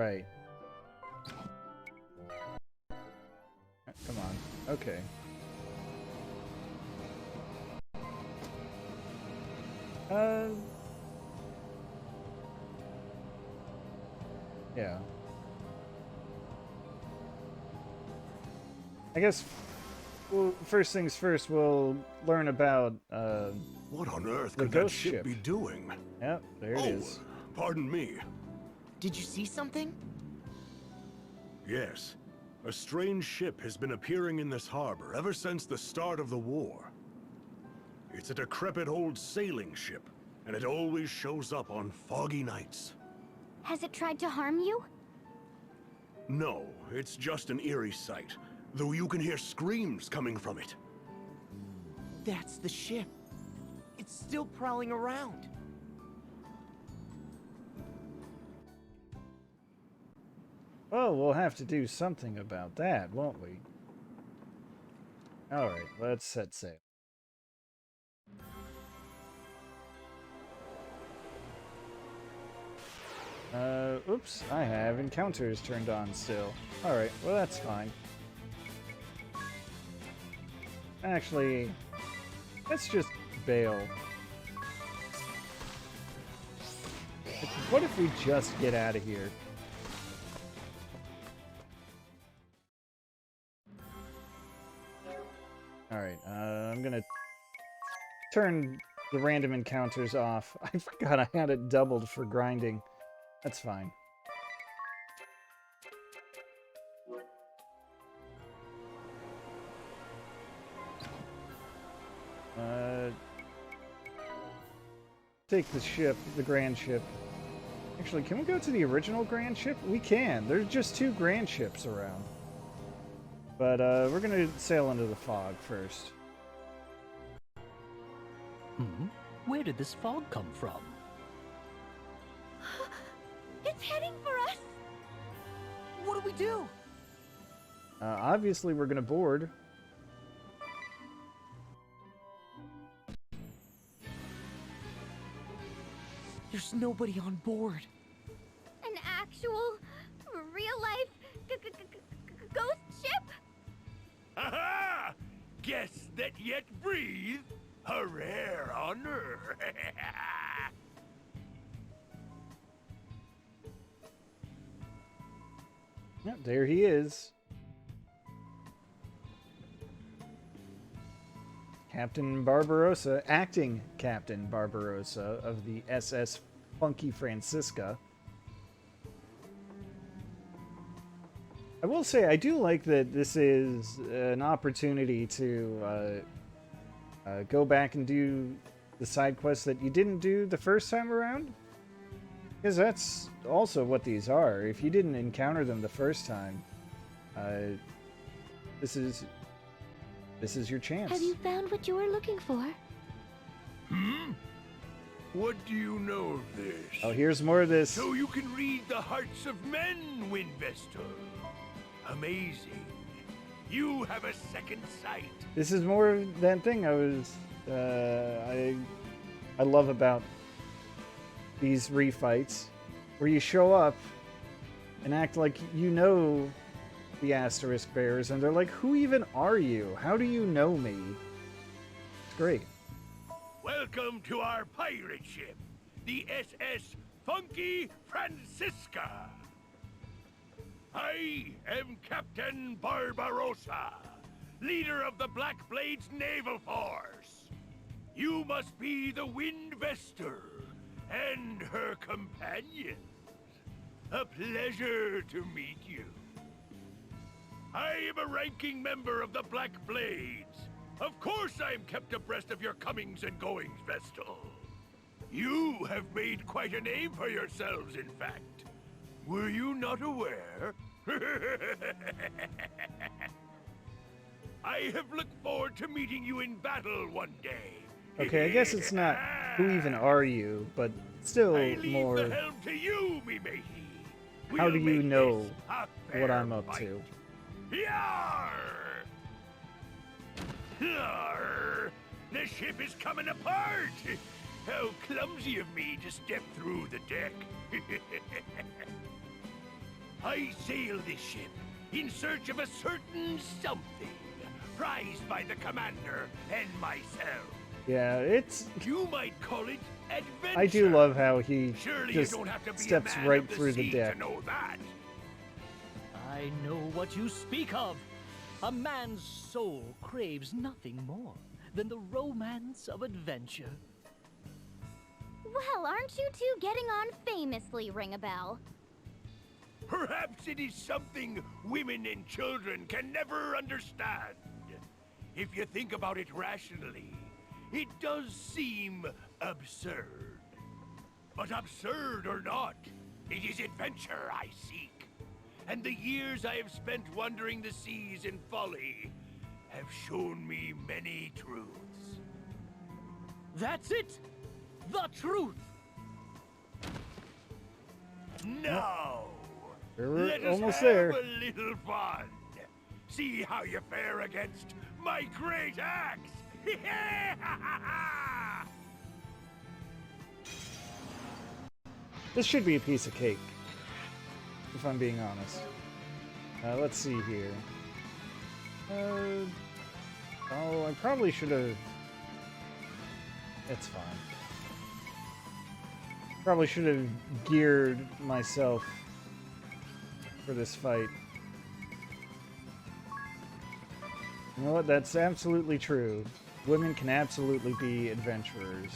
right. Come on. Okay. Yeah. I guess, well, first things first, we'll learn about, What on earth the could that ghost ship ship be doing? Yep, there it is. Pardon me. Did you see something? Yes. A strange ship has been appearing in this harbor ever since the start of the war. It's a decrepit old sailing ship, and it always shows up on foggy nights. Has it tried to harm you? No, it's just an eerie sight, though you can hear screams coming from it. That's the ship. It's still prowling around. Well, we'll have to do something about that, won't we? Alright, let's set sail. Oops, I have encounters turned on still. Alright, well that's fine. Actually, let's just bail. What if we just get out of here? Alright, I'm gonna turn the random encounters off. I forgot I had it doubled for grinding. That's fine. Take the ship, the grand ship. Actually, can we go to the original grand ship? We can. There's just 2 grand ships around. But we're gonna sail into the fog first. Where did this fog come from? It's heading for us! What do we do? Obviously, we're gonna board. There's nobody on board. An actual, real-life ghost ship? Aha! Guests that yet breathe? A rare honor. Yep, there he is. Captain Barbarossa, acting Captain Barbarossa of the SS Funky Francisca. I will say, I do like that this is an opportunity to go back and do the side quests that you didn't do the first time around. Because that's also what these are. If you didn't encounter them the first time, this is your chance. Have you found what you were looking for? What do you know of this? Oh, here's more of this. So you can read the hearts of men, Windvestal. Amazing. You have a second sight. This is more of that thing I was I love about these refights, where you show up and act like you know the asterisk bears, and they're like, who even are you? How do you know me? It's great. Welcome to our pirate ship, the SS Funky Francisca. I am Captain Barbarossa, leader of the Black Blades Naval Force. You must be the Windvestal and her companions. A pleasure to meet you. I am a ranking member of the Black Blades. Of course I am kept abreast of your comings and goings, Vestal. You have made quite a name for yourselves, in fact. Were you not aware? I have looked forward to meeting you in battle one day. Okay, I guess it's not who even are you, but still I leave more the helm to you, me matey. how do We'll you make know this a what fair I'm up fight. to. Yarr! Yarr! The ship is coming apart! How clumsy of me to step through the deck. I sail this ship in search of a certain something, prized by the commander and myself. Yeah, it's... You might call it adventure. I do love how he Surely just you don't have to be steps a man right of the through the sea deck. to know that. I know what you speak of. A man's soul craves nothing more than the romance of adventure. Well, aren't you two getting on famously, ring a bell? Perhaps it is something women and children can never understand. If you think about it rationally, it does seem absurd. But absurd or not, it is adventure I seek. And the years I have spent wandering the seas in folly have shown me many truths. That's it! The truth! Now, We're let us almost have there. a little fun. See how you fare against my great axe. This should be a piece of cake, if I'm being honest. Let's see here. Oh, I probably should have... It's fine. Probably should have geared myself for this fight. You know what? That's absolutely true. Women can absolutely be adventurers.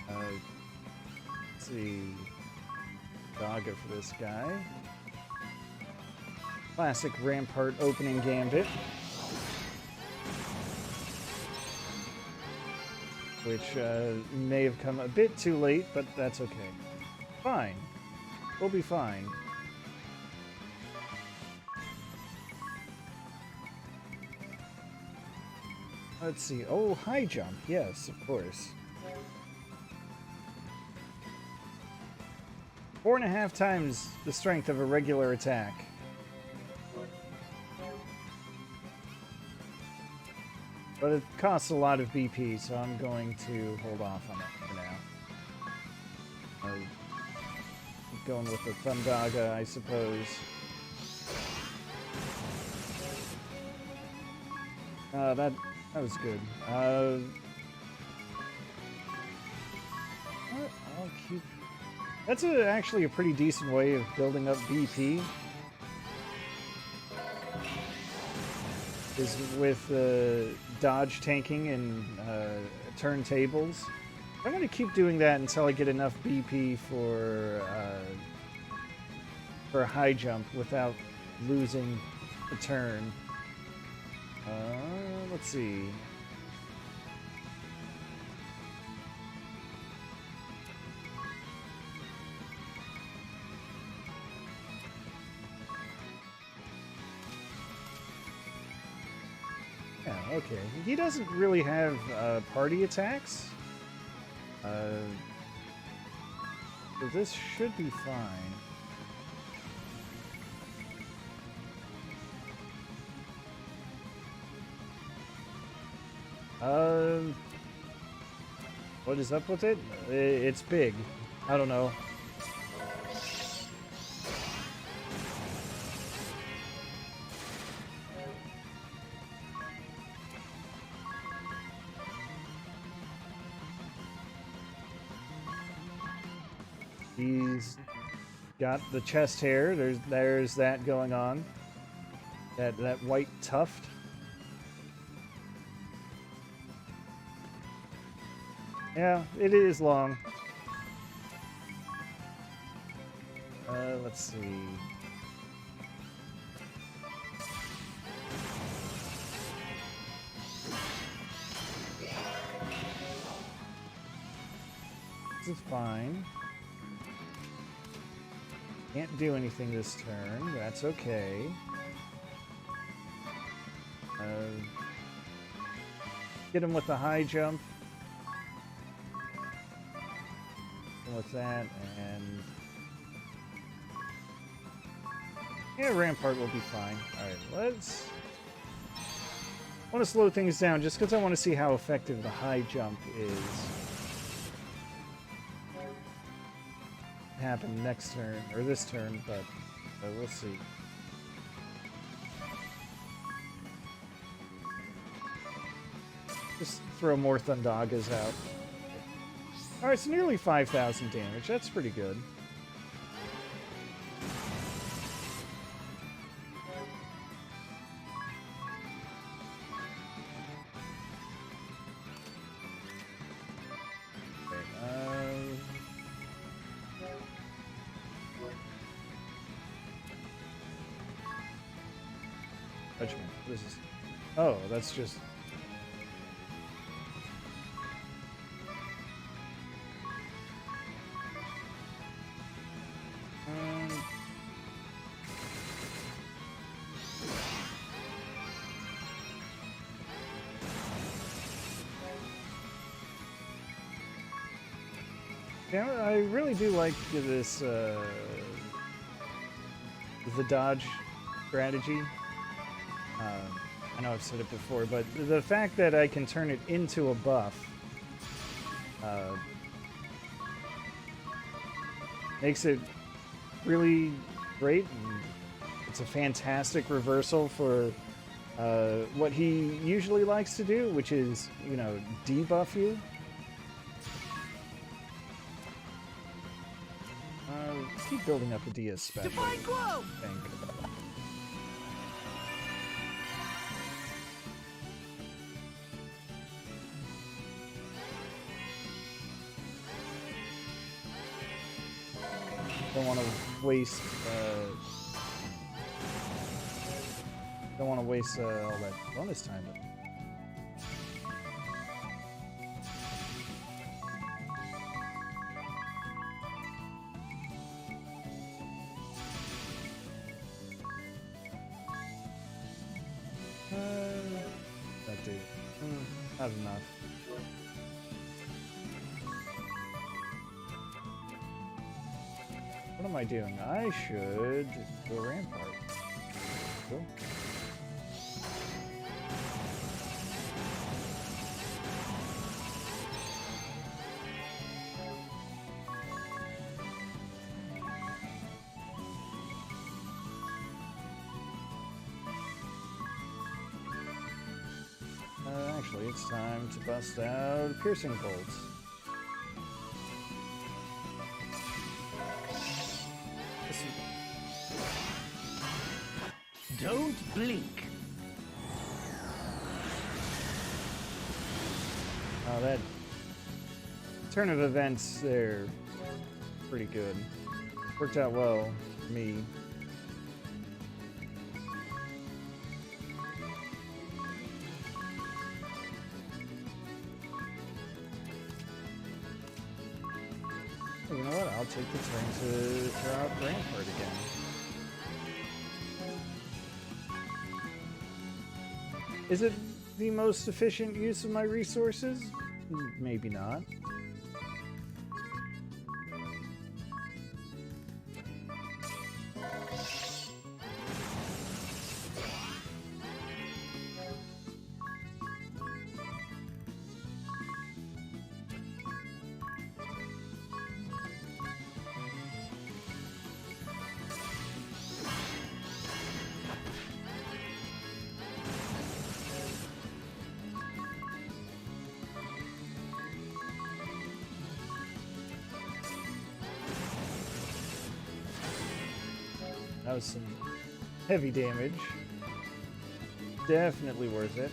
Let's see. Daga for this guy. Classic Rampart opening gambit. Which may have come a bit too late, but that's okay. Fine. We'll be fine. Let's see. Oh, high jump. Yes, of course. 4.5 times the strength of a regular attack. But it costs a lot of BP, so I'm going to hold off on it for now. Keep going with the Thundaga, I suppose. That was good. I'll keep... That's actually a pretty decent way of building up BP. Is with dodge tanking and turntables. I'm going to keep doing that until I get enough BP for a high jump without losing a turn. Let's see. Yeah, okay. He doesn't really have party attacks. So this should be fine. What is up with it? It's big. I don't know. He's got the chest hair. There's that going on. That white tuft. Yeah, it is long. Let's see. This is fine. Can't do anything this turn. That's okay. Get him with the high jump. With that, and yeah, Rampart will be fine. Alright, let's... I want to slow things down just because I want to see how effective the high jump is. happen next turn, or this turn, but we'll see. Just throw more Thundagas out. Alright, it's nearly 5,000 damage. That's pretty good. Judgment. What is this? Oh, that's just... Yeah, I really do like this, the dodge strategy. I know I've said it before, but the fact that I can turn it into a buff makes it really great, and it's a fantastic reversal for what he usually likes to do, which is, you know, debuff you. Keep building up a DS special. Divine Glow! I think. Don't want to waste. Don't want to waste all that bonus time. That dude. Not enough. What am I doing? I should do a rampart. Cool. Actually, it's time to bust out piercing bolts. Don't blink. Oh, that turn of events there, pretty good. Worked out well for me. You know what? I'll take the turn to throw out Rampart again. Is it the most efficient use of my resources? Maybe not. That was some heavy damage. Definitely worth it.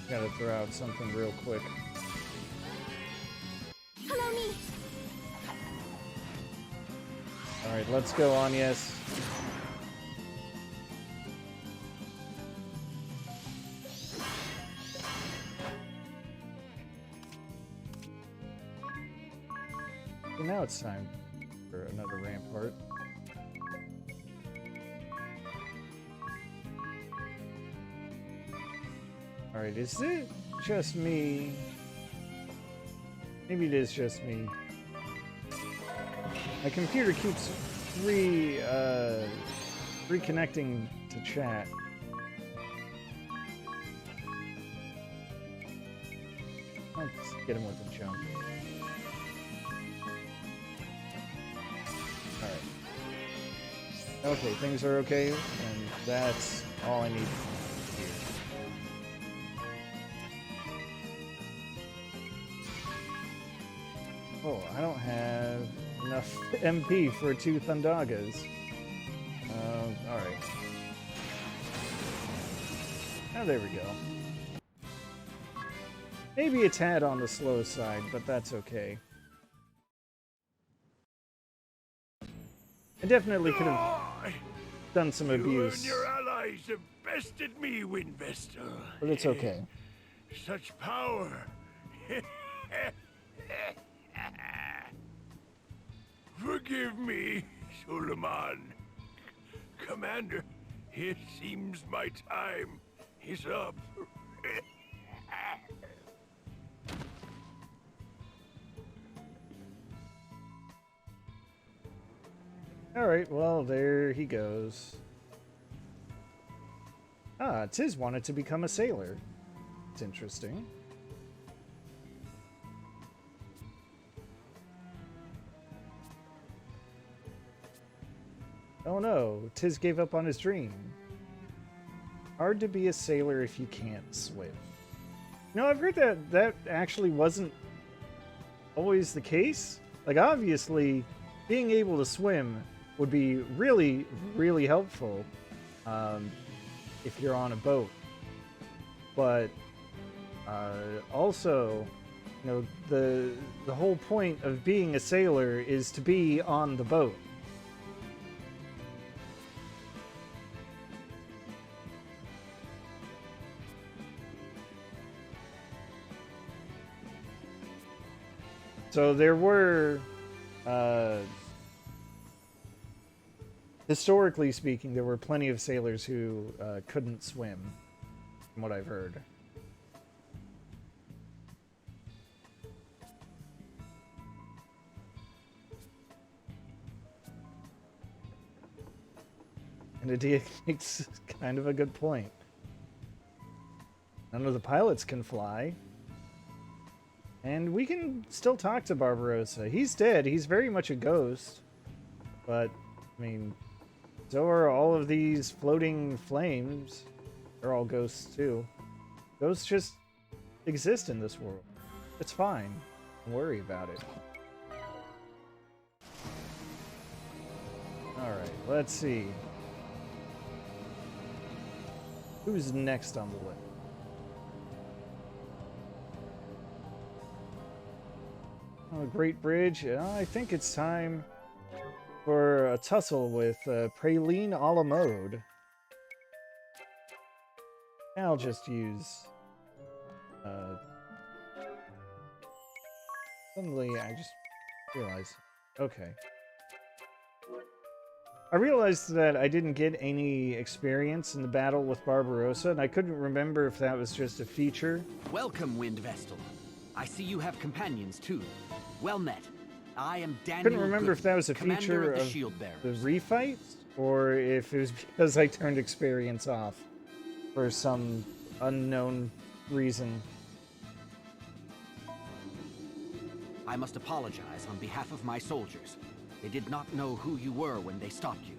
Gotta throw out something real quick. Follow me. Alright, let's go on, yes. Okay, now it's time for another rampart. Alright, is it just me? Maybe it is just me. My computer keeps reconnecting to chat. Let's get him with a jump. Alright. Okay, things are okay, and that's all I need here. Oh, I don't have enough MP for 2 Thundagas. Alright. Oh, there we go. Maybe a tad on the slow side, but that's okay. I definitely could have done some You and abuse, your allies have bested me, Windvestal. but it's okay. Such power. Forgive me, Suleiman. Commander, it seems my time is up. Alright, well, there he goes. Ah, Tiz wanted to become a sailor. It's interesting. Oh no, Tiz gave up on his dream. Hard to be a sailor if you can't swim. You know, I've heard that that actually wasn't always the case. Like, obviously, being able to swim would be really, really helpful if you're on a boat. But also, you know, the whole point of being a sailor is to be on the boat. So there were, historically speaking, there were plenty of sailors who couldn't swim, from what I've heard. And Adia makes kind of a good point. None of the pilots can fly. And we can still talk to Barbarossa. He's dead. He's very much a ghost. But, I mean, so are all of these floating flames. They're all ghosts, too. Ghosts just exist in this world. It's fine. Don't worry about it. Alright, let's see. Who's next on the list? Oh, Great Bridge. I think it's time for a tussle with Praline a la mode. I'll just use... Suddenly, I just realized... Okay. I realized that I didn't get any experience in the battle with Barbarossa, and I couldn't remember if that was just a feature. Welcome, Windvestal. I see you have companions, too. Well met. I am Daniel. Couldn't remember if that was a Commander feature of of the Shieldbearers. the refight, or if it was because I turned experience off for some unknown reason. I must apologize on behalf of my soldiers. They did not know who you were when they stopped you.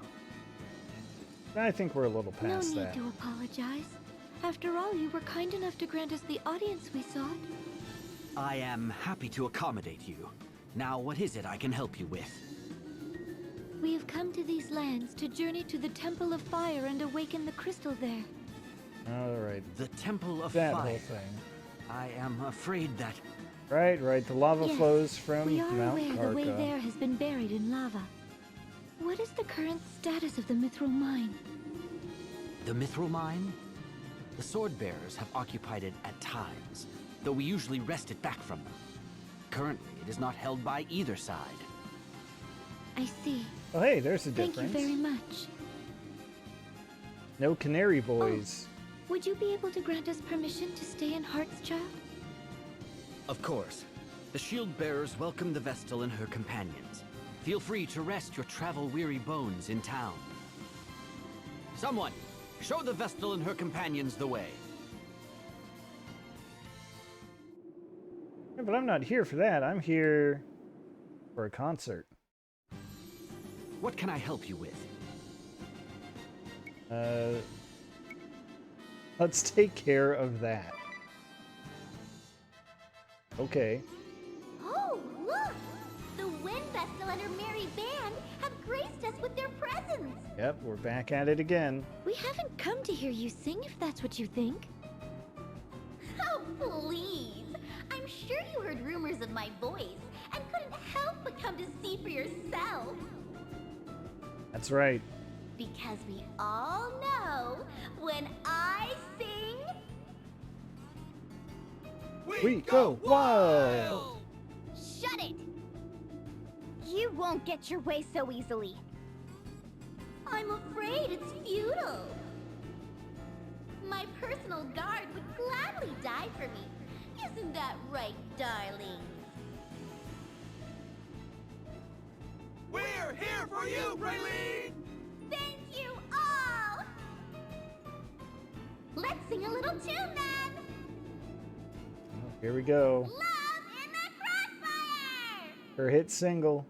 I think we're a little No past need that. to apologize. After all, you were kind enough to grant us the audience we sought. I am happy to accommodate you. Now, what is it I can help you with? We have come to these lands to journey to the Temple of Fire and awaken the crystal there. Alright, The Temple of that Fire. whole thing. I am afraid that... Right, the lava Yes, flows from we are Mount aware the way Karka. there has been buried in lava. What is the current status of the mithril mine? The mithril mine? The Swordbearers have occupied it at times, though we usually wrest it back from them. Currently, it is not held by either side. I see. Oh hey, there's a Thank difference. you very much. No canary boys. Would you be able to grant us permission to stay in Heartschild? Of course. The Shieldbearers welcome the Vestal and her companions. Feel free to rest your travel-weary bones in town. Someone, show the Vestal and her companions the way. Yeah, but I'm not here for that. I'm here for a concert. What can I help you with? Let's take care of that. Okay. Oh, look! The Wind Vestal and her merry band have graced us with their presence. Yep, we're back at it again. We haven't come to hear you sing, if that's what you think. Oh, please! I'm sure you heard rumors of my voice and couldn't help but come to see for yourself. That's right. Because we all know when I sing, We go wild! shut it! You won't get your way so easily. I'm afraid it's futile. My personal guard would gladly die for me. Isn't that right, darling? We're here for you, Praline! Thank you all! Let's sing a little tune then! Oh, here we go. Love in the Crossfire! Her hit single.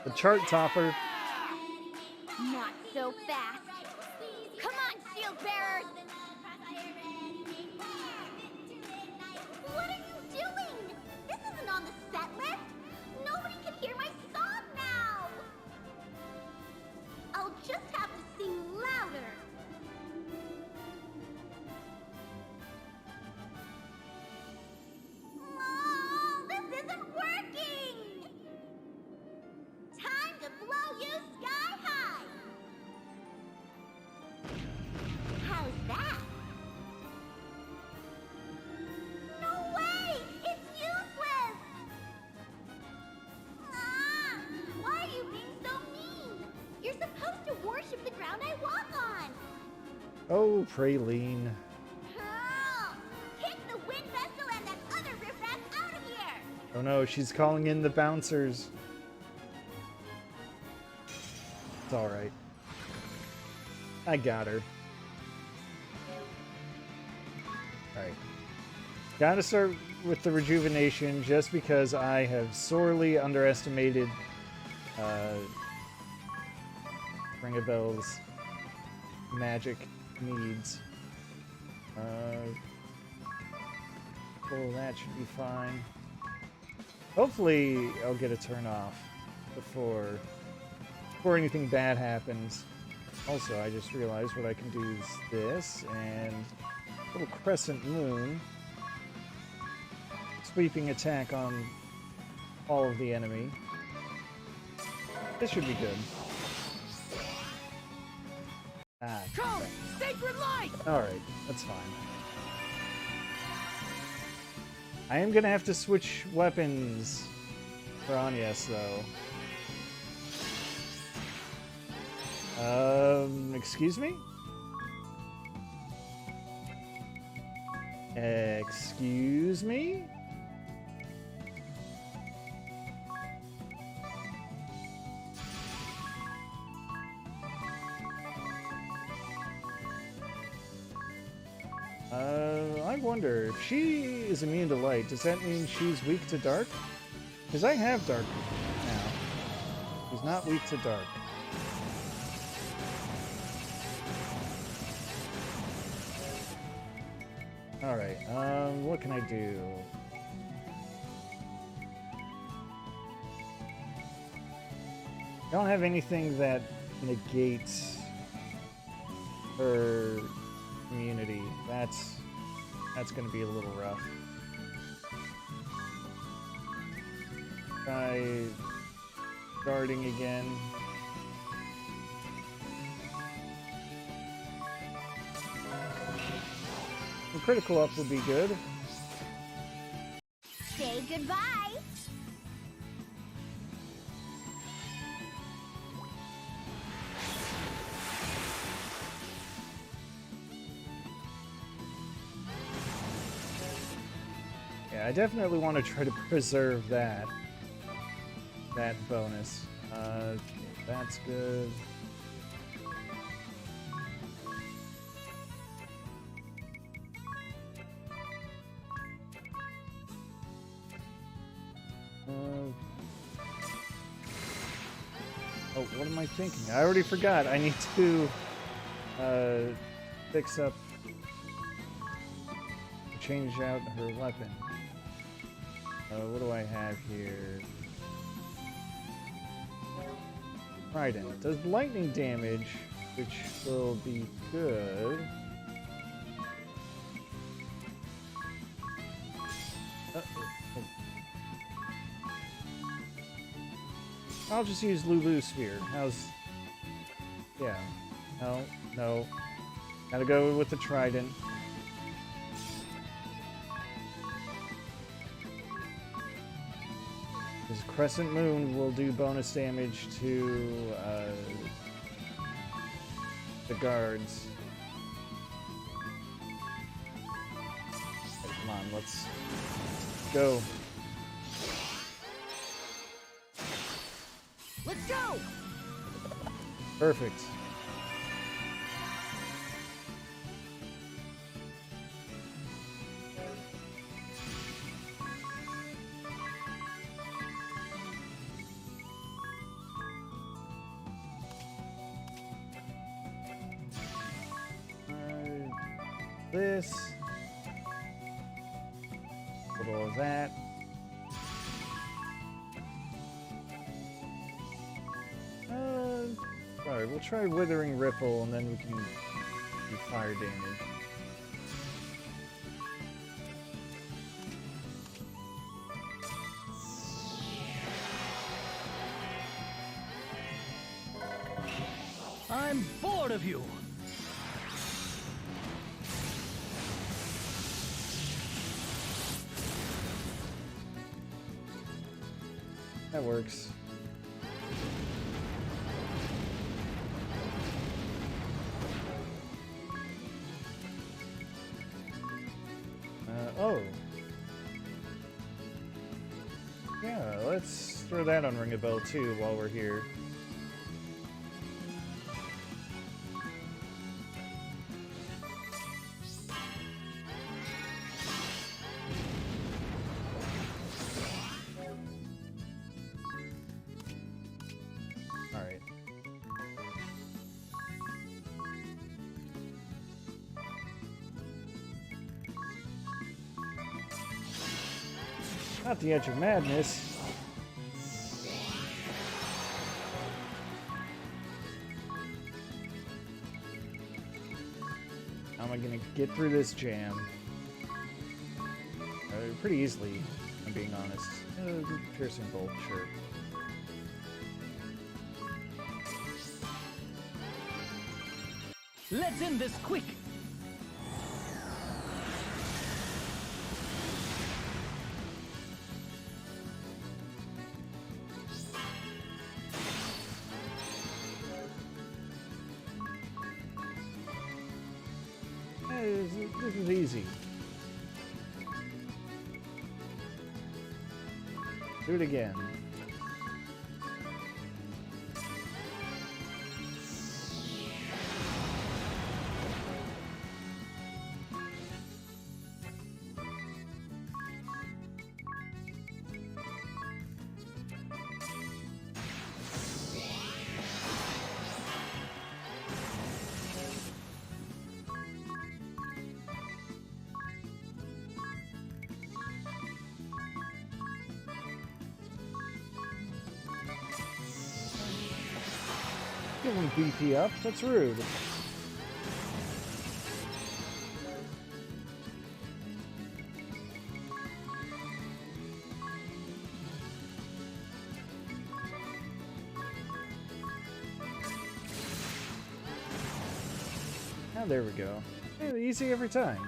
The chart topper. Not so fast. Come on, Shieldbearers! What are you doing? This isn't on the set list. Nobody can hear my song now. I'll just have to sing louder. Oh, this isn't working. Time to blow you sky high. How's that? No way! It's useless! Ah! Why are you being so mean? You're supposed to worship the ground I walk on! Oh, Praline. Oh, kick the Wind Vessel and that other riffraff out of here! Oh no, she's calling in the bouncers. It's alright. I got her. Alright. Gotta start with the rejuvenation just because I have sorely underestimated Ring of Bells magic needs. Oh, that should be fine. Hopefully I'll get a turn off before anything bad happens. Also, I just realized what I can do is this, and a little crescent moon. Sweeping attack on all of the enemy. This should be good. Ah, Come! Sacred light! alright, that's fine. I am gonna have to switch weapons for Agnes, though. Excuse me? Excuse me? I wonder, if she is immune to light, does that mean she's weak to dark? Because I have dark now. She's not weak to dark. Alright, what can I do? I don't have anything that negates her immunity. That's gonna be a little rough. Try guarding again. A critical up would be good. Say goodbye! Yeah, I definitely want to try to preserve that bonus. That's good. Oh, what am I thinking? I already forgot. I need to fix up, change out her weapon. What do I have here? Trident. Does lightning damage, which will be good. I'll just use Lulu Sphere. How's... Yeah. No, no. Gotta go with the Trident. This Crescent Moon will do bonus damage to the guards. Okay, come on, let's go. Let's go! Perfect. This. Little of that. Alright, we'll try Withering Ripple and then we can do fire damage. I'm bored of you. That works. Oh. Yeah, let's throw that on Ring a Bell too while we're here. Alright. Not the Edge of Madness. How am I gonna get through this jam? Pretty easily, if I'm being honest. Piercing bolt, sure. Let's end this quick. This is easy. Do it again. Giving BP up? That's rude. Now there we go. Hey, easy every time.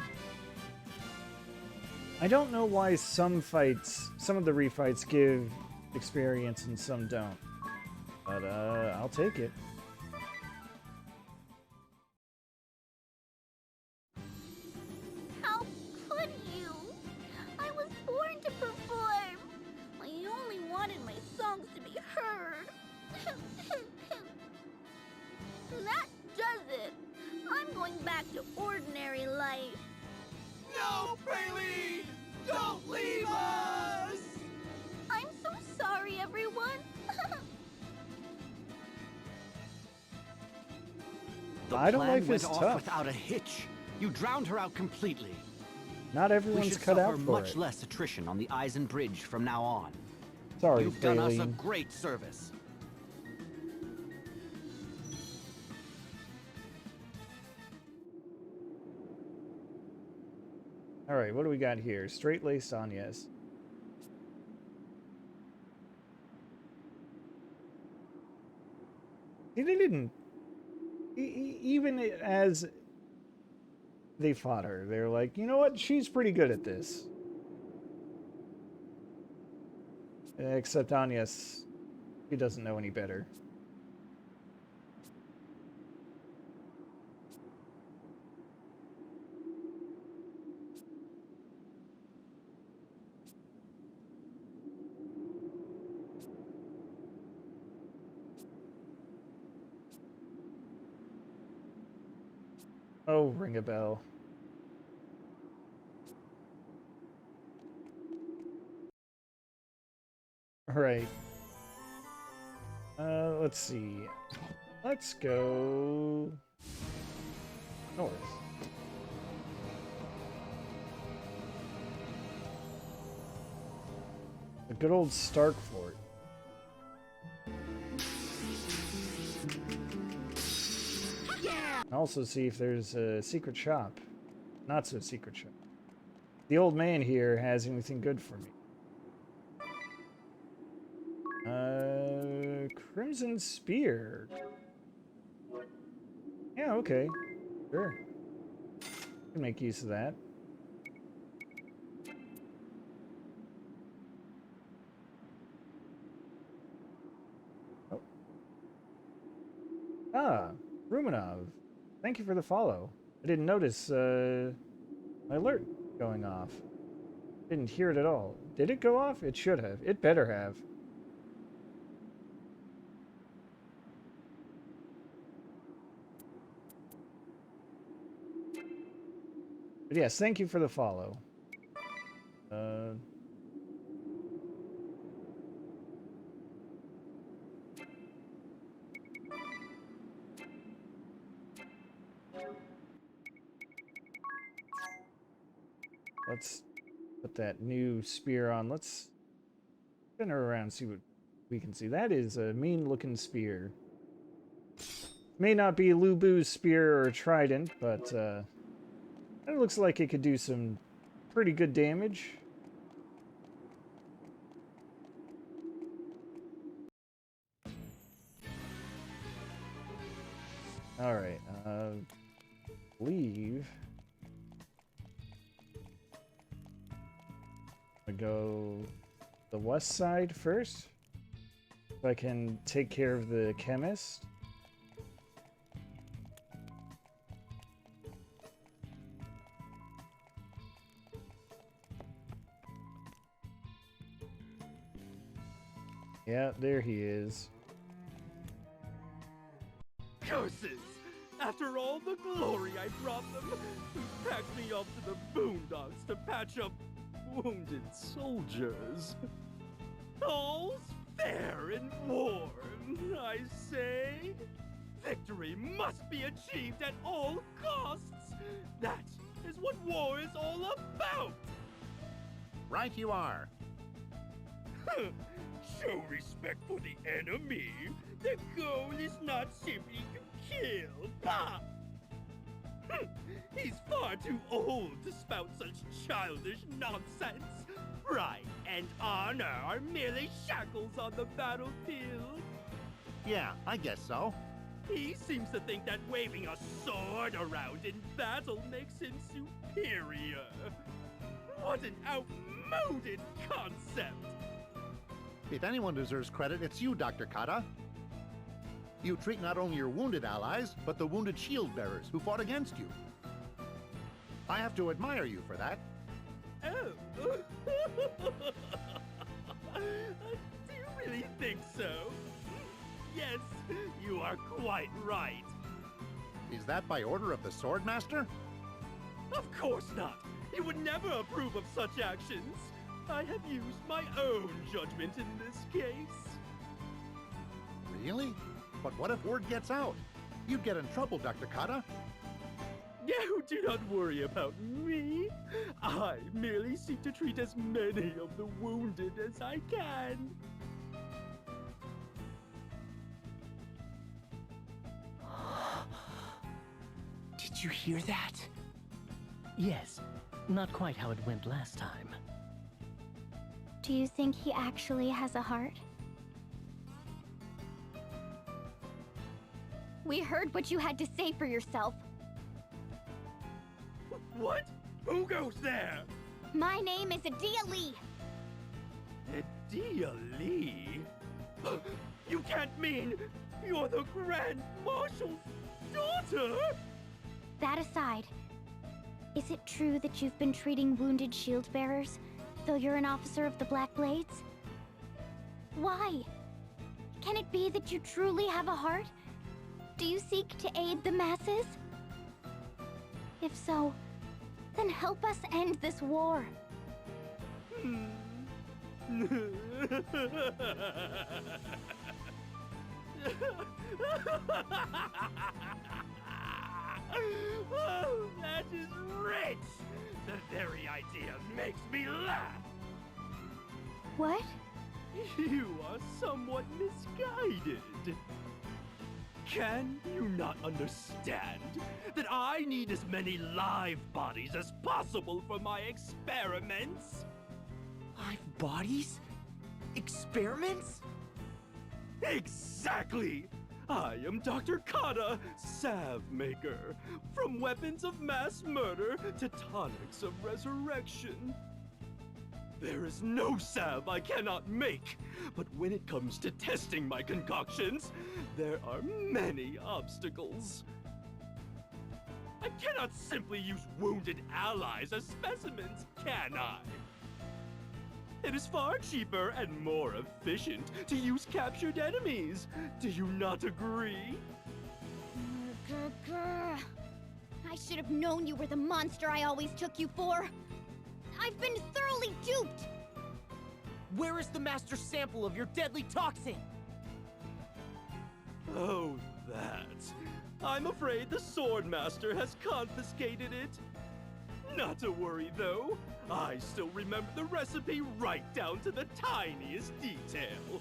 I don't know why some fights, some of the refights give experience and some don't. But I'll take it. How could you? I was born to perform. I only wanted my songs to be heard. That does it. I'm going back to ordinary life. No, Praline! Don't leave us! I'm so sorry, everyone. The idle plan life went is off tough. without a hitch. You drowned her out completely. Not We everyone's should cut suffer out for much it. less attrition on the Eisen Bridge from now on. Sorry, You've done us a Praline. great service. All right, what do we got here? Straight-laced Anyas. They didn't. Even as they fought her, they're like, you know what? She's pretty good at this. Except Anyas, he doesn't know any better. Oh, ring a bell. All right. Let's see. Let's go north. The good old Stark Fort. Also see if there's a secret shop. Not so secret shop. The old man here has anything good for me. Crimson Spear. Yeah, okay. Sure. Can make use of that. Oh. Ah, Ruminov. Thank you for the follow. I didn't notice my alert going off. Didn't hear it at all. Did it go off? It should have. It better have. But yes, thank you for the follow. Let's put that new spear on. Let's spin her around and see what we can see. That is a mean-looking spear. May not be Lubu's spear or trident, but it looks like it could do some pretty good damage. Alright, leave. I go the west side first, so I can take care of the chemist. Yeah, there he is. Curses! After all the glory I brought them, he packed me off to the boondocks to patch up wounded soldiers. All's fair in war, I say. Victory must be achieved at all costs. That is what war is all about. Right you are. Show respect for the enemy. The goal is not simply to kill. Bah! He's far too old to spout such childish nonsense. Pride and honor are merely shackles on the battlefield. Yeah, I guess so. He seems to think that waving a sword around in battle makes him superior. What an outmoded concept! If anyone deserves credit, it's you, Dr. Qada. You treat not only your wounded allies, but the wounded Shieldbearers who fought against you. I have to admire you for that. Oh. Do you really think so? Yes, you are quite right. Is that by order of the Swordmaster? Of course not. He would never approve of such actions. I have used my own judgment in this case. Really? But what if word gets out? You'd get in trouble, Dr. Qada. You do not worry about me. I merely seek to treat as many of the wounded as I can. Did you hear that? Yes, not quite how it went last time. Do you think he actually has a heart? We heard what you had to say for yourself. What? Who goes there? My name is Adia Lee. Adia Lee? You can't mean you're the Grand Marshal's daughter? That aside, is it true that you've been treating wounded shieldbearers, though you're an officer of the Black Blades? Why? Can it be that you truly have a heart? Do you seek to aid the masses? If so, then help us end this war. Oh, that is rich! The very idea makes me laugh! What? You are somewhat misguided. Can you not understand that I need as many live bodies as possible for my experiments? Live bodies? Experiments? Exactly! I am Dr. Qada, salve-maker. From weapons of mass murder to tonics of resurrection. There is no salve I cannot make, but when it comes to testing my concoctions, there are many obstacles. I cannot simply use wounded allies as specimens, can I? It is far cheaper and more efficient to use captured enemies. Do you not agree? I should have known you were the monster I always took you for. I've been thoroughly duped. Where is the master sample of your deadly toxin? Oh, that. I'm afraid the swordmaster has confiscated it. Not to worry, though. I still remember the recipe right down to the tiniest detail.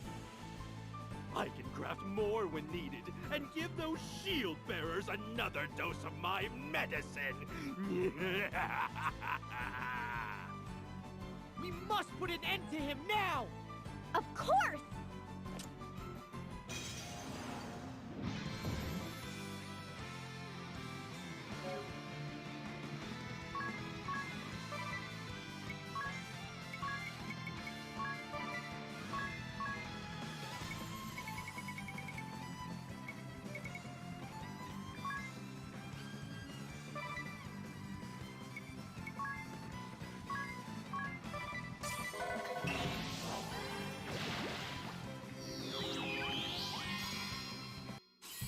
I can craft more when needed and give those shield bearers another dose of my medicine. We must put an end to him now! Of course!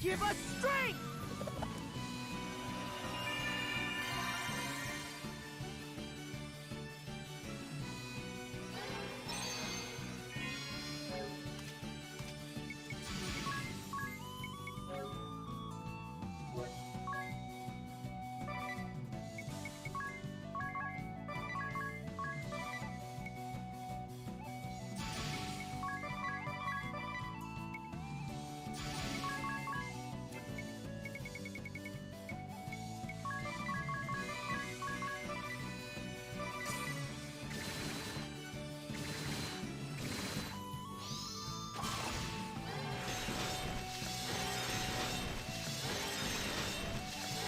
Give us strength!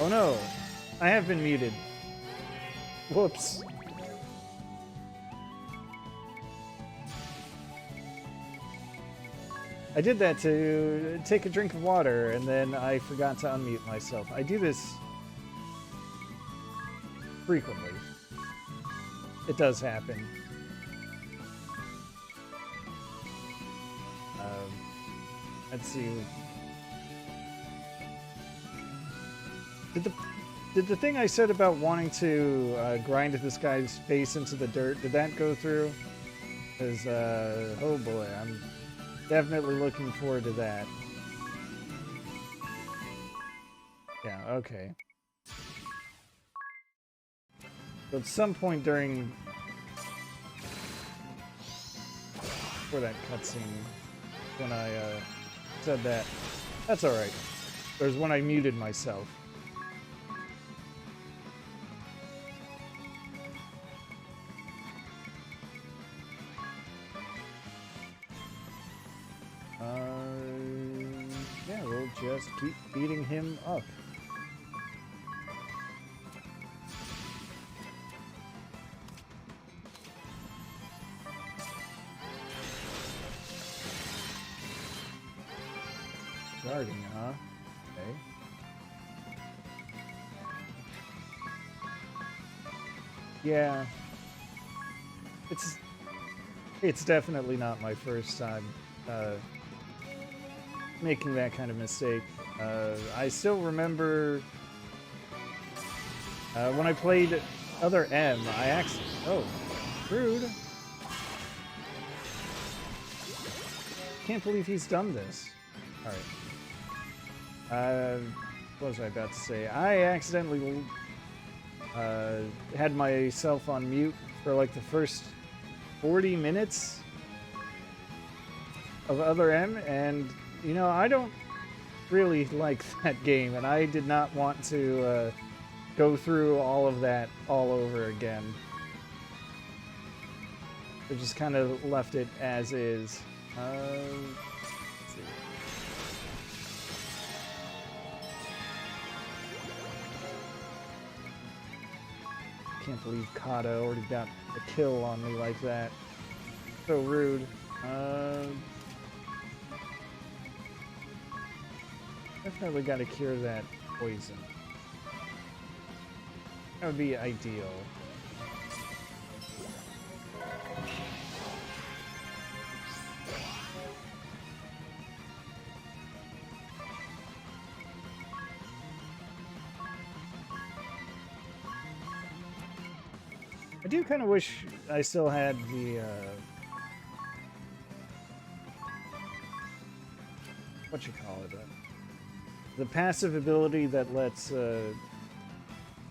Oh no, I have been muted. Whoops. I did that to take a drink of water, and then I forgot to unmute myself. I do this frequently. It does happen. Let's see. Did the thing I said about wanting to grind this guy's face into the dirt, did that go through? Because, oh boy, I'm definitely looking forward to that. Yeah, okay. So at some point during... before that cutscene, when I said that. That's alright. There's when I muted myself. Yeah, we'll just keep beating him up. Guarding, huh? Okay. Yeah. It's definitely not my first time making that kind of mistake. I still remember when I played Other M, I actually... Oh, rude. Can't believe he's done this. Alright. What was I about to say? I accidentally had myself on mute for like the first 40 minutes of Other M, and you know, I don't really like that game, and I did not want to go through all of that all over again. I just kind of left it as is. Let's see. Can't believe Qada already got a kill on me like that. So rude. Definitely got to cure that poison. That would be ideal. I do kind of wish I still had the, what you call it, the passive ability that lets,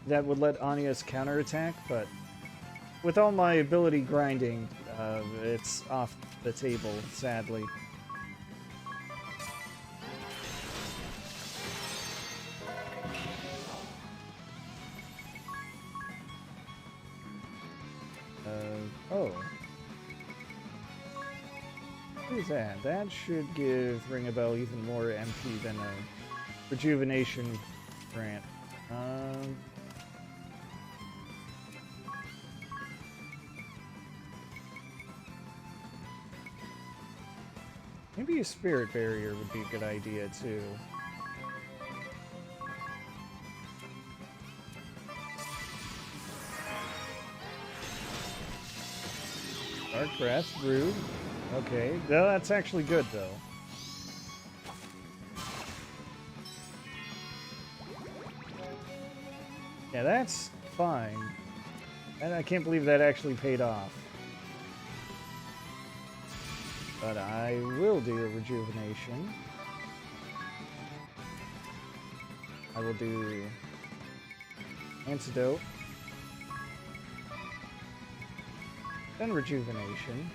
that would let Anya's counterattack, but with all my ability grinding, it's off the table, sadly. Oh. What is that? That should give Ringabel even more MP than a rejuvenation grant. Maybe a spirit barrier would be a good idea too. Dark breath, rude. Okay, no, that's actually good though. Yeah, that's fine. And I can't believe that actually paid off. But I will do a rejuvenation. I will do antidote. Then rejuvenation.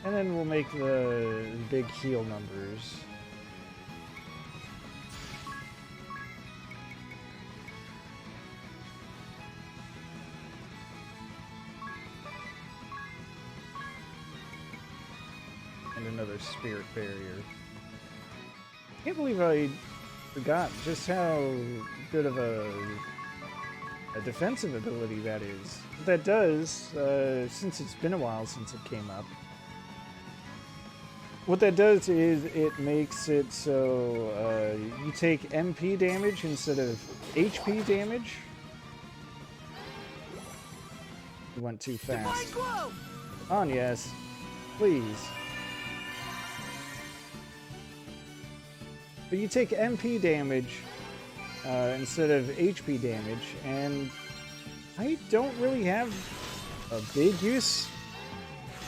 And then we'll make the big heal numbers. And another spirit barrier. I can't believe I forgot just how good of a defensive ability that is. What that does, since it's been a while since it came up, what that does is it makes it so you take MP damage instead of HP damage. You went too fast. On, yes. Please. But you take MP damage instead of HP damage, and I don't really have a big use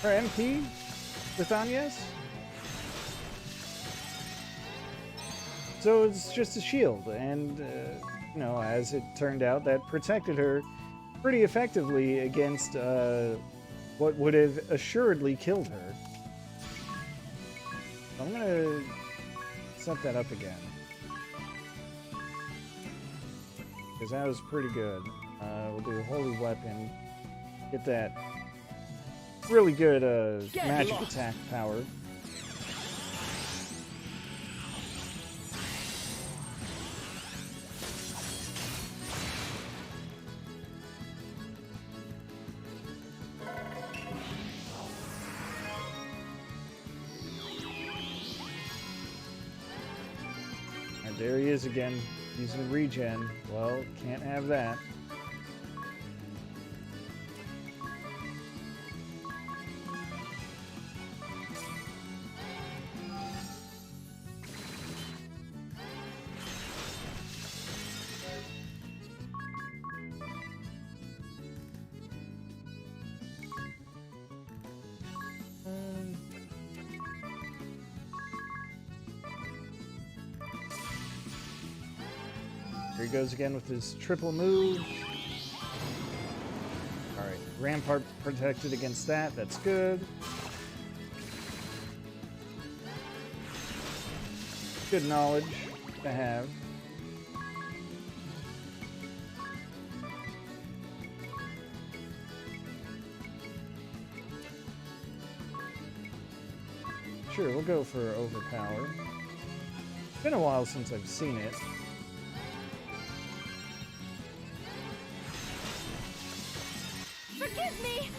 for MP with Anya's. So it's just a shield, and, you know, as it turned out, that protected her pretty effectively against what would have assuredly killed her. So I'm gonna set that up again. Because that was pretty good. We'll do Holy Weapon. Get that really good magic attack power. And there he is again, using regen. Well, can't have that. Here he goes again with his triple move. Alright, Rampart protected against that. That's good. Good knowledge to have. Sure, we'll go for Overpower. It's been a while since I've seen it. Forgive me!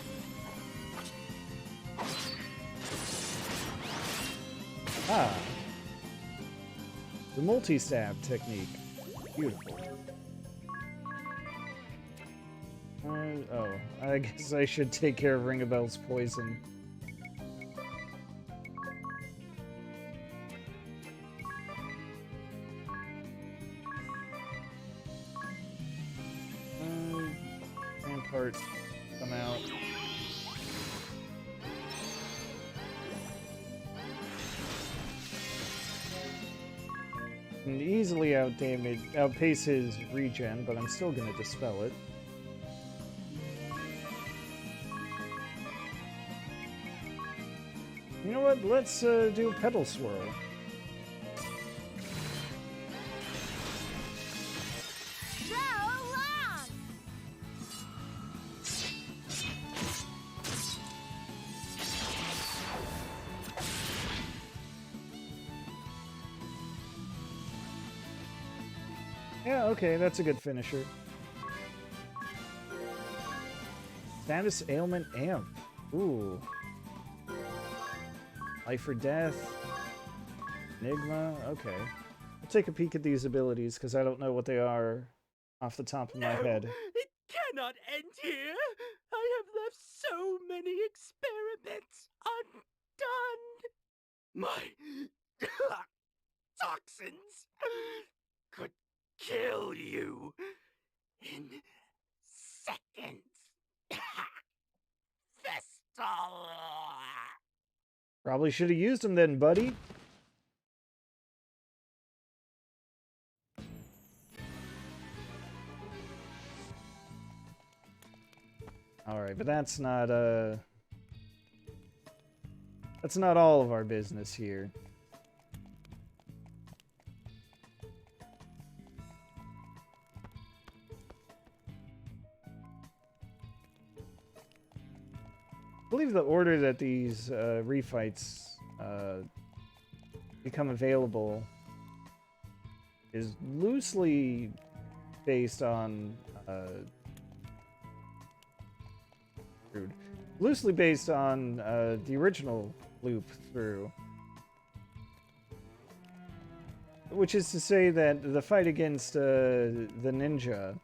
Ah. The multi-stab technique. Beautiful. Oh, I guess I should take care of Ringabel's poison. Rampart, come out. Can easily outpace his regen, but I'm still gonna dispel it. You know what? Let's do a pedal swirl. So long! Yeah, okay, that's a good finisher. Status Ailment Amp. Ooh. Life or Death. Enigma. Okay. I'll take a peek at these abilities, because I don't know what they are off the top of my head. It cannot end here. I have left so many experiments undone. My toxins could kill you in seconds. Festal. Probably should have used them then, buddy. Alright, but that's not all of our business here. I believe the order that these refights become available is loosely based on the original loop through, which is to say that the fight against the ninja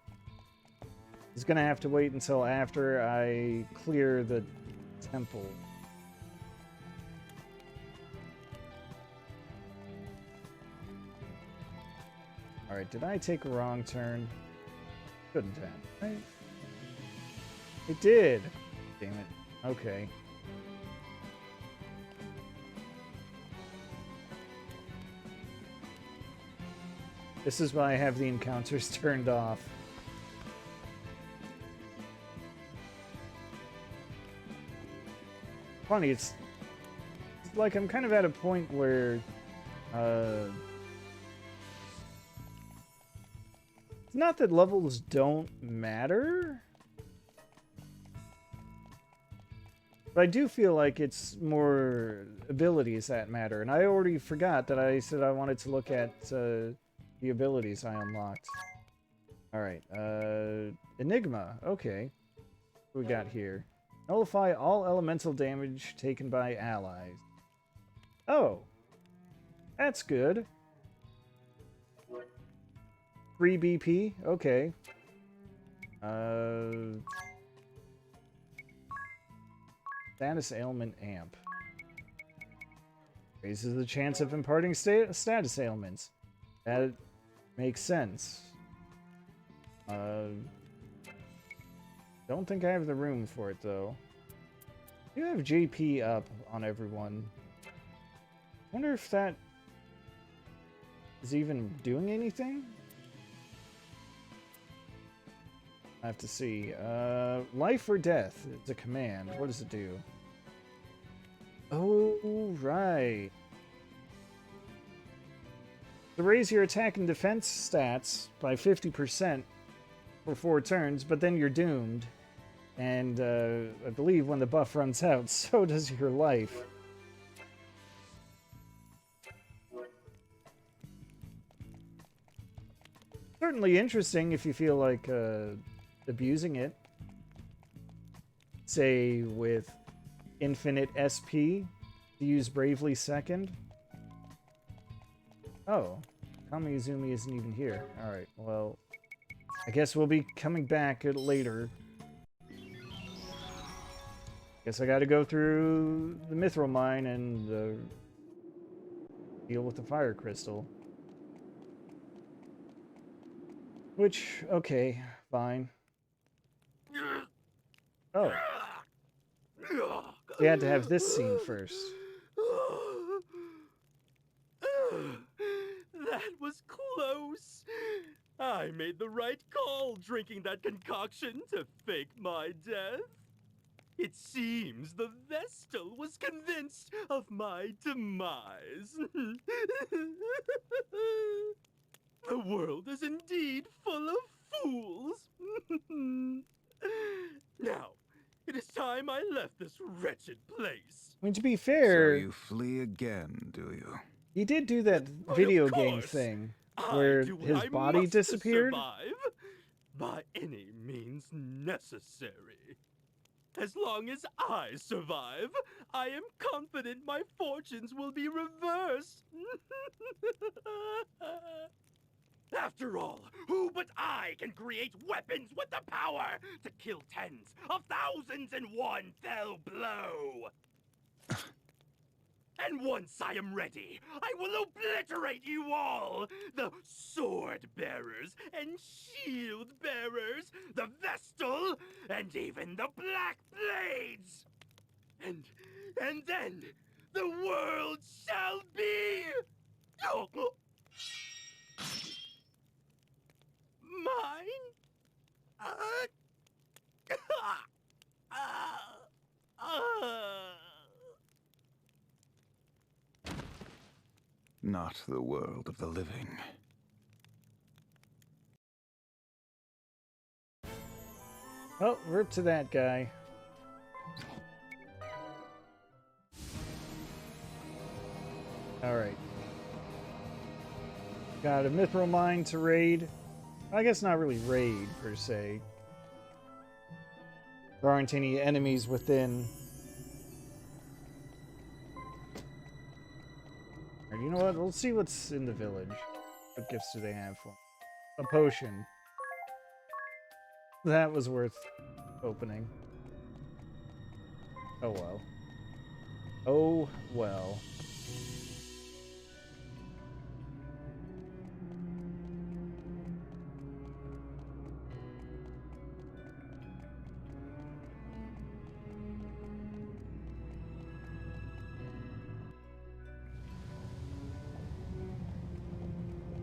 is gonna have to wait until after I clear the temple. Alright, did I take a wrong turn? Couldn't have. It did! Damn it. Okay. This is why I have the encounters turned off. Funny, it's like I'm kind of at a point where it's not that levels don't matter, but I do feel like it's more abilities that matter, and I already forgot that I said I wanted to look at the abilities I unlocked. Alright, Enigma, okay. What we got here? Nullify all elemental damage taken by allies. Oh, that's good. 3 BP, okay. Status ailment amp. Raises the chance of imparting status ailments. That makes sense. Don't think I have the room for it, though. I do have JP up on everyone. Wonder if that is even doing anything? I have to see. Life or death. It's a command. What does it do? Oh, right. To raise your attack and defense stats by 50% for 4 turns, but then you're doomed. And I believe when the buff runs out, so does your life. Certainly interesting if you feel like abusing it. Say with infinite SP to use Bravely Second. Oh, Kamiizumi isn't even here. Alright, well, I guess we'll be coming back later. Guess I gotta go through the mythril mine and deal with the fire crystal. Which, okay, fine. Oh. We had to have this scene first. That was close. I made the right call drinking that concoction to fake my death. It seems the Vestal was convinced of my demise. The world is indeed full of fools. Now, it is time I left this wretched place. I mean, to be fair, So you flee again, do you? he did do that But video of game course, thing I where do what his I body must to disappeared. survive, by any means necessary. As long as I survive, I am confident my fortunes will be reversed. After all, who but I can create weapons with the power to kill tens of thousands in one fell blow? And once I am ready, I will obliterate you all! The Swordbearers and Shieldbearers, the Vestal, and even the Black Blades! And then, the world shall be... mine? Not the world of the living. Oh, rip to that guy. Alright. Got a mithril mine to raid. I guess not really raid, per se. There aren't any enemies within. Alright, you know what? We'll see what's in the village. What gifts do they have for me? A potion. That was worth opening. Oh well. Oh well.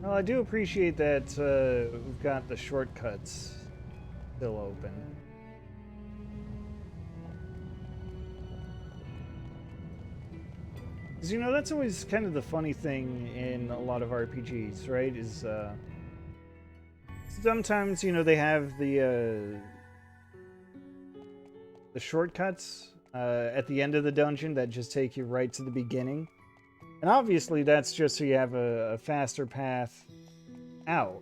Well, I do appreciate that we've got the shortcuts still open. Because, you know, that's always kind of the funny thing in a lot of RPGs, right? Is sometimes, you know, they have the shortcuts at the end of the dungeon that just take you right to the beginning. And obviously that's just so you have a faster path out.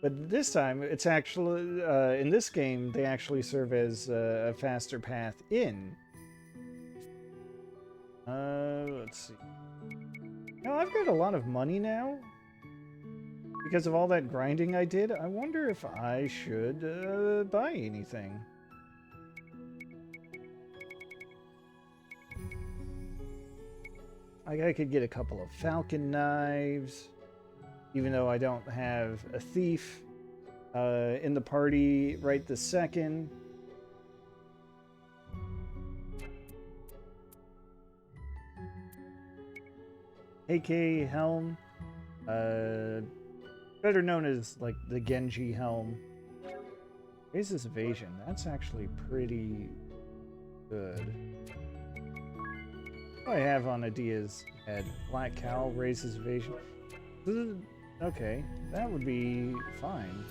But this time, it's actually, in this game, they actually serve as a faster path in. Let's see. Now, I've got a lot of money now. Because of all that grinding I did, I wonder if I should buy anything. I could get a couple of falcon knives. Even though I don't have a thief in the party right this second. AK helm. Better known as, like, the Genji helm. Raises evasion. That's actually pretty good. What do I have on Adia's head? Black cowl raises evasion. Okay, that would be fine.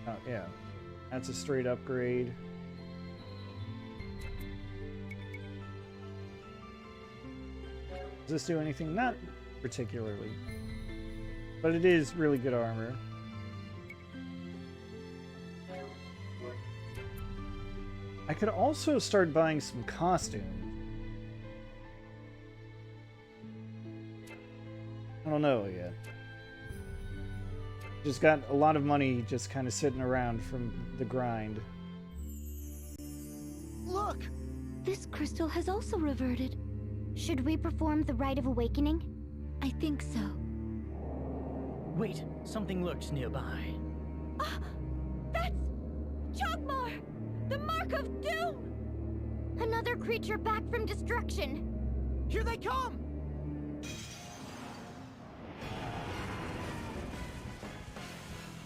Oh, yeah. That's a straight upgrade. Does this do anything? Not particularly. But it is really good armor. I could also start buying some costumes. I don't know yet. Just got a lot of money just kind of sitting around from the grind. Look! This crystal has also reverted. Should we perform the Rite of Awakening? I think so. Wait, something lurks nearby. Ah! That's Chaugmar! The Mark of Doom! Another creature back from destruction. Here they come!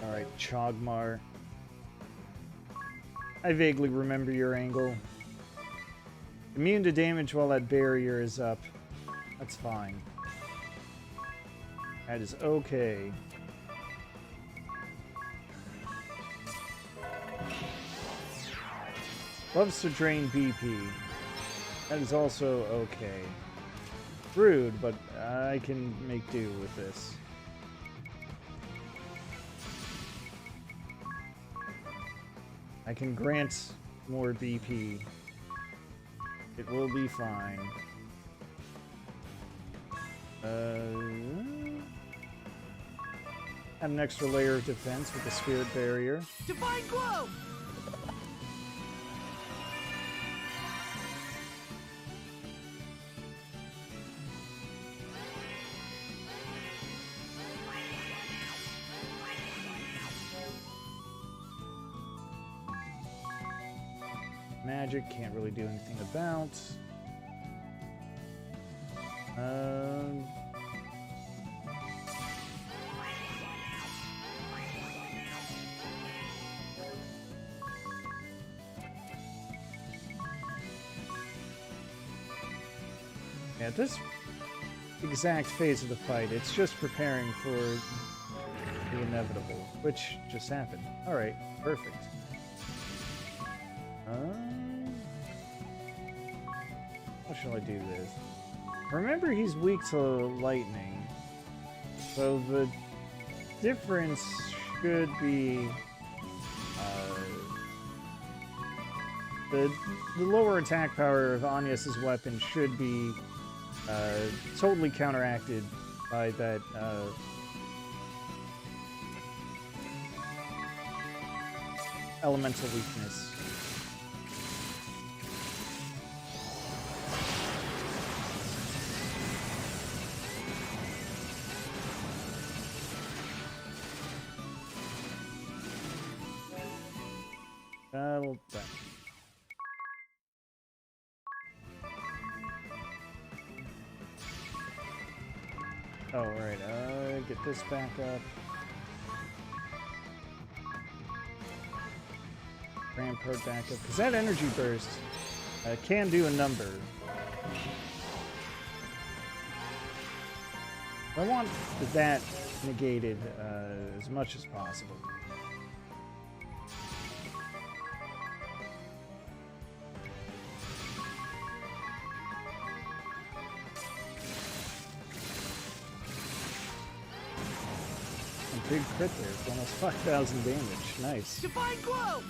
Alright, Chaugmar. I vaguely remember your angle. Immune to damage while that barrier is up. That's fine. That is okay. Loves to drain BP. That is also okay. Rude, but I can make do with this. I can grant more BP. It will be fine. Add an extra layer of defense with the spirit barrier. Divine Glow! Magic, can't really do anything about. Yeah, this exact phase of the fight, it's just preparing for the inevitable, which just happened. Alright, perfect. How shall I do this? Remember, he's weak to lightning, so the difference should be the lower attack power of Agnes' weapon should be totally counteracted by that elemental weakness. Well, Oh, right. Get this back up. Rampart back up. Because that energy burst can do a number. I want that negated as much as possible. A big crit there. It's almost 5,000 damage. Nice. Divine Glow!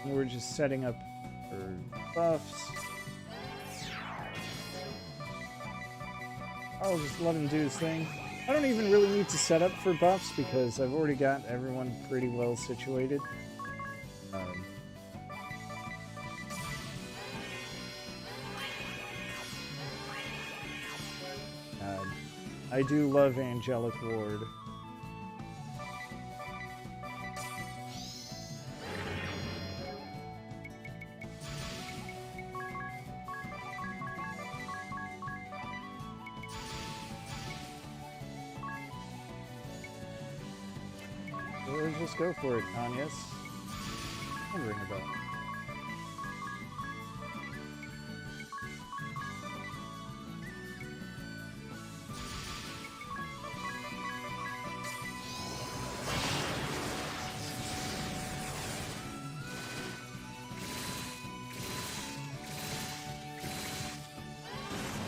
We're just setting up for buffs. I'll just let him do his thing. I don't even really need to set up for buffs because I've already got everyone pretty well situated. I do love Angelic Ward. Just go for it, Anyas. I'll ring a bell.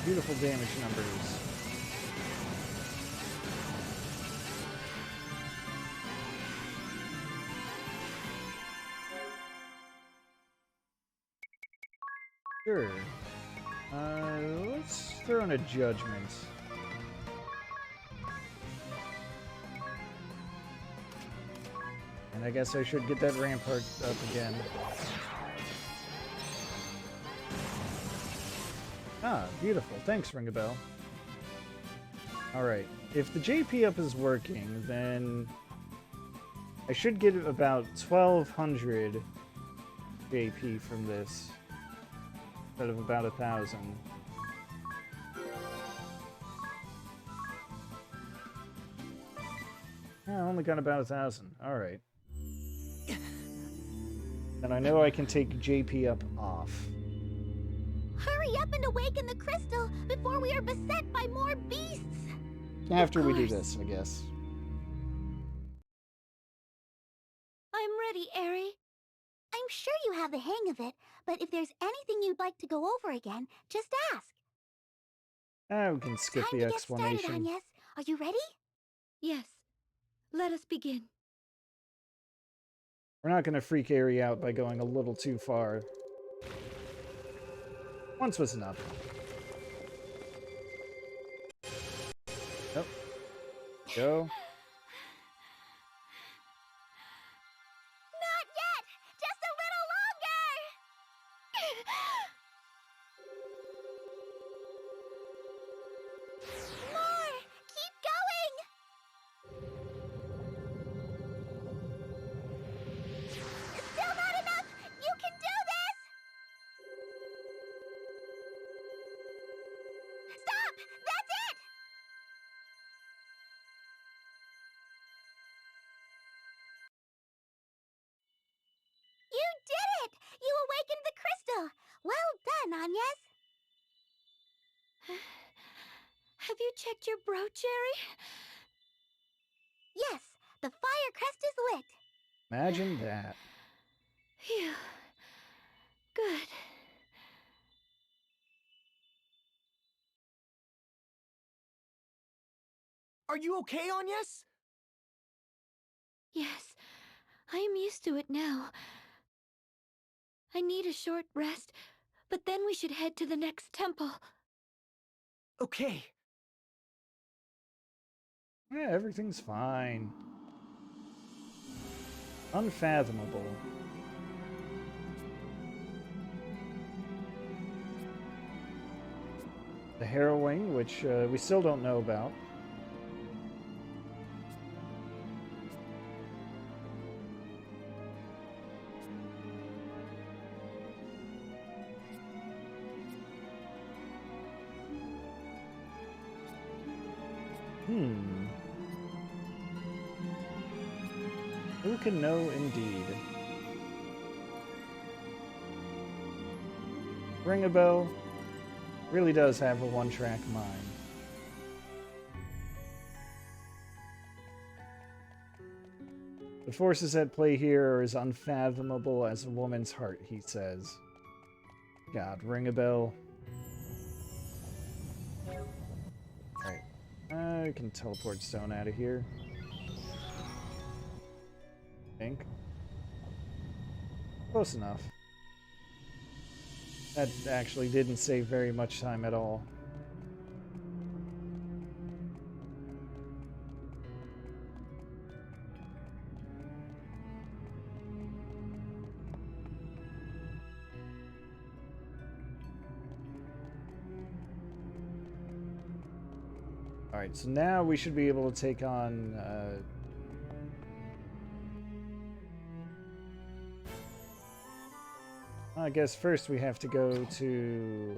Beautiful damage numbers. Sure. Let's throw in a judgment. And I guess I should get that rampart up again. Ah, beautiful. Thanks, Ring a Bell. Alright. If the JP up is working, then I should get about 1,200 JP from this. Instead of about 1,000. Yeah, I only got about 1,000. Alright. And I know I can take JP up off. Hurry up and awaken the crystal before we are beset by more beasts! After we do this, I guess. I'm ready, Eri. I'm sure you have the hang of it, but if there's anything you'd like to go over again, just ask. We can skip Time the to get started, explanation. Agnes. Are you ready? Yes. Let us begin. We're not going to freak Eri out by going a little too far. Once was enough. Yep. Go. Not yet! Just a little longer! More! Keep going! Still not enough! You can do this! Stop! That's it! You did it! You awakened the crystal! Well done, Agnes! Have you checked your brooch, Eri? Yes, the fire crest is lit. Imagine that. Phew. Good. Are you okay, Agnes? Yes, I am used to it now. I need a short rest, but then we should head to the next temple. Okay. Yeah, everything's fine. Unfathomable. the harrowing, which we still don't know about. Who can know indeed? Ring a bell really does have a one-track mind. The forces at play here are as unfathomable as a woman's heart, he says. God, ring a bell. Alright. I can teleport stone out of here. I think. Close enough. That actually didn't save very much time at all. Alright, so now we should be able to take on I guess first we have to go to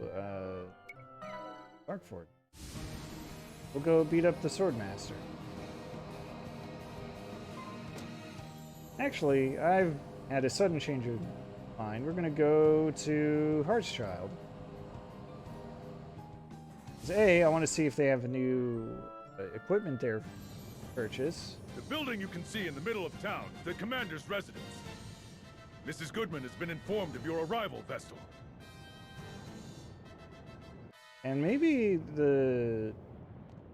Darkford. We'll go beat up the Swordmaster. Actually, I've had a sudden change of mind. We're gonna go to Heartschild. A, I want to see if they have a new equipment there to purchase. The building you can see in the middle of town is the commander's residence. Mrs. Goodman has been informed of your arrival, Vestal. And maybe the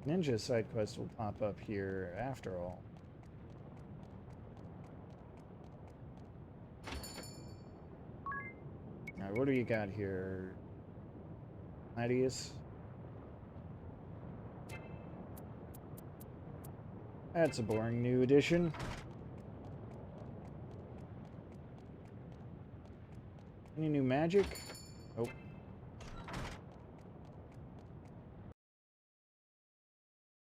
ninja side quest will pop up here after all. Alright, what do you got here? Gladius? That's a boring new addition. Any new magic? Nope.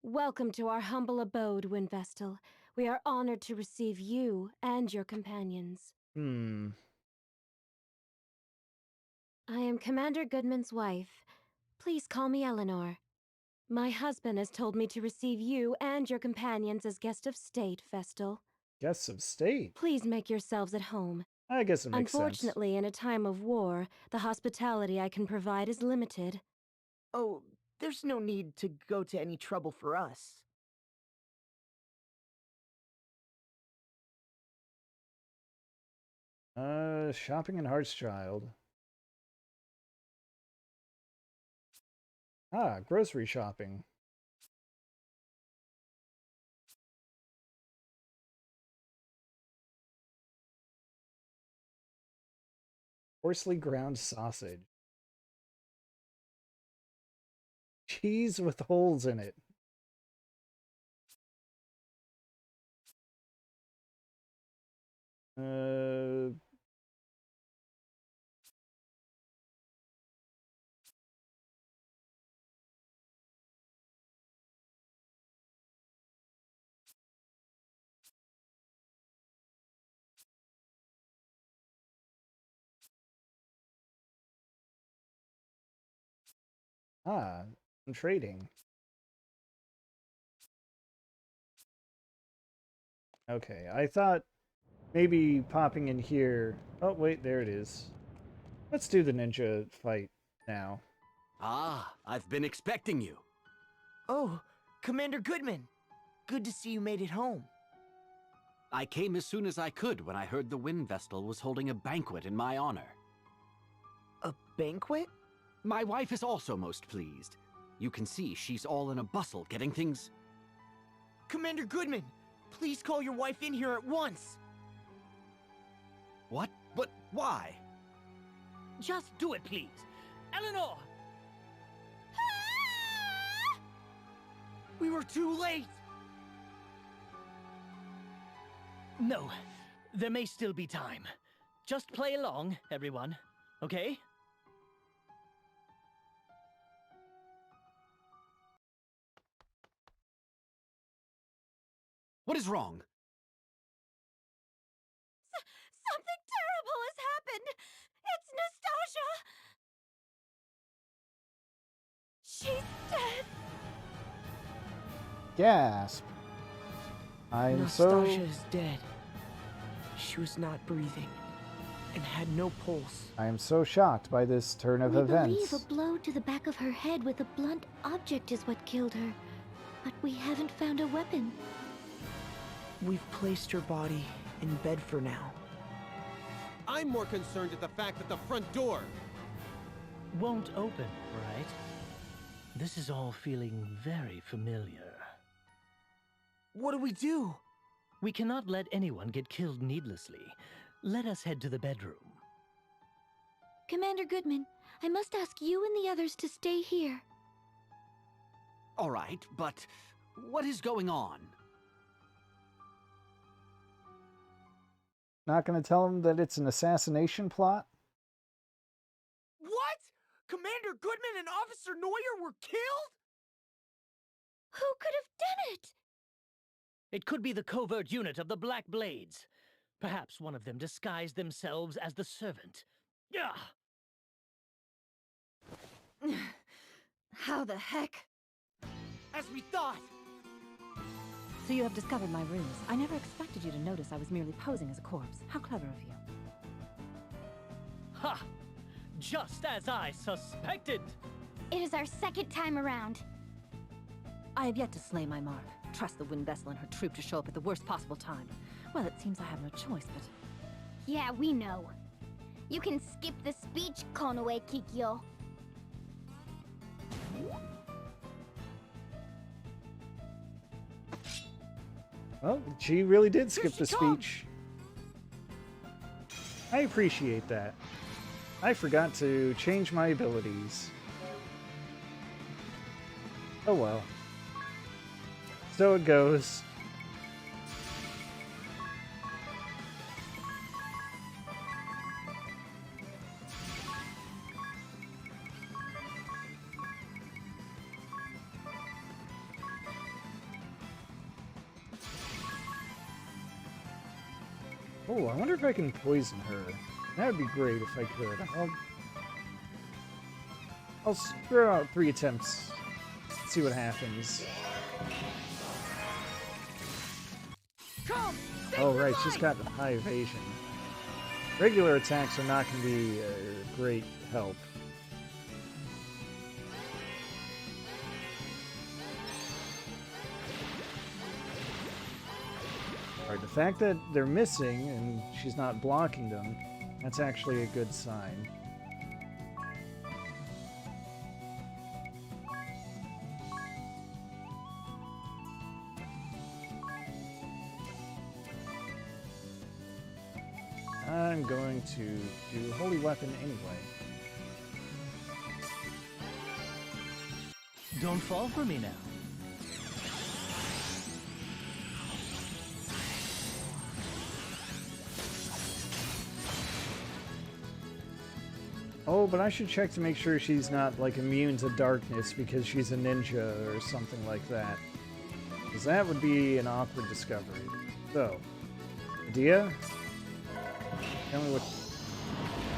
Welcome to our humble abode, Windvestal. We are honored to receive you and your companions. I am Commander Goodman's wife. Please call me Eleanor. My husband has told me to receive you and your companions as guests of state, Vestal. Guests of state? Please make yourselves at home. I guess it makes sense. Unfortunately, in a time of war, the hospitality I can provide is limited. Oh, there's no need to go to any trouble for us. Shopping in Heartschild. Ah, grocery shopping. Coarsely ground sausage. Cheese with holes in it. I'm trading. Okay, I thought maybe popping in here... Oh, wait, there it is. Let's do the ninja fight now. Ah, I've been expecting you. Oh, Commander Goodman. Good to see you made it home. I came as soon as I could when I heard the Wind Vestal was holding a banquet in my honor. A banquet? My wife is also most pleased. You can see she's all in a bustle getting things... Commander Goodman, please call your wife in here at once. What? But why? Just do it, please. Eleanor! We were too late! No, there may still be time. Just play along, everyone, okay? What is wrong? Something terrible has happened! It's Nastasia! She's dead! Gasp. Nastasia is dead. She was not breathing and had no pulse. I am so shocked by this turn of We events. believe a blow to the back of her head with a blunt object is what killed her, but we haven't found a weapon. We've placed her body in bed for now. I'm more concerned at the fact that the front door... Won't open, right? This is all feeling very familiar. What do we do? We cannot let anyone get killed needlessly. Let us head to the bedroom. Commander Goodman, I must ask you and the others to stay here. All right, but what is going on? Not going to tell him that it's an assassination plot? What? Commander Goodman and Officer Neuer were killed? Who could have done it? It could be the covert unit of the Black Blades. Perhaps one of them disguised themselves as the servant. Ugh! How the heck? As we thought! So you have discovered my ruse. I never expected you to notice I was merely posing as a corpse. How clever of you. Ha! Just as I suspected! It is our second time around. I have yet to slay my mark. Trust the Wind Vessel and her troop to show up at the worst possible time. Well, it seems I have no choice, but... Yeah, we know. You can skip the speech, Konoe Kikyo. Well, she really did skip the speech. I appreciate that. I forgot to change my abilities. Oh well. So it goes. Oh, I wonder if I can poison her. That would be great if I could. I'll throw out 3 attempts. See what happens. Come! Oh right, she's got high evasion. Regular attacks are not going to be a great help. Alright, the fact that they're missing and she's not blocking them, that's actually a good sign. I'm going to do Holy Weapon anyway. Don't fall for me now. Oh, but I should check to make sure she's not, like, immune to darkness because she's a ninja or something like that. Because that would be an awkward discovery. So, idea? Tell me what...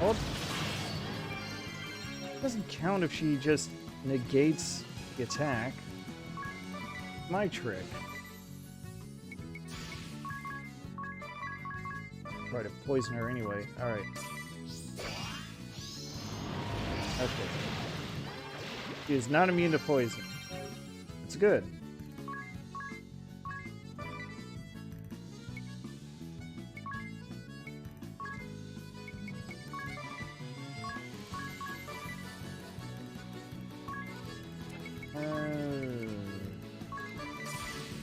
Oh! It doesn't count if she just negates the attack. My trick. Try to poison her anyway. Alright. Okay. She is not immune to poison. It's good.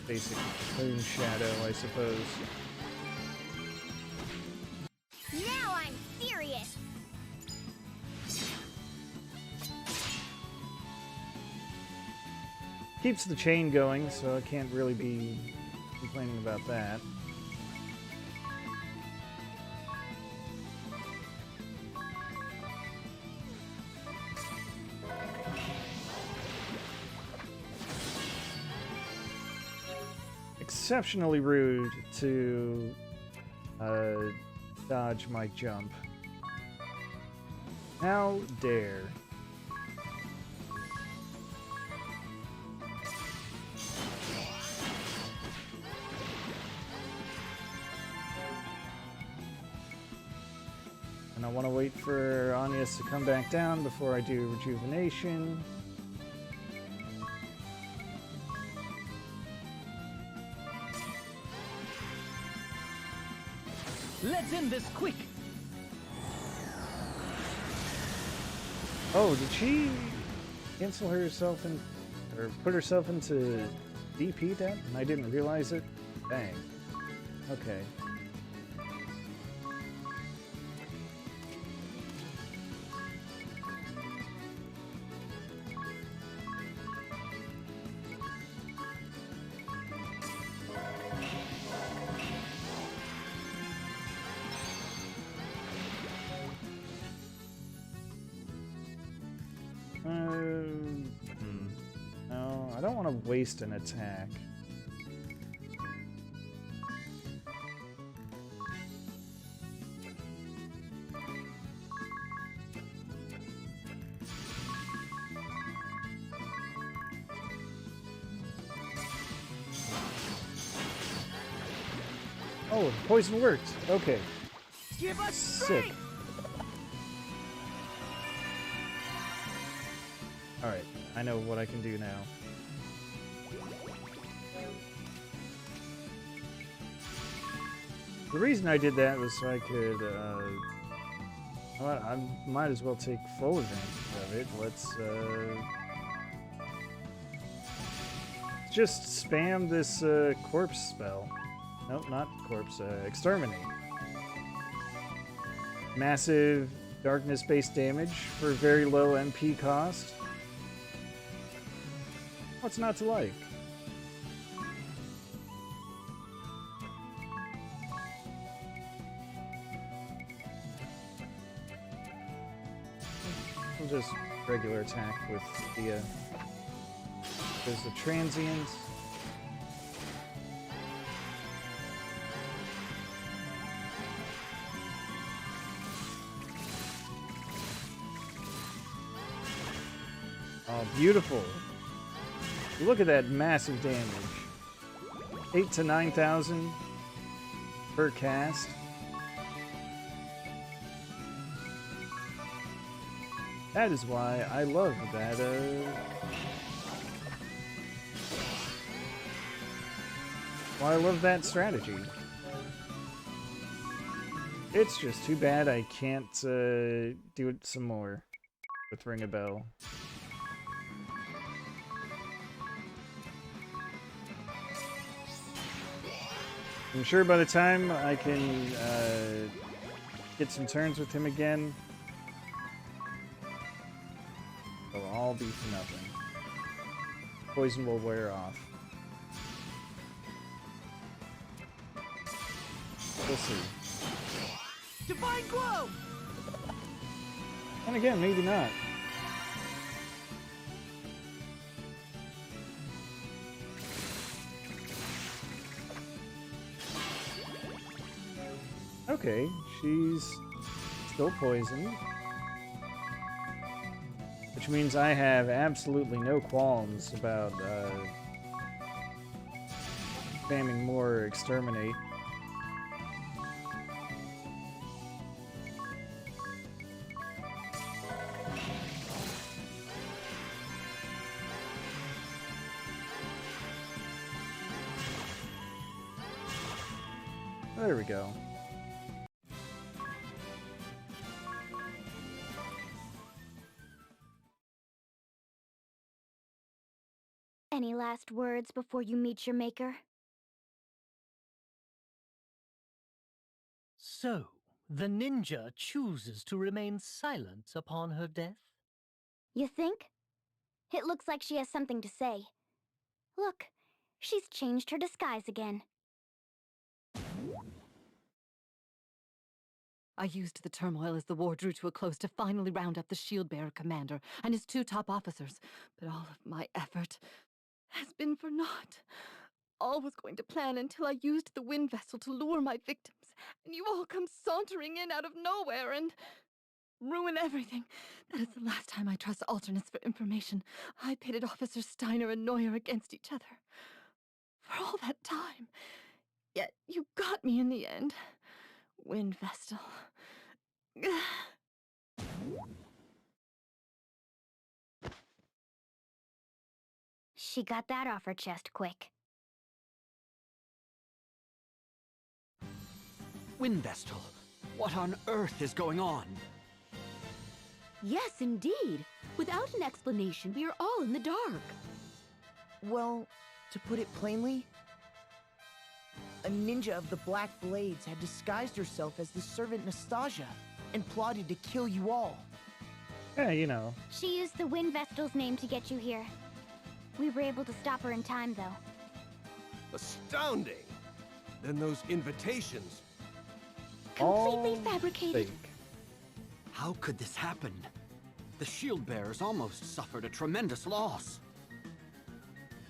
Basic moon shadow, I suppose. Now I'm serious. Keeps the chain going, so I can't really be complaining about that. exceptionally rude to dodge my jump. How dare. And I want to wait for Agnes to come back down before I do rejuvenation. Let's end this quick! Oh, did she cancel herself in, or put herself into DP debt? And I didn't realize it? Dang. Okay. No, I don't want to waste an attack. Oh, the poison worked. Okay. Give us Sick. strength! Alright, I know what I can do now. The reason I did that was so I could, I might as well take full advantage of it. Let's, just spam this, corpse spell. Nope, not corpse, exterminate. Massive darkness-based damage for very low MP cost. What's not to like? We'll just regular attack with the, there's the transient. Oh, beautiful. Look at that massive damage. 8,000 to 9,000 per cast. That is why I love that, why I love that strategy. It's just too bad I can't, do it some more with Ring a Bell. I'm sure by the time I can get some turns with him again, it'll all be for nothing. Poison will wear off. We'll see. Divine Glow! And again, maybe not. Okay, she's still poisoned. Which means I have absolutely no qualms about spamming more exterminate. There we go. Any last words before you meet your maker? So, the ninja chooses to remain silent upon her death? You think? It looks like she has something to say. Look, she's changed her disguise again. I used the turmoil as the war drew to a close to finally round up the Shieldbearer commander and his 2 top officers, but all of my effort has been for naught. all was going to plan until I used the wind vessel to lure my victims, and you all come sauntering in out of nowhere and ruin everything. That is the last time I trust alternates for information. I pitted Officers Steiner and Neuer against each other. For all that time. Yet you got me in the end. Wind Vestal. She got that off her chest quick. Wind Vestal, what on earth is going on? Yes, indeed. Without an explanation, we are all in the dark. Well, to put it plainly, a ninja of the Black Blades had disguised herself as the servant Nastasia and plotted to kill you all. Yeah, you know. She used the Wind Vestal's name to get you here. We were able to stop her in time, though. Astounding! Then those invitations... Completely fabricated. Fake. How could this happen? The Shieldbearers almost suffered a tremendous loss.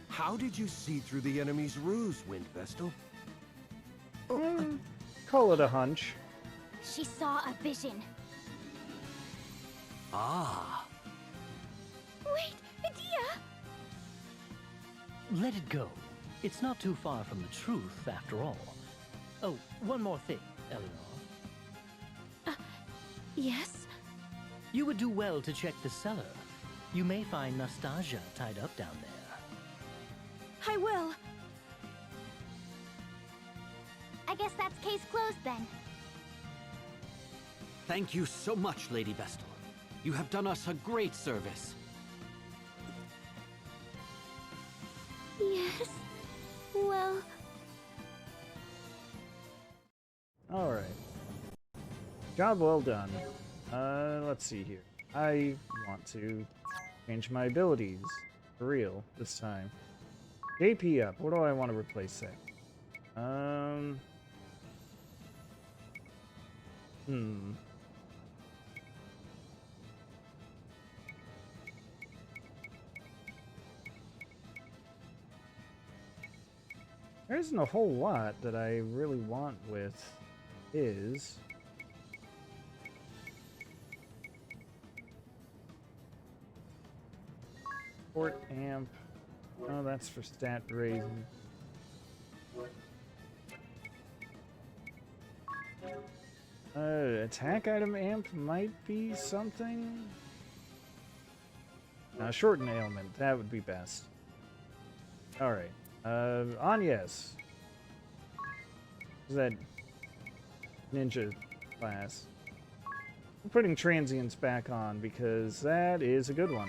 How did you see through the enemy's ruse, Wind Vestal? Call it a hunch. She saw a vision. Ah. Wait, Edea! Let it go. It's not too far from the truth, after all. Oh, one more thing, Eleanor. Yes? You would do well to check the cellar. You may find Nastasia tied up down there. I will. I guess that's case closed then. Thank you so much, Lady Vestal. You have done us a great service. Yes. Well... Alright. Job well done. Let's see here. I want to change my abilities. For real, this time. JP up. What do I want to replace that? There isn't a whole lot that I really want with his. Port amp. Oh, that's for stat raising. Attack item amp might be something. Shorten ailment. That would be best. Alright. Anyes. Is that ninja class? I'm putting transients back on because that is a good one.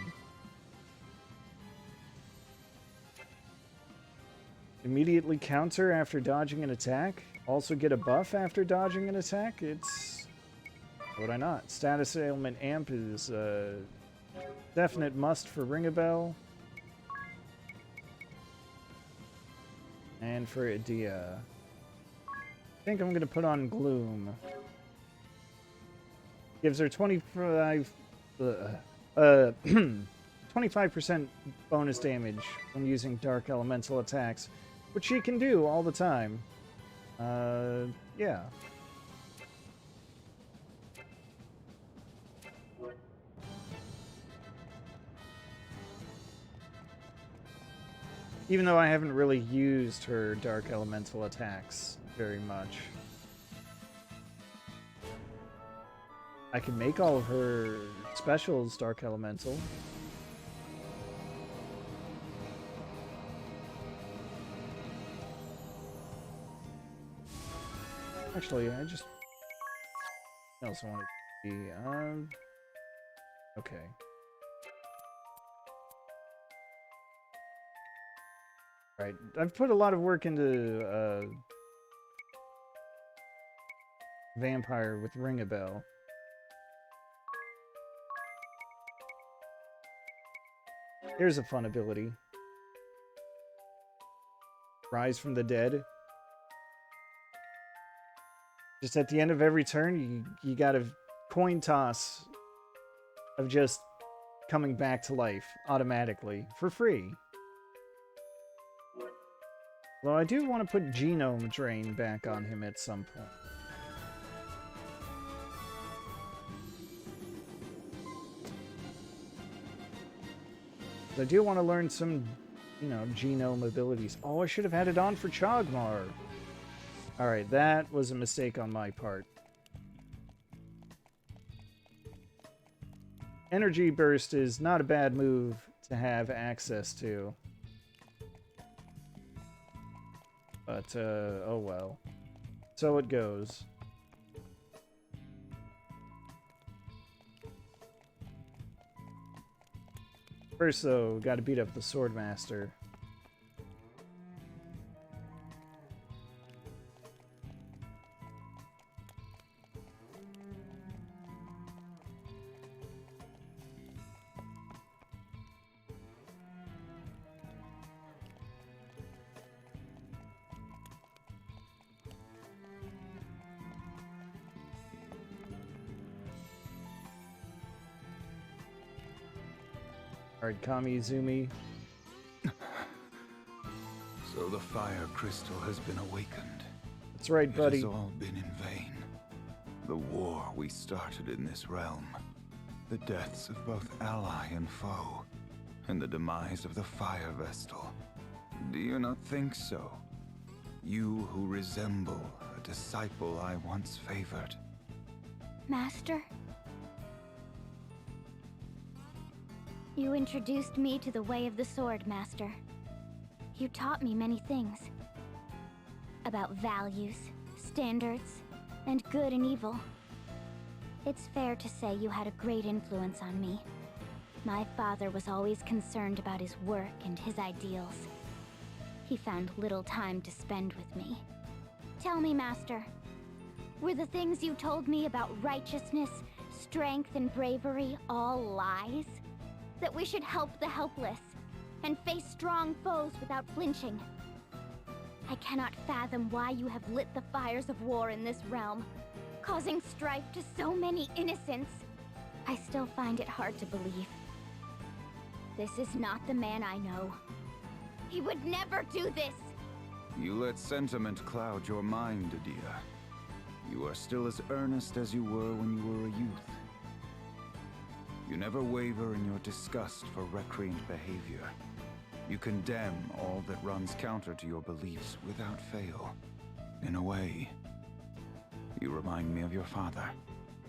Immediately counter after dodging an attack. Also get a buff after dodging an attack. It's... Would I not? Status ailment amp is a definite must for Ring a Bell. And for Edea. I think I'm going to put on Gloom. Gives her 25% bonus damage when using Dark Elemental attacks, which she can do all the time. Yeah. Even though I haven't really used her Dark Elemental attacks very much. I can make all of her specials Dark Elemental. Actually, I just also want to be, okay. Right, I've put a lot of work into, Vampire with Ring a Bell. Here's a fun ability. Rise from the Dead. Just at the end of every turn, you got a coin toss of just coming back to life automatically for free. Well, I do want to put genome drain back on him at some point. I do want to learn some, you know, genome abilities. Oh, I should have had it on for Chaugmar. Alright, that was a mistake on my part. Energy Burst is not a bad move to have access to. But, oh well. So it goes. First, though, gotta beat up the Swordmaster. Alright, Kamiizumi. So the fire crystal has been awakened. That's right, buddy. It has all been in vain. The war we started in this realm. The deaths of both ally and foe. And the demise of the fire vestal. Do you not think so? You who resemble a disciple I once favored. Master? You introduced me to the way of the Swordmaster. You taught me many things. About values, standards, and good and evil. It's fair to say you had a great influence on me. My father was always concerned about his work and his ideals. He found little time to spend with me. Tell me, Master, were the things you told me about righteousness, strength, and bravery all lies? That we should help the helpless, and face strong foes without flinching. I cannot fathom why you have lit the fires of war in this realm, causing strife to so many innocents. I still find it hard to believe. This is not the man I know. He would never do this! You let sentiment cloud your mind, Adia. You are still as earnest as you were when you were a youth. You never waver in your disgust for recreant behavior. You condemn all that runs counter to your beliefs without fail. In a way, you remind me of your father.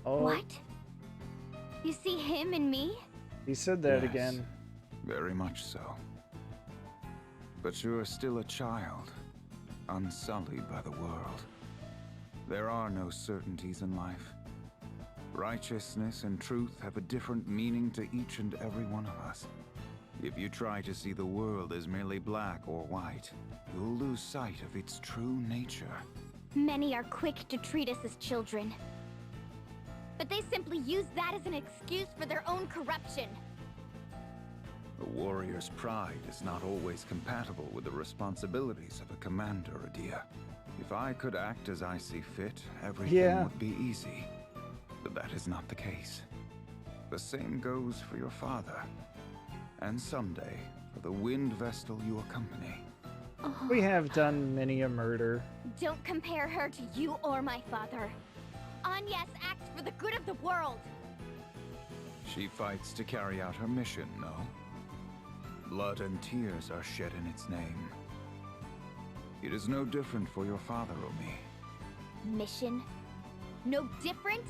Oh. What? You see him in me? He said that Yes, again. Very much so. But you are still a child, unsullied by the world. There are no certainties in life. Righteousness and truth have a different meaning to each and every one of us. If you try to see the world as merely black or white, you'll lose sight of its true nature. Many are quick to treat us as children. But they simply use that as an excuse for their own corruption. A warrior's pride is not always compatible with the responsibilities of a commander, Adia. If I could act as I see fit, everything would be easy. But that is not the case. The same goes for your father. And someday, for the wind vestal you accompany. We have done many a murder. Don't compare her to you or my father. Agnes acts for the good of the world. She fights to carry out her mission, no? Blood and tears are shed in its name. It is no different for your father, Omi. Mission? No different?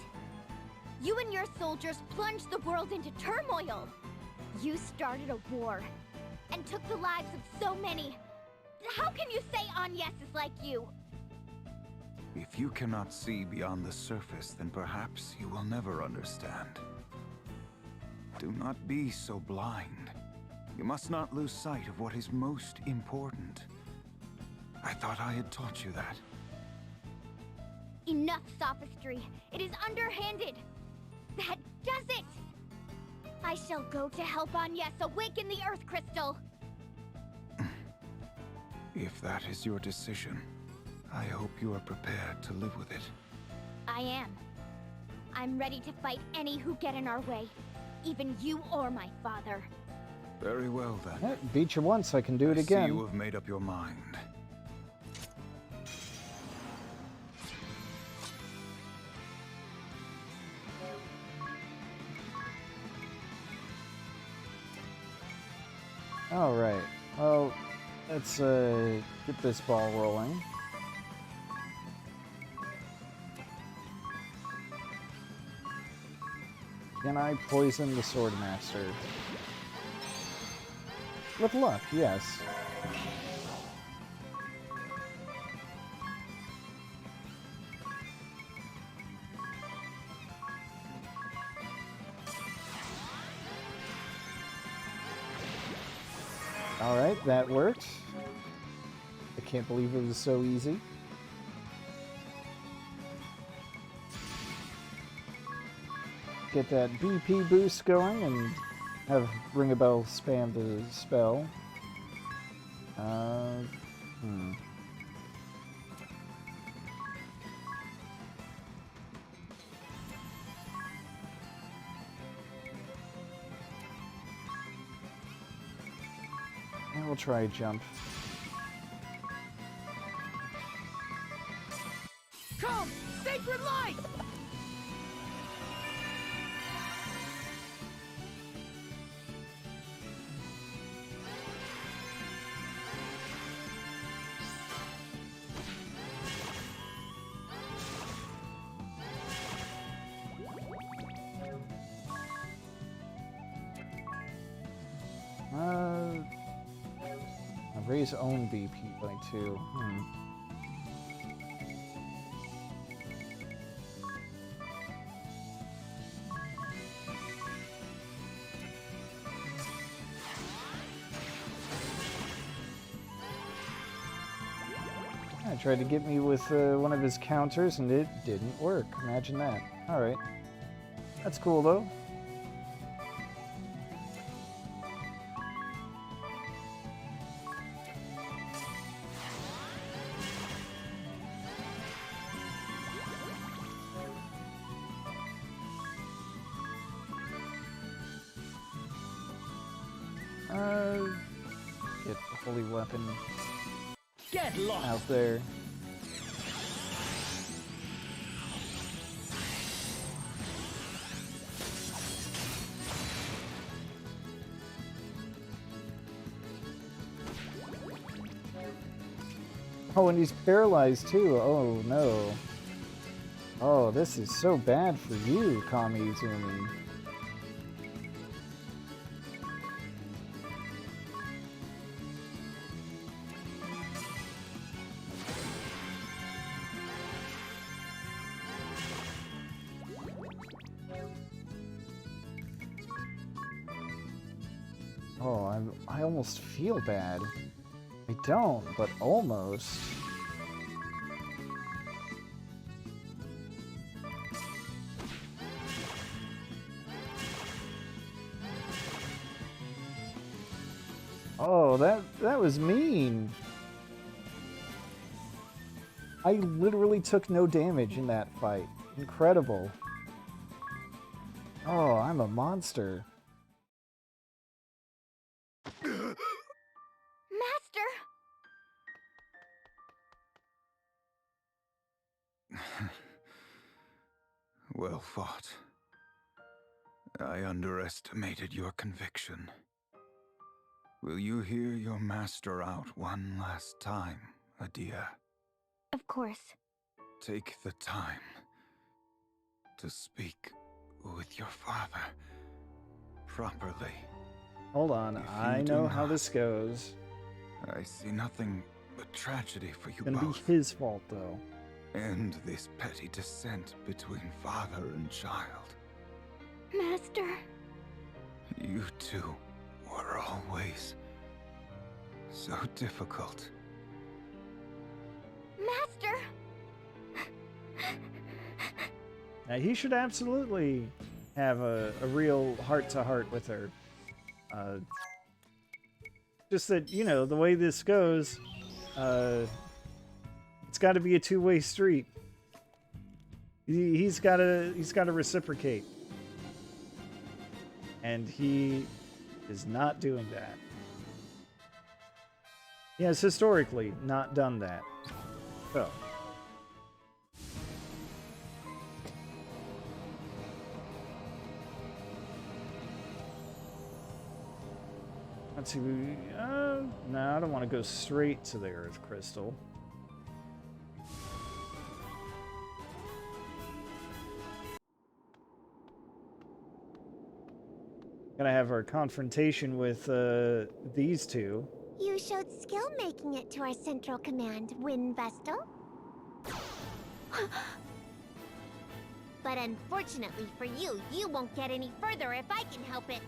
You and your soldiers plunged the world into turmoil. You started a war and took the lives of so many. How can you say Agnes is like you? If you cannot see beyond the surface, then perhaps you will never understand. Do not be so blind. You must not lose sight of what is most important. I thought I had taught you that. Enough sophistry. It is underhanded. That does it! I shall go to help Agnes awaken the Earth Crystal. If that is your decision, I hope you are prepared to live with it. I am. I'm ready to fight any who get in our way. Even you or my father. Very well then. Beat you once, I can do it again. I see you have made up your mind. Alright, well, let's get this ball rolling. Can I poison the swordmaster? With luck, yes. Alright, that worked. I can't believe it was so easy. Get that BP boost going and have Ring a Bell spam the spell. And we'll try a jump. Come, sacred light! Raise own BP by 2. Tried to get me with one of his counters and it didn't work. Imagine that. Alright. That's cool though. Get the holy weapon Get lost out there. Oh, and he's paralyzed too. Oh no. Oh, this is so bad for you, Kamiizumi. Oh, I almost feel bad. I don't, but almost. Oh, that was mean. I literally took no damage in that fight. Incredible. Oh, I'm a monster. Master! Well fought. I underestimated your conviction. Will you hear your master out one last time, Adia? Of course. Take the time to speak with your father properly. Hold on, I know how this goes. I see nothing but tragedy for you It's gonna both. be his fault, though. End this petty dissent between father and child. Master. You two were always so difficult. Master! Now, he should absolutely have a real heart-to-heart with her. Just that, you know, the way this goes, it's got to be a two-way street. He's got to reciprocate, and he is not doing that. He has historically not done that. So. want to... no, I don't want to go straight to the Earth Crystal. Gonna have our confrontation with these two. You showed skill making it to our central command, Wind Vestal. But unfortunately for you, you won't get any further if I can help it.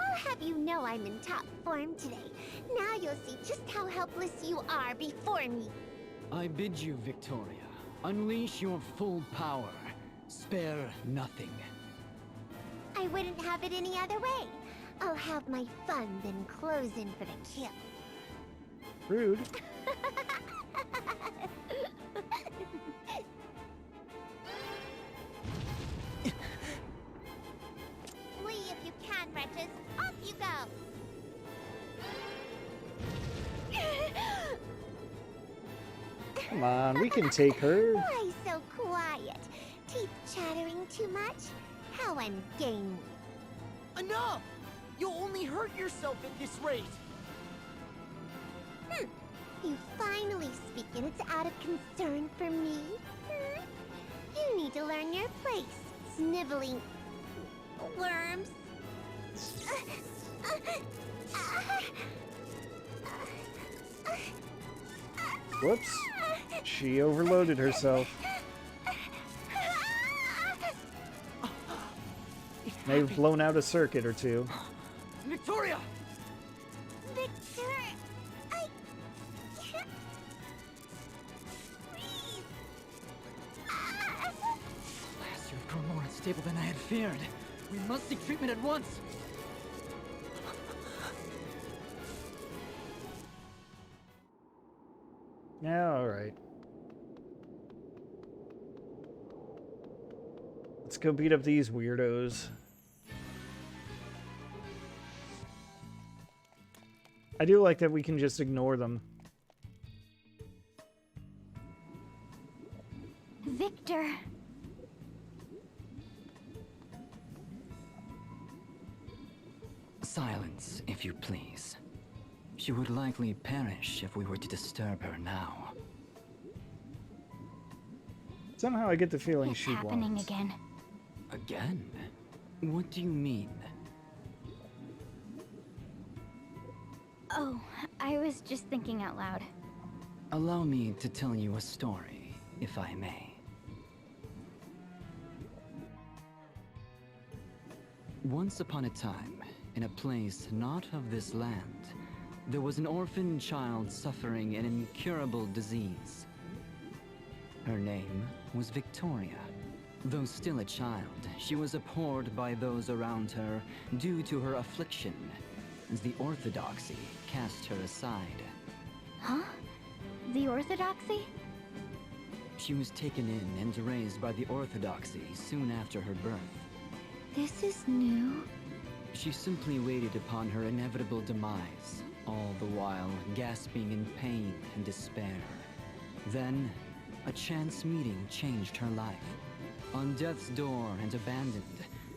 I'll have you know I'm in top form today. Now you'll see just how helpless you are before me. I bid you, Victoria, unleash your full power. Spare nothing. I wouldn't have it any other way. I'll have my fun, then close in for the kill. Rude. Flee if you can, wretches. Off you go. Come on, we can take her. Why so quiet? Teeth chattering too much? How ungainly. Enough! You'll only hurt yourself at this rate. You finally speak and it's out of concern for me? You need to learn your place, sniveling worms. Whoops. She overloaded herself. May have blown out a circuit or two. Victoria! Victor, I can't breathe. Alas, you've grown more unstable than I had feared. We must seek treatment at once. Yeah, alright. Let's go beat up these weirdos. I do like that we can just ignore them. Victor. Silence, if you please. She would likely perish if we were to disturb her now. Somehow I get the feeling It's she happening won't. again. Again? What do you mean? Oh, I was just thinking out loud. Allow me to tell you a story, if I may. Once upon a time, in a place not of this land, there was an orphan child suffering an incurable disease. Her name was Victoria. Though still a child, she was abhorred by those around her due to her affliction, as the orthodoxy cast her aside. Huh? The Orthodoxy? She was taken in and raised by the orthodoxy soon after her birth. This is new. She simply waited upon her inevitable demise, all the while gasping in pain and despair. Then, a chance meeting changed her life. On death's door and abandoned,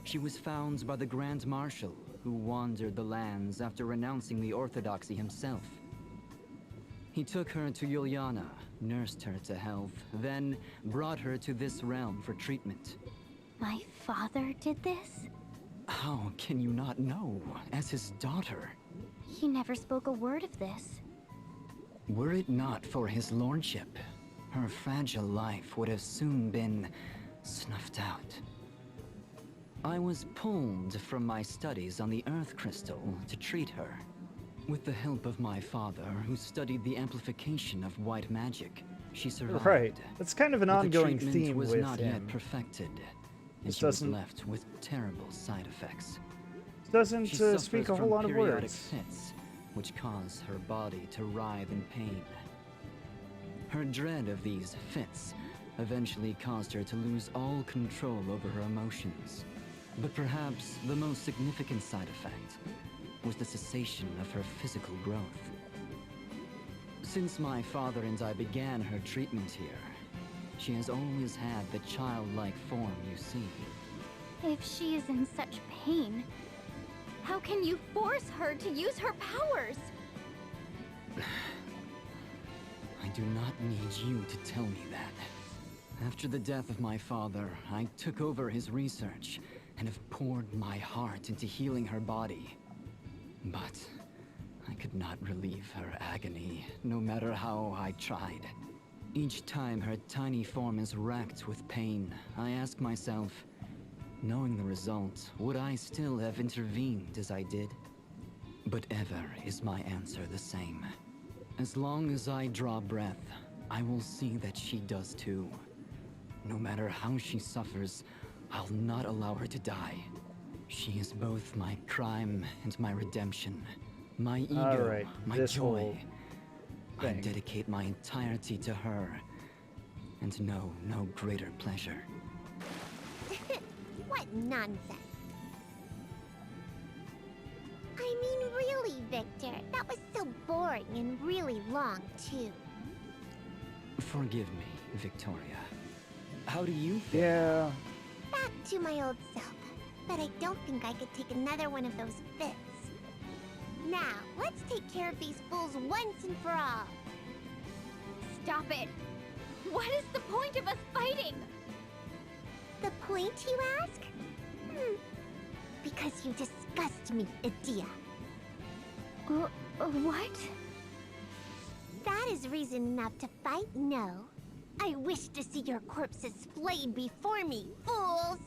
she was found by the Grand Marshal, who wandered the lands after renouncing the orthodoxy himself. He took her to Juliana, nursed her to health, then brought her to this realm for treatment. My father did this? How can you not know, as his daughter? He never spoke a word of this. Were it not for his lordship, her fragile life would have soon been snuffed out. I was pulled from my studies on the Earth Crystal to treat her. With the help of my father, who studied the amplification of white magic, she survived. Right. That's kind of an But ongoing the treatment theme was with not him. yet perfected, and This she was doesn't- left with terrible side effects. Doesn't She speak suffers a whole from lot of periodic words. fits, which cause her body to writhe in pain. Her dread of these fits eventually caused her to lose all control over her emotions. But perhaps the most significant side effect was the cessation of her physical growth. Since my father and I began her treatment here, she has always had the childlike form you see. If she is in such pain, how can you force her to use her powers? I do not need you to tell me that. After the death of my father, I took over his research and have poured my heart into healing her body. But I could not relieve her agony, no matter how I tried. Each time her tiny form is racked with pain, I ask myself, knowing the result, would I still have intervened as I did? But ever is my answer the same. As long as I draw breath, I will see that she does too. No matter how she suffers, I'll not allow her to die. She is both my crime and my redemption. My ego, my joy. I dedicate my entirety to her, and know no greater pleasure. What nonsense. I mean, really, Victor, that was so boring and really long, too. Forgive me, Victoria. How do you feel? Yeah. Back to my old self, but I don't think I could take another one of those fits. Now, let's take care of these fools once and for all. Stop it! What is the point of us fighting? The point, you ask? Because you disgust me, Adia. What? That is reason enough to fight, no? I wish to see your corpses flayed before me, fools!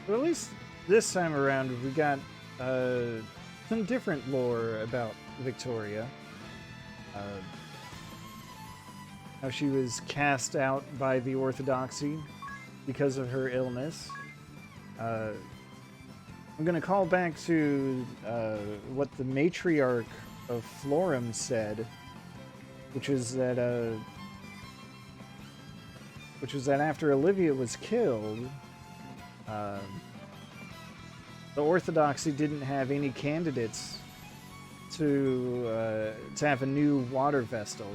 Well, at least this time around we got some different lore about Victoria. How she was cast out by the Orthodoxy because of her illness. I'm going to call back to what the matriarch of Florum said, which was that after Olivia was killed, the Orthodoxy didn't have any candidates to have a new water vestal,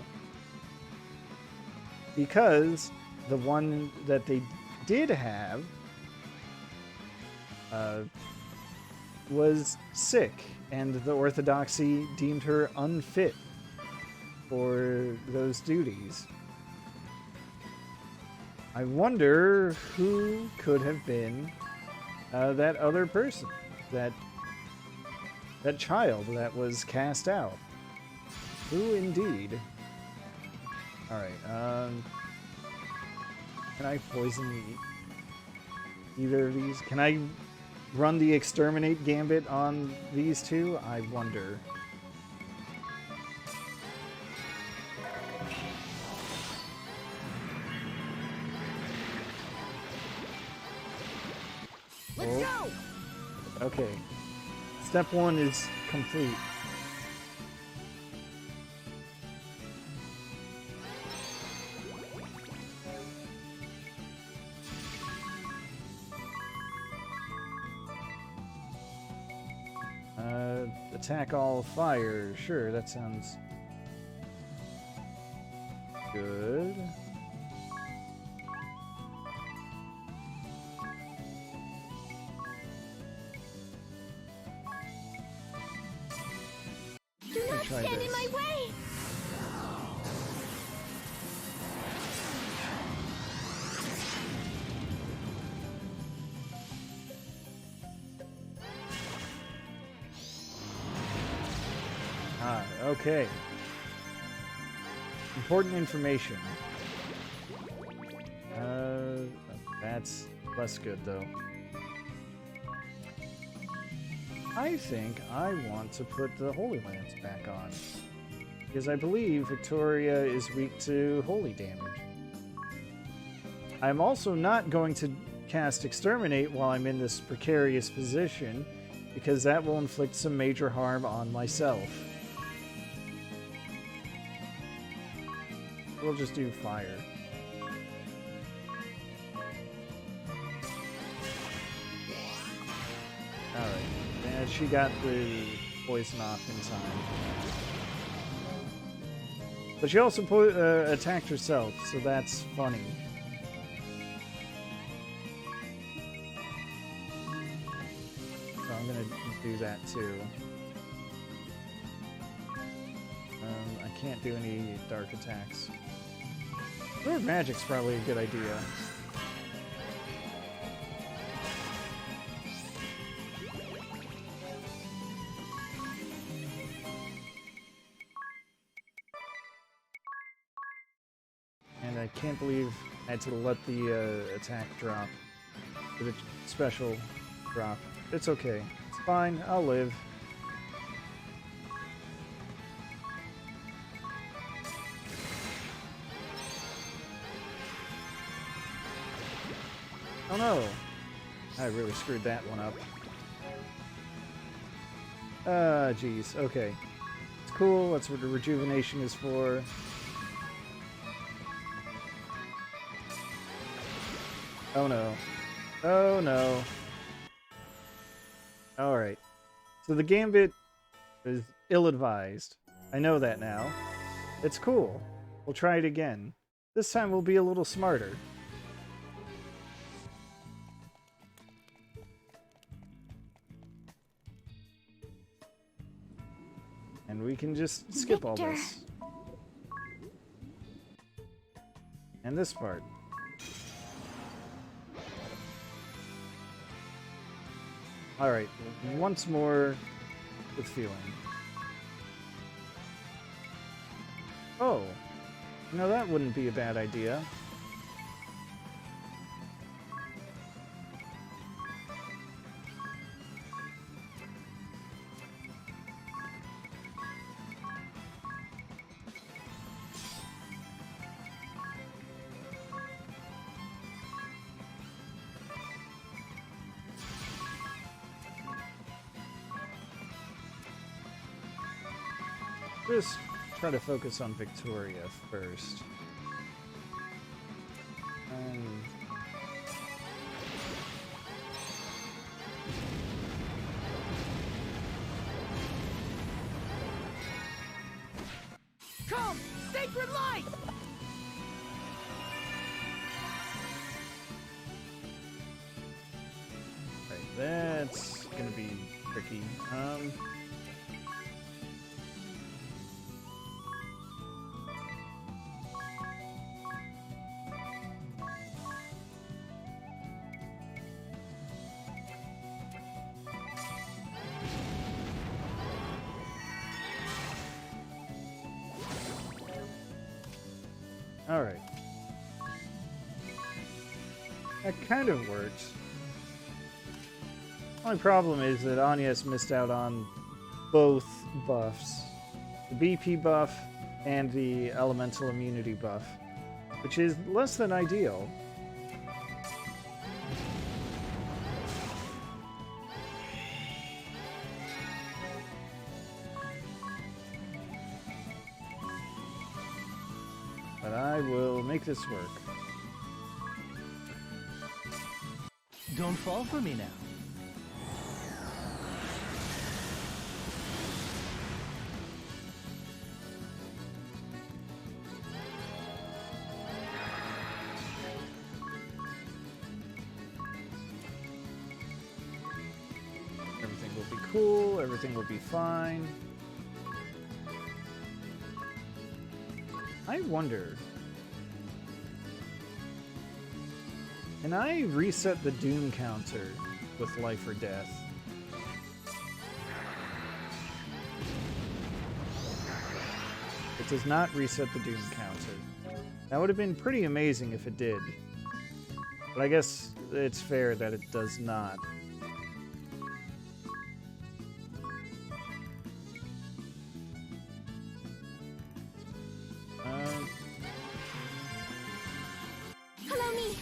because the one that they did have was sick, and the Orthodoxy deemed her unfit for those duties. I wonder who could have been that other person, that child that was cast out. Who indeed? Alright, can I poison either of these? Can I run the exterminate gambit on these two? I wonder. Let's go! Okay. Step 1 is complete. Attack all fire. Sure, that sounds good. Do not stand in my way! Okay. Important information. That's less good, though. I think I want to put the Holy Lance back on, because I believe Victoria is weak to holy damage. I'm also not going to cast Exterminate while I'm in this precarious position, because that will inflict some major harm on myself. We'll just do fire. Alright, and she got the poison off in time. But she also attacked herself, so that's funny. So I'm gonna do that too. I can't do any dark attacks. Sword magic's probably a good idea. And I can't believe I had to let the attack drop. For the special drop. It's okay. It's fine. I'll live. Oh no! I really screwed that one up. Geez. Okay. It's cool. That's what the rejuvenation is for. Oh no. Oh no. Alright. So the gambit is ill-advised. I know that now. It's cool. We'll try it again. This time we'll be a little smarter. And we can just skip all this. And this part. Alright, once more with feeling. Oh, no, that wouldn't be a bad idea. Just try to focus on Victoria first. Come, sacred light! Right, that's gonna be tricky. Alright. That kind of works. Only problem is that Anya's missed out on both buffs. The BP buff and the elemental immunity buff. Which is less than ideal. But I will make this work. Don't fall for me now. Everything will be cool, everything will be fine. I wonder, can I reset the Doom counter with life or death? It does not reset the Doom counter. That would have been pretty amazing if it did. But I guess it's fair that it does not. Follow me.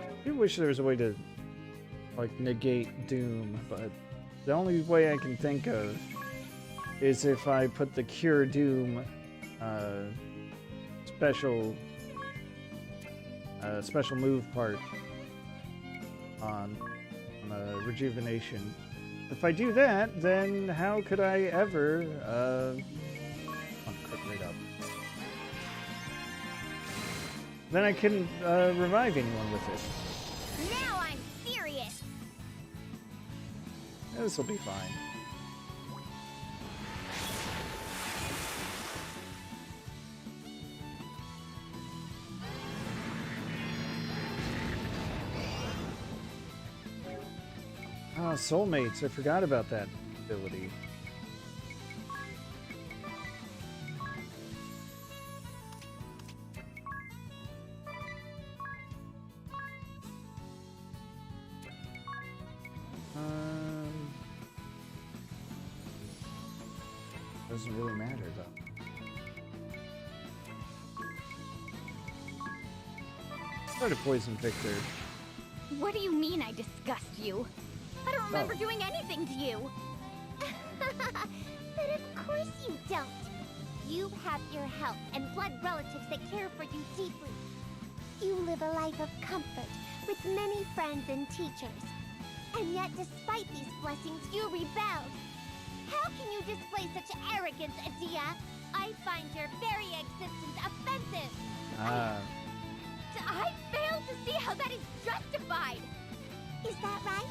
I do wish there was a way to, like, negate Doom, but The only way I can think of is if I put the Cure Doom special move part on rejuvenation. If I do that, then how could I ever crit right up? Then I couldn't revive anyone with it. Now I'm serious. This will be fine. Ah, soulmates. I forgot about that ability. Doesn't really matter though. Try to poison Victor. What do you mean I disgust you? I don't remember doing anything to you. But of course you don't. You have your health and blood relatives that care for you deeply. You live a life of comfort with many friends and teachers. And yet, despite these blessings, you rebelled. How can you display such arrogance, Adia? I find your very existence offensive. I fail to see how that is justified. Is that right?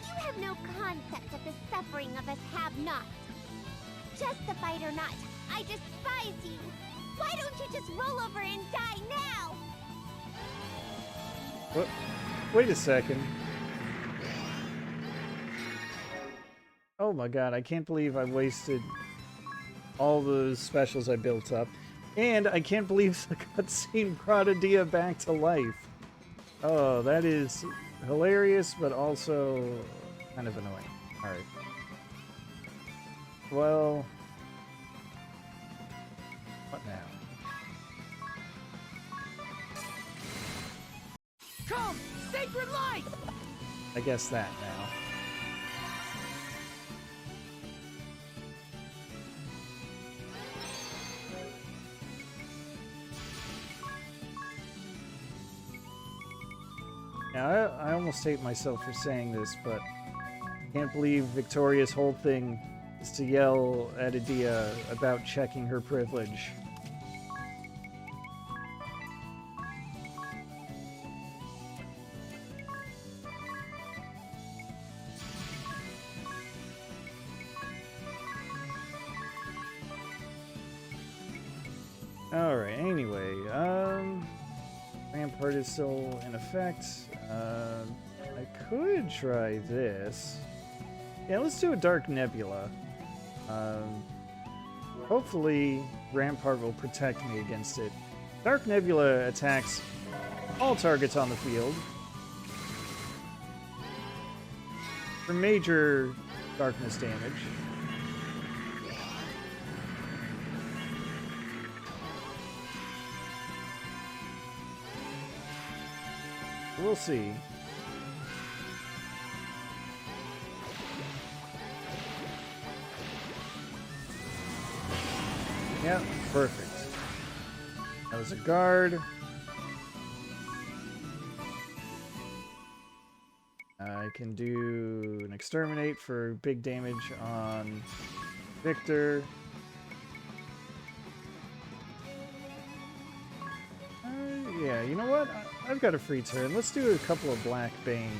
You have no concept of the suffering of us have-nots. Justified or not, I despise you. Why don't you just roll over and die now? What? Wait a second. Oh my god, I can't believe I wasted all those specials I built up. And I can't believe the cutscene brought Adia back to life. Oh, that is hilarious, but also kind of annoying. Alright. Well... what now? Come, sacred light! I guess that now. Now, I almost hate myself for saying this, but I can't believe Victoria's whole thing is to yell at Adia about checking her privilege. Alright, anyway, Rampart is still in effect. I could try this. Yeah, let's do a Dark Nebula. Hopefully, Rampart will protect me against it. Dark Nebula attacks all targets on the field for major darkness damage. We'll see. Yeah, perfect. That was a guard. I can do an exterminate for big damage on Victor. Yeah, you know what? I've got a free turn. Let's do a couple of Black Banes.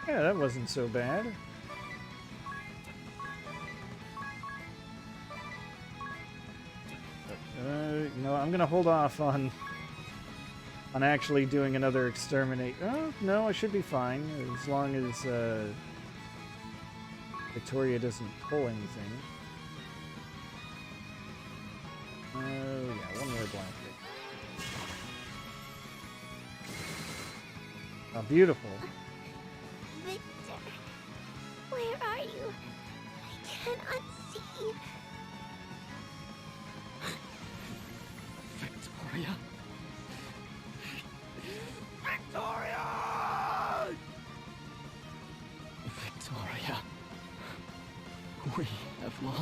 Yeah, that wasn't so bad. You know, I'm gonna hold off on actually doing another exterminate. Oh, no, I should be fine as long as Victoria doesn't pull anything. Oh yeah, one more blanket. Oh, beautiful. Victor, where are you? I cannot see.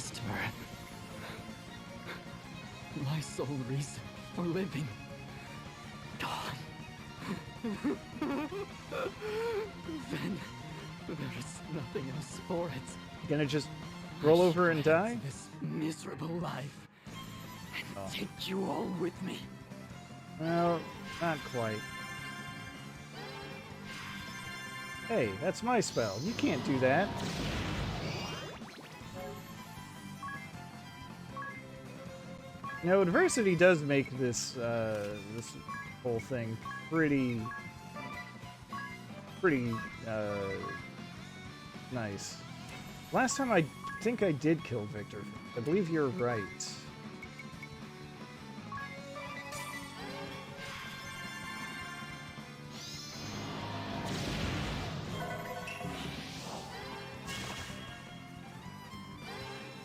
lost her. My sole reason for living. Gone. Then there is nothing else for it. You gonna just roll over and die? This miserable life and take you all with me. Well, not quite. Hey, that's my spell. You can't do that. You know, adversity does make this this whole thing pretty nice. Last time I think I did kill Victor. I believe you're right.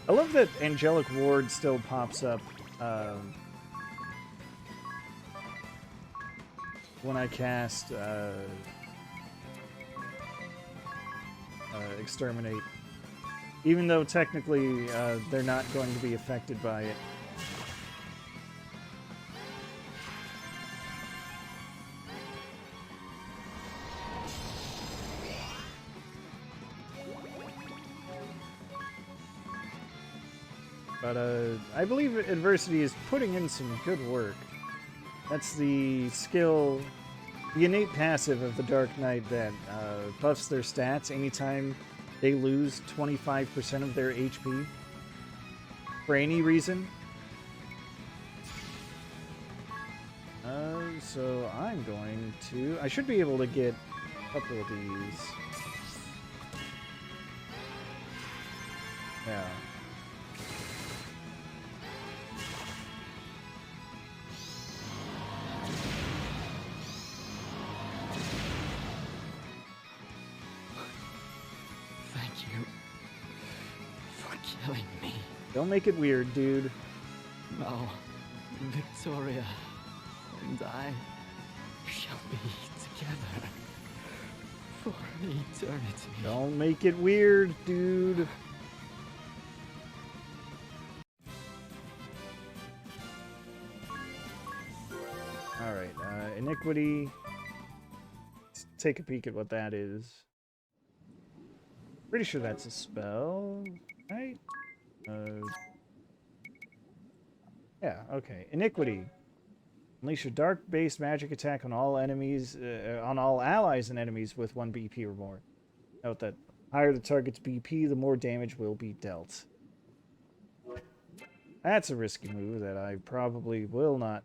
I love that Angelic Ward still pops up when I cast Exterminate. Even though technically they're not going to be affected by it. But I believe Adversity is putting in some good work. That's the skill, the innate passive of the Dark Knight that buffs their stats anytime they lose 25% of their HP for any reason. So I'm going to... I should be able to get a couple of these. Yeah. Killing me. Don't make it weird, dude. Now, Victoria and I shall be together for eternity. Don't make it weird, dude. Alright, Iniquity. Let's take a peek at what that is. Pretty sure that's a spell, right? Yeah, okay. Iniquity. Unleash a dark-based magic attack on all enemies, on all allies and enemies with 1 BP or more. Note that higher the target's BP, the more damage will be dealt. That's a risky move that I probably will not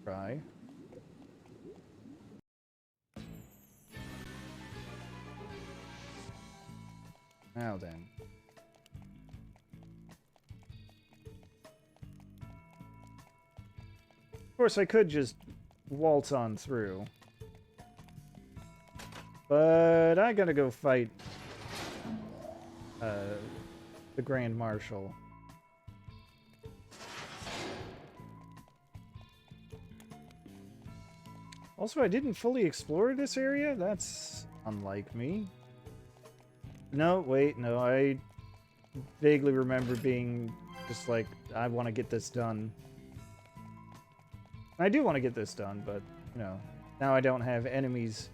try. Now then. Of course, I could just waltz on through. But I gotta go fight the Grand Marshal. Also, I didn't fully explore this area? That's unlike me. No, wait, no, I vaguely remember being just like, I want to get this done. I do want to get this done, but, you know, now I don't have enemies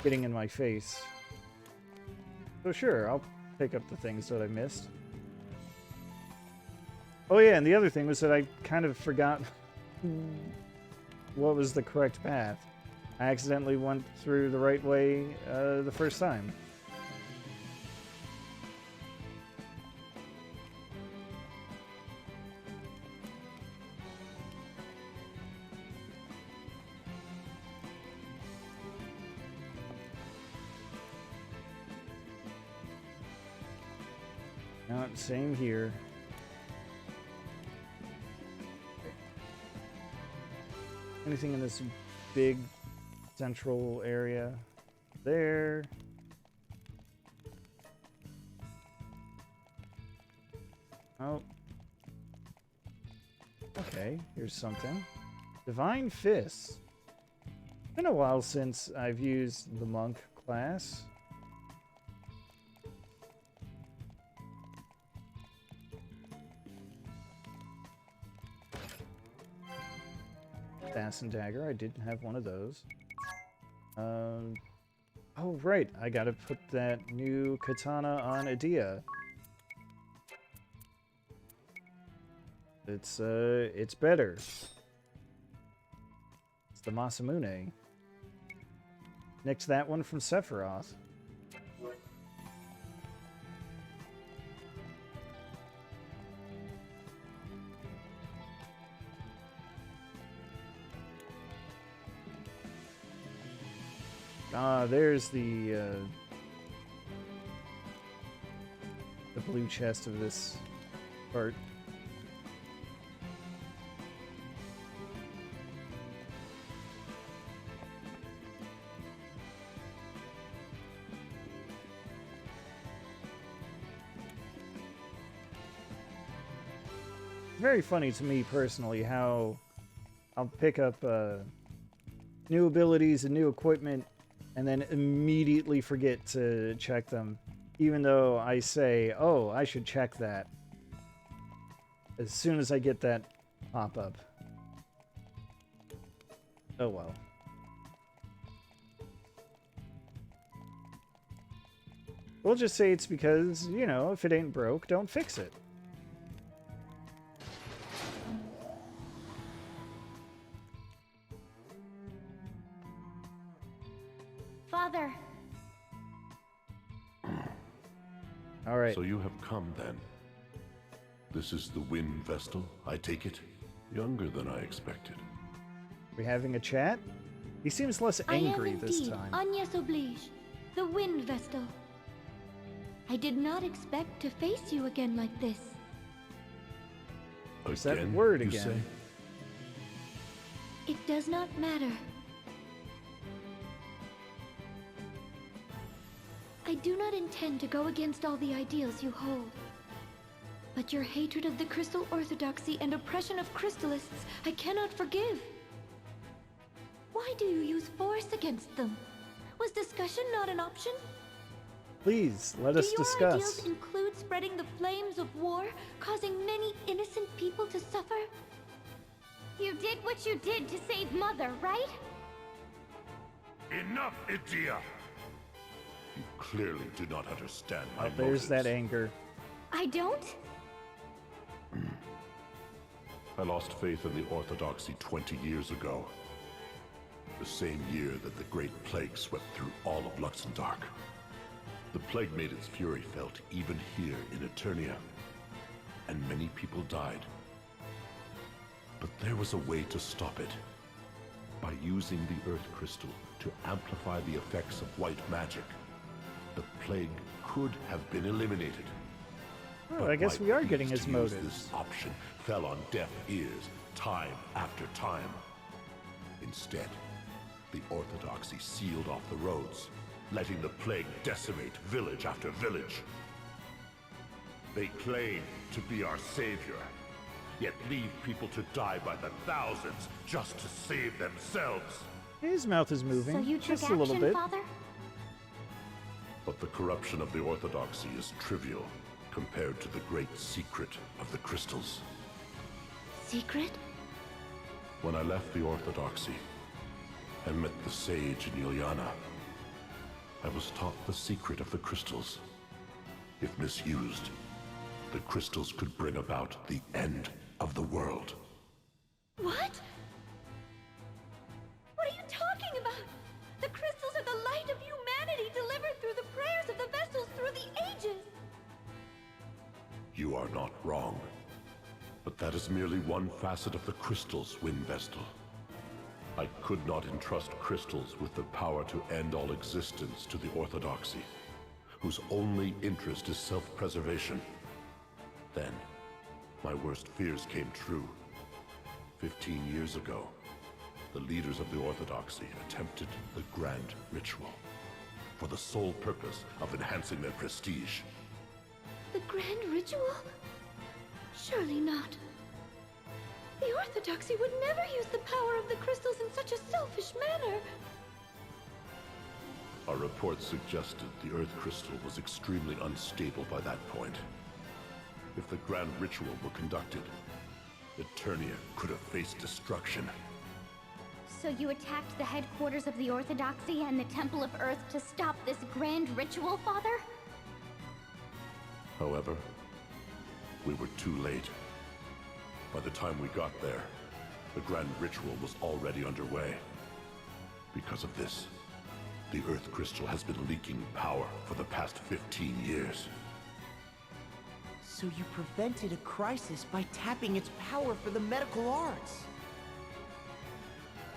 getting in my face. So sure, I'll pick up the things that I missed. Oh yeah, and the other thing was that I kind of forgot what was the correct path. I accidentally went through the right way the first time. Same here. Anything in this big central area? There. Oh. Okay, here's something. Divine Fists. It's been a while since I've used the monk class. Assassin Dagger. I did have one of those. Oh, right. I gotta put that new katana on Adia. It's better. It's the Masamune. Next to that one from Sephiroth. Ah, there's the blue chest of this part. Very funny to me personally how I'll pick up new abilities and new equipment and then immediately forget to check them, even though I say, oh, I should check that as soon as I get that pop-up. Oh well. We'll just say it's because, you know, if it ain't broke, don't fix it. Father. All right. So you have come then. This is the Wind Vestal, I take it? Younger than I expected. We having a chat? He seems less angry this time. Agnes oblige, the Wind Vestal. I did not expect to face you again like this. What's that word you again? Say? It does not matter. I do not intend to go against all the ideals you hold. But your hatred of the Crystal Orthodoxy and oppression of Crystallists, I cannot forgive. Why do you use force against them? Was discussion not an option? Please, let us Do your discuss. ideals include spreading the flames of war, causing many innocent people to suffer? You did what you did to save Mother, right? Enough, Idia! You clearly do not understand my Oh, there's motives. that anger. I don't? I lost faith in the Orthodoxy 20 years ago. The same year that the Great Plague swept through all of Luxembourg. The plague made its fury felt even here in Eternia, and many people died. But there was a way to stop it. By using the Earth Crystal to amplify the effects of white magic, the plague could have been eliminated. Oh, But I guess my we are pleas getting to his use motives. This option fell on deaf ears time after time. Instead, the Orthodoxy sealed off the roads, letting the plague decimate village after village. They claim to be our savior, yet leave people to die by the thousands just to save themselves. His mouth is moving, So you took just action, a little bit. Father? But the corruption of the Orthodoxy is trivial compared to the great secret of the crystals. Secret? When I left the Orthodoxy and met the sage in Ilyana, I was taught the secret of the crystals. If misused, the crystals could bring about the end of the world. What? What are you talking about? The crystals are the light of humanity delivered through the prayers of the vessels through the ages. You are not wrong. But that is merely one facet of the crystals, Wind Vestal. I could not entrust crystals with the power to end all existence to the Orthodoxy, whose only interest is self-preservation. Then, my worst fears came true. 15 years ago, the leaders of the Orthodoxy attempted the Grand Ritual, for the sole purpose of enhancing their prestige. The Grand Ritual? Surely not. The Orthodoxy would never use the power of the crystals in such a selfish manner. Our reports suggested the Earth Crystal was extremely unstable by that point. If the Grand Ritual were conducted, Eternia could have faced destruction. So you attacked the headquarters of the Orthodoxy and the Temple of Earth to stop this grand ritual, Father? However, we were too late. By the time we got there, the grand ritual was already underway. Because of this, the Earth Crystal has been leaking power for the past 15 years. So you prevented a crisis by tapping its power for the medical arts.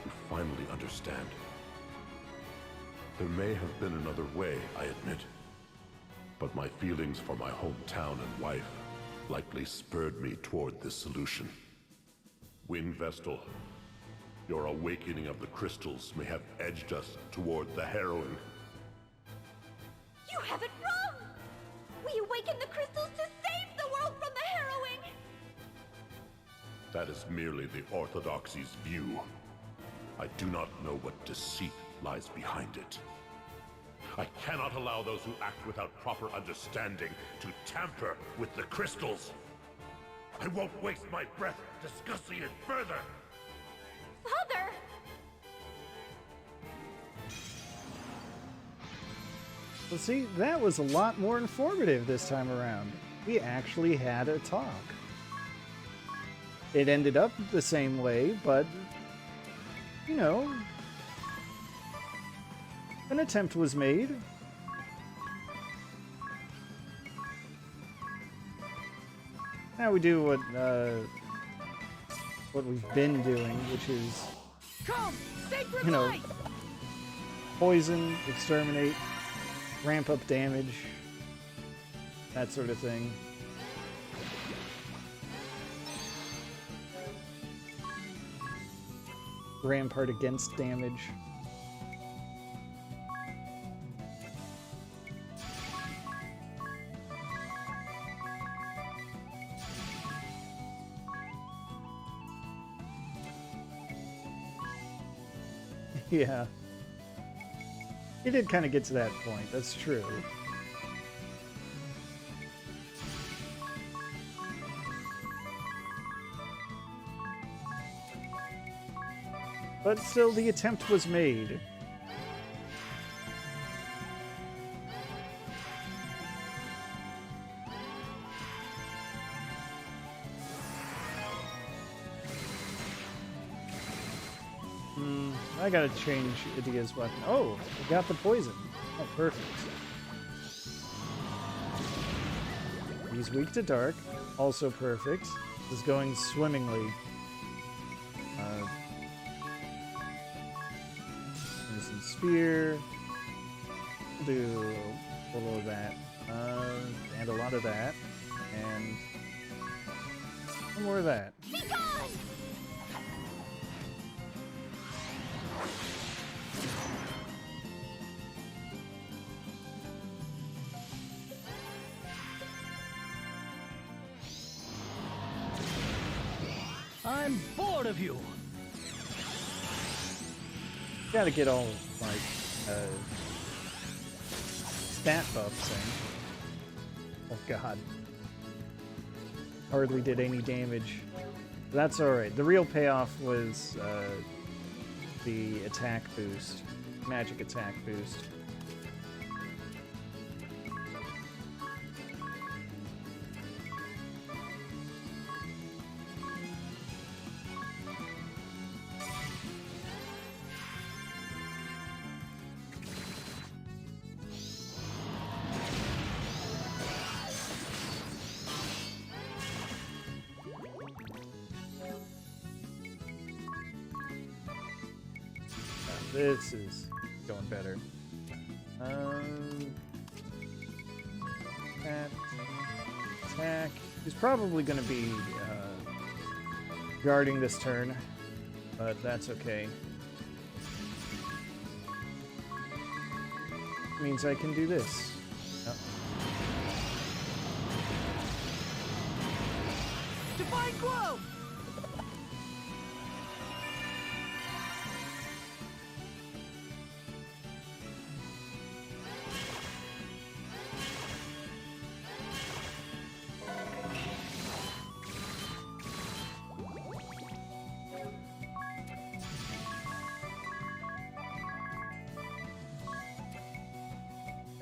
You finally understand. There may have been another way, I admit. But my feelings for my hometown and wife likely spurred me toward this solution. Wind Vestal, your awakening of the crystals may have edged us toward the harrowing. You have it wrong! We awakened the crystals to save the world from the harrowing! That is merely the Orthodoxy's view. I do not know what deceit lies behind it. I cannot allow those who act without proper understanding to tamper with the crystals. I won't waste my breath discussing it further. Father! Well, see, that was a lot more informative this time around. We actually had a talk. It ended up the same way, but, you know, an attempt was made. Now we do what we've been doing, which is, Come, sacred you know, light! poison, exterminate, ramp up damage, that sort of thing. Rampart against damage. Yeah. He did kind of get to that point, that's true. But still, the attempt was made. I gotta change Idia's weapon. Oh, I got the poison. Oh, perfect. He's weak to dark. Also perfect. This is going swimmingly. There's some spear. We'll do a little of that. And a lot of that. And some more of that. Be gone! I'm bored of you. Gotta get all like stat buffs in. Oh god. Hardly did any damage. That's alright. The real payoff was the attack boost. Magic attack boost. This is going better. Attack. He's probably going to be guarding this turn, but that's okay. Means I can do this. Yep. Divine Glow!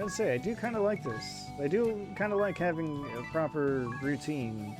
I gotta say, I do kind of like this. I do kind of like having a proper routine.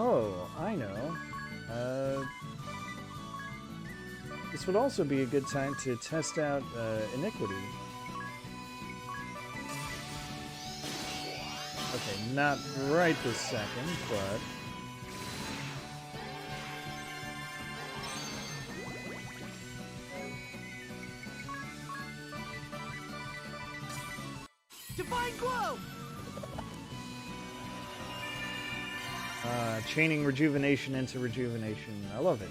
Oh, I know. This would also be a good time to test out Iniquity. Okay, not right this second, but... Divine Glow! Chaining Rejuvenation into Rejuvenation. I love it.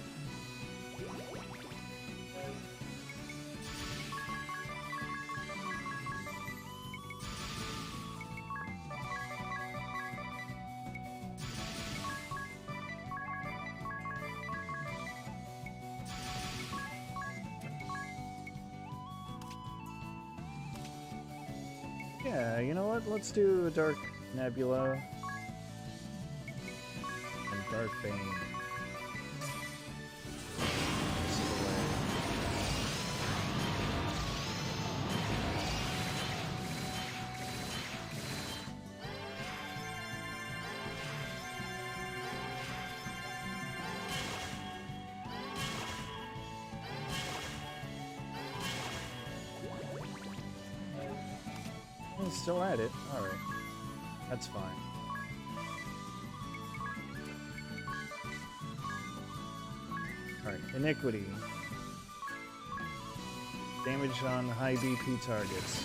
Yeah, you know what? Let's do a Dark Nebula. Dark Bane. He's still at it. Alright. That's fine. Alright, Iniquity. Damage on high BP targets.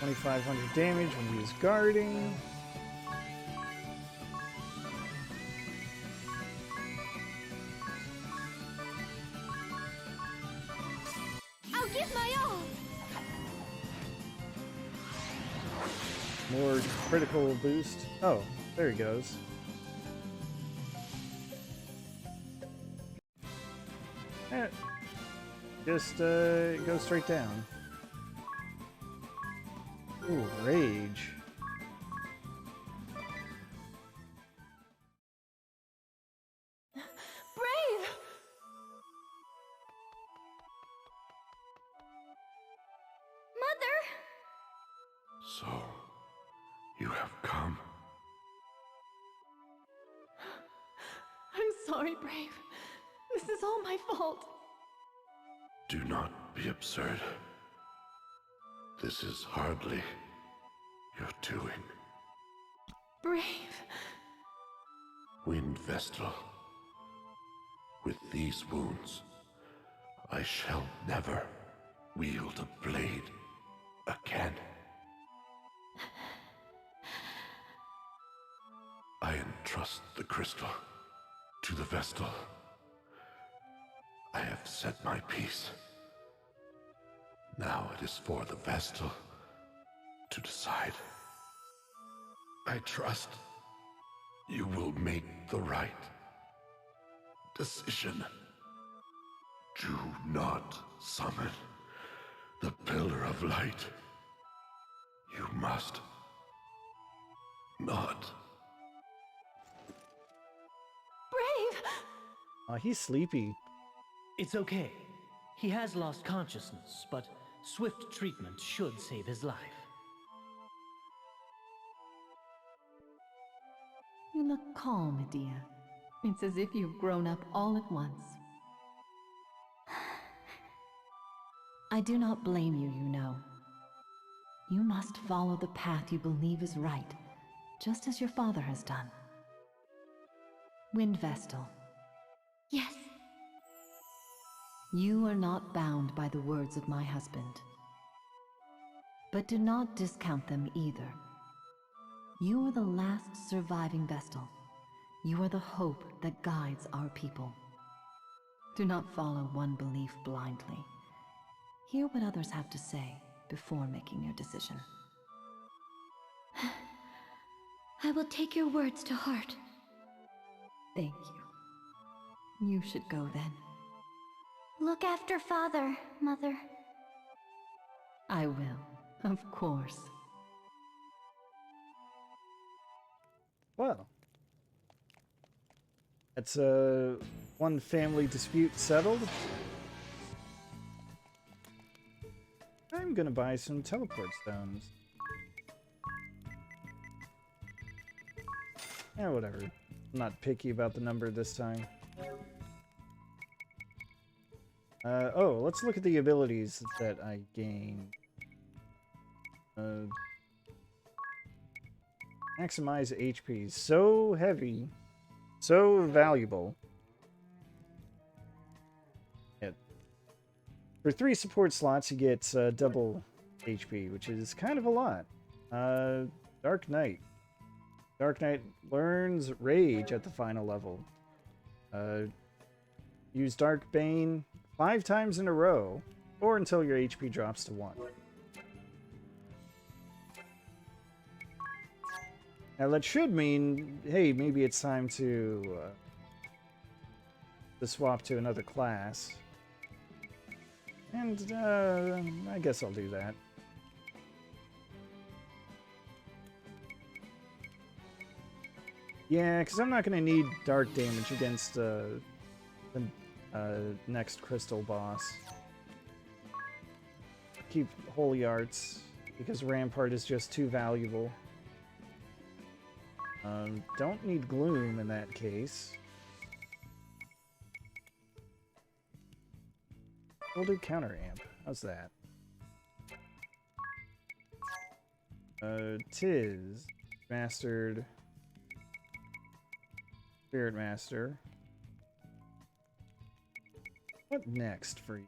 2,500 damage when he's guarding. I'll give my all. More critical boost. Oh, there he goes. Just go straight down. Ooh, rage. Brave! Mother! So, you have come. I'm sorry, Brave. This is all my fault. Do not be absurd. This is hardly your doing. Brave. Wind Vestal. With these wounds, I shall never wield a blade again. I entrust the crystal to the Vestal. I have said my piece. Now it is for the Vestal to decide. I trust you will make the right decision. Do not summon the Pillar of Light. You must not. Brave! He's sleepy. It's okay. He has lost consciousness, but swift treatment should save his life. You look calm, Medea. It's as if you've grown up all at once. I do not blame you, you know. You must follow the path you believe is right, just as your father has done. Wind Vestal. Yes. You are not bound by the words of my husband. But do not discount them either. You are the last surviving Vestal. You are the hope that guides our people. Do not follow one belief blindly. Hear what others have to say before making your decision. I will take your words to heart. Thank you. You should go then. Look after Father, Mother. I will, of course. Well, that's one family dispute settled. I'm gonna buy some teleport stones. Yeah, whatever. I'm not picky about the number this time. Oh, let's look at the abilities that I gained. Maximize HP. So heavy. So valuable. Yeah. For 3 support slots, you get double HP, which is kind of a lot. Dark Knight. Dark Knight learns Rage at the final level. Use Dark Bane 5 times in a row, or until your HP drops to 1. Now that should mean, hey, maybe it's time to swap to another class. And I guess I'll do that. Yeah, because I'm not going to need dark damage against the next crystal boss. Keep Holy Arts, because Rampart is just too valuable. Don't need Gloom in that case. We'll do Counter Amp. How's that? Tiz. Mastered. Spirit Master. What next for you?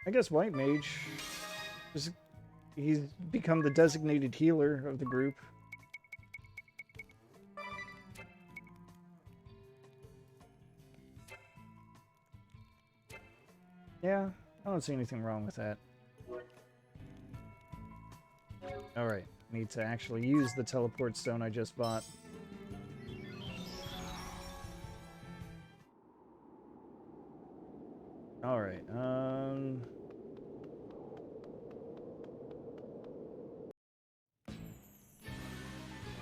I guess White Mage. He's become the designated healer of the group. Yeah, I don't see anything wrong with that. Alright, need to actually use the teleport stone I just bought. Alright,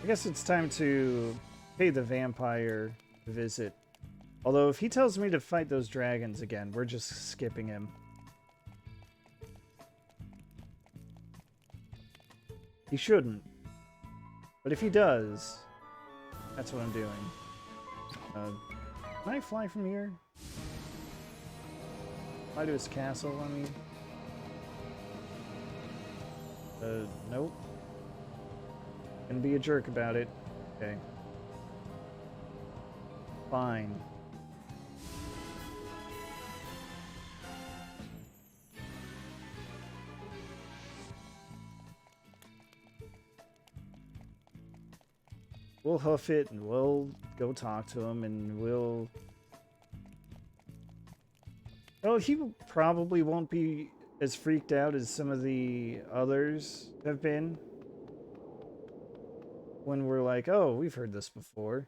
I guess it's time to pay the vampire a visit. Although if he tells me to fight those dragons again, we're just skipping him. He shouldn't. But if he does, that's what I'm doing. Can I fly from here? Fly to his castle, I mean? Nope. Gonna be a jerk about it. Okay. Fine. We'll hoof it and we'll go talk to him and we'll... Well, he probably won't be as freaked out as some of the others have been. When we're like, oh, we've heard this before.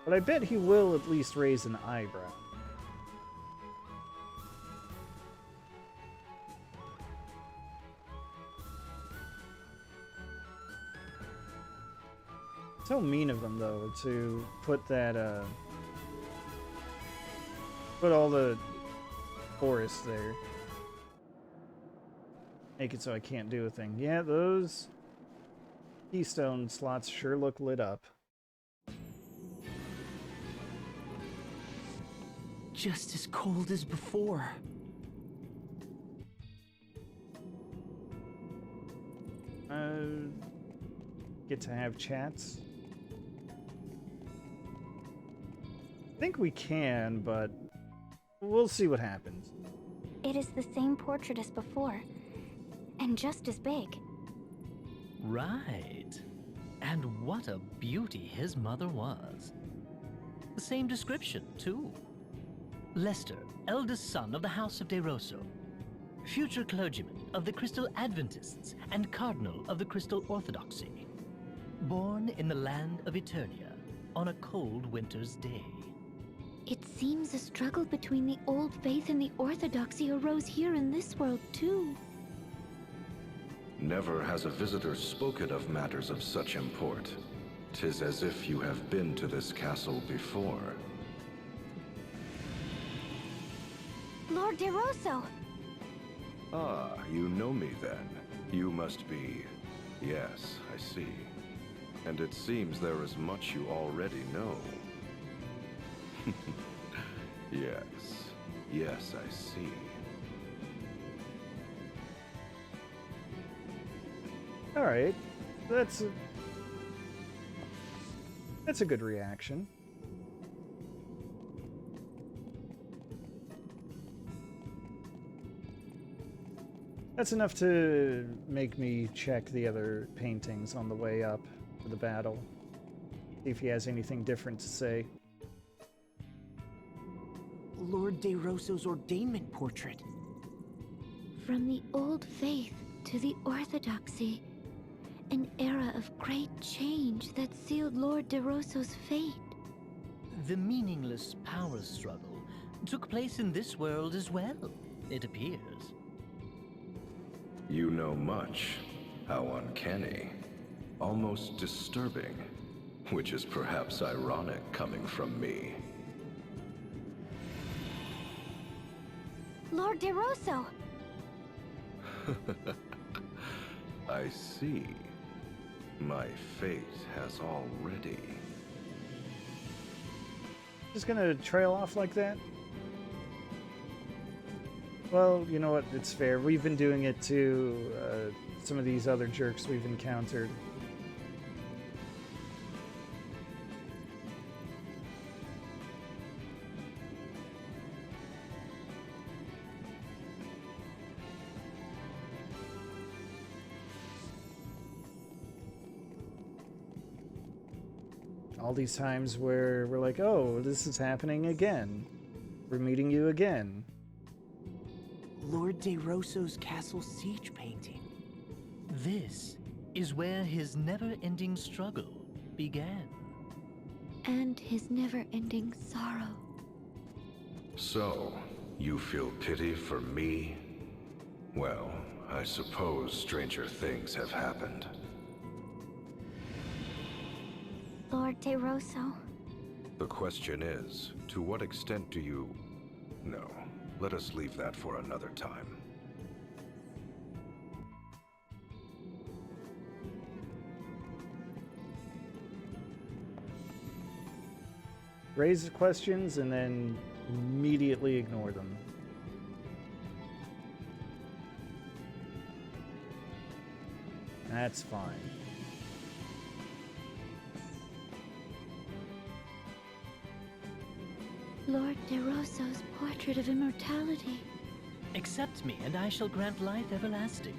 But I bet he will at least raise an eyebrow. So mean of them, though, to put that, put all the forest there. Make it so I can't do a thing. Yeah, those keystone slots sure look lit up. Just as cold as before. Get to have chats. I think we can, but we'll see what happens. It is the same portrait as before, and just as big. Right. And what a beauty his mother was. The same description, too. Lester, eldest son of the House of De Rosso, future clergyman of the Crystal Adventists and cardinal of the Crystal Orthodoxy. Born in the land of Eternia on a cold winter's day. It seems a struggle between the old faith and the orthodoxy arose here in this world, too. Never has a visitor spoken of matters of such import. 'Tis as if you have been to this castle before. Lord De Rosso! Ah, you know me then. You must be... Yes, I see. And it seems there is much you already know. Yes, I see. All right, that's a good reaction. That's enough to make me check the other paintings on the way up to the battle. See if he has anything different to say. Lord De Rosso's ordainment portrait. From the old faith to the orthodoxy, an era of great change that sealed Lord De Rosso's fate. The meaningless power struggle took place in this world as well, it appears. You know much. How uncanny. Almost disturbing. Which is perhaps ironic coming from me. Lord De Rosso! I see. My fate has already... Just gonna trail off like that? Well, you know what? It's fair. We've been doing it to some of these other jerks we've encountered. All these times where we're like, oh, this is happening again. We're meeting you again. Lord De Rosso's castle siege painting. This is where his never-ending struggle began. And his never-ending sorrow. So, you feel pity for me? Well, I suppose stranger things have happened. Lord De Rosso. The question is, to what extent do you... No, let us leave that for another time. Raise the questions and then immediately ignore them. That's fine. Lord De Rosso's portrait of immortality. Accept me, and I shall grant life everlasting.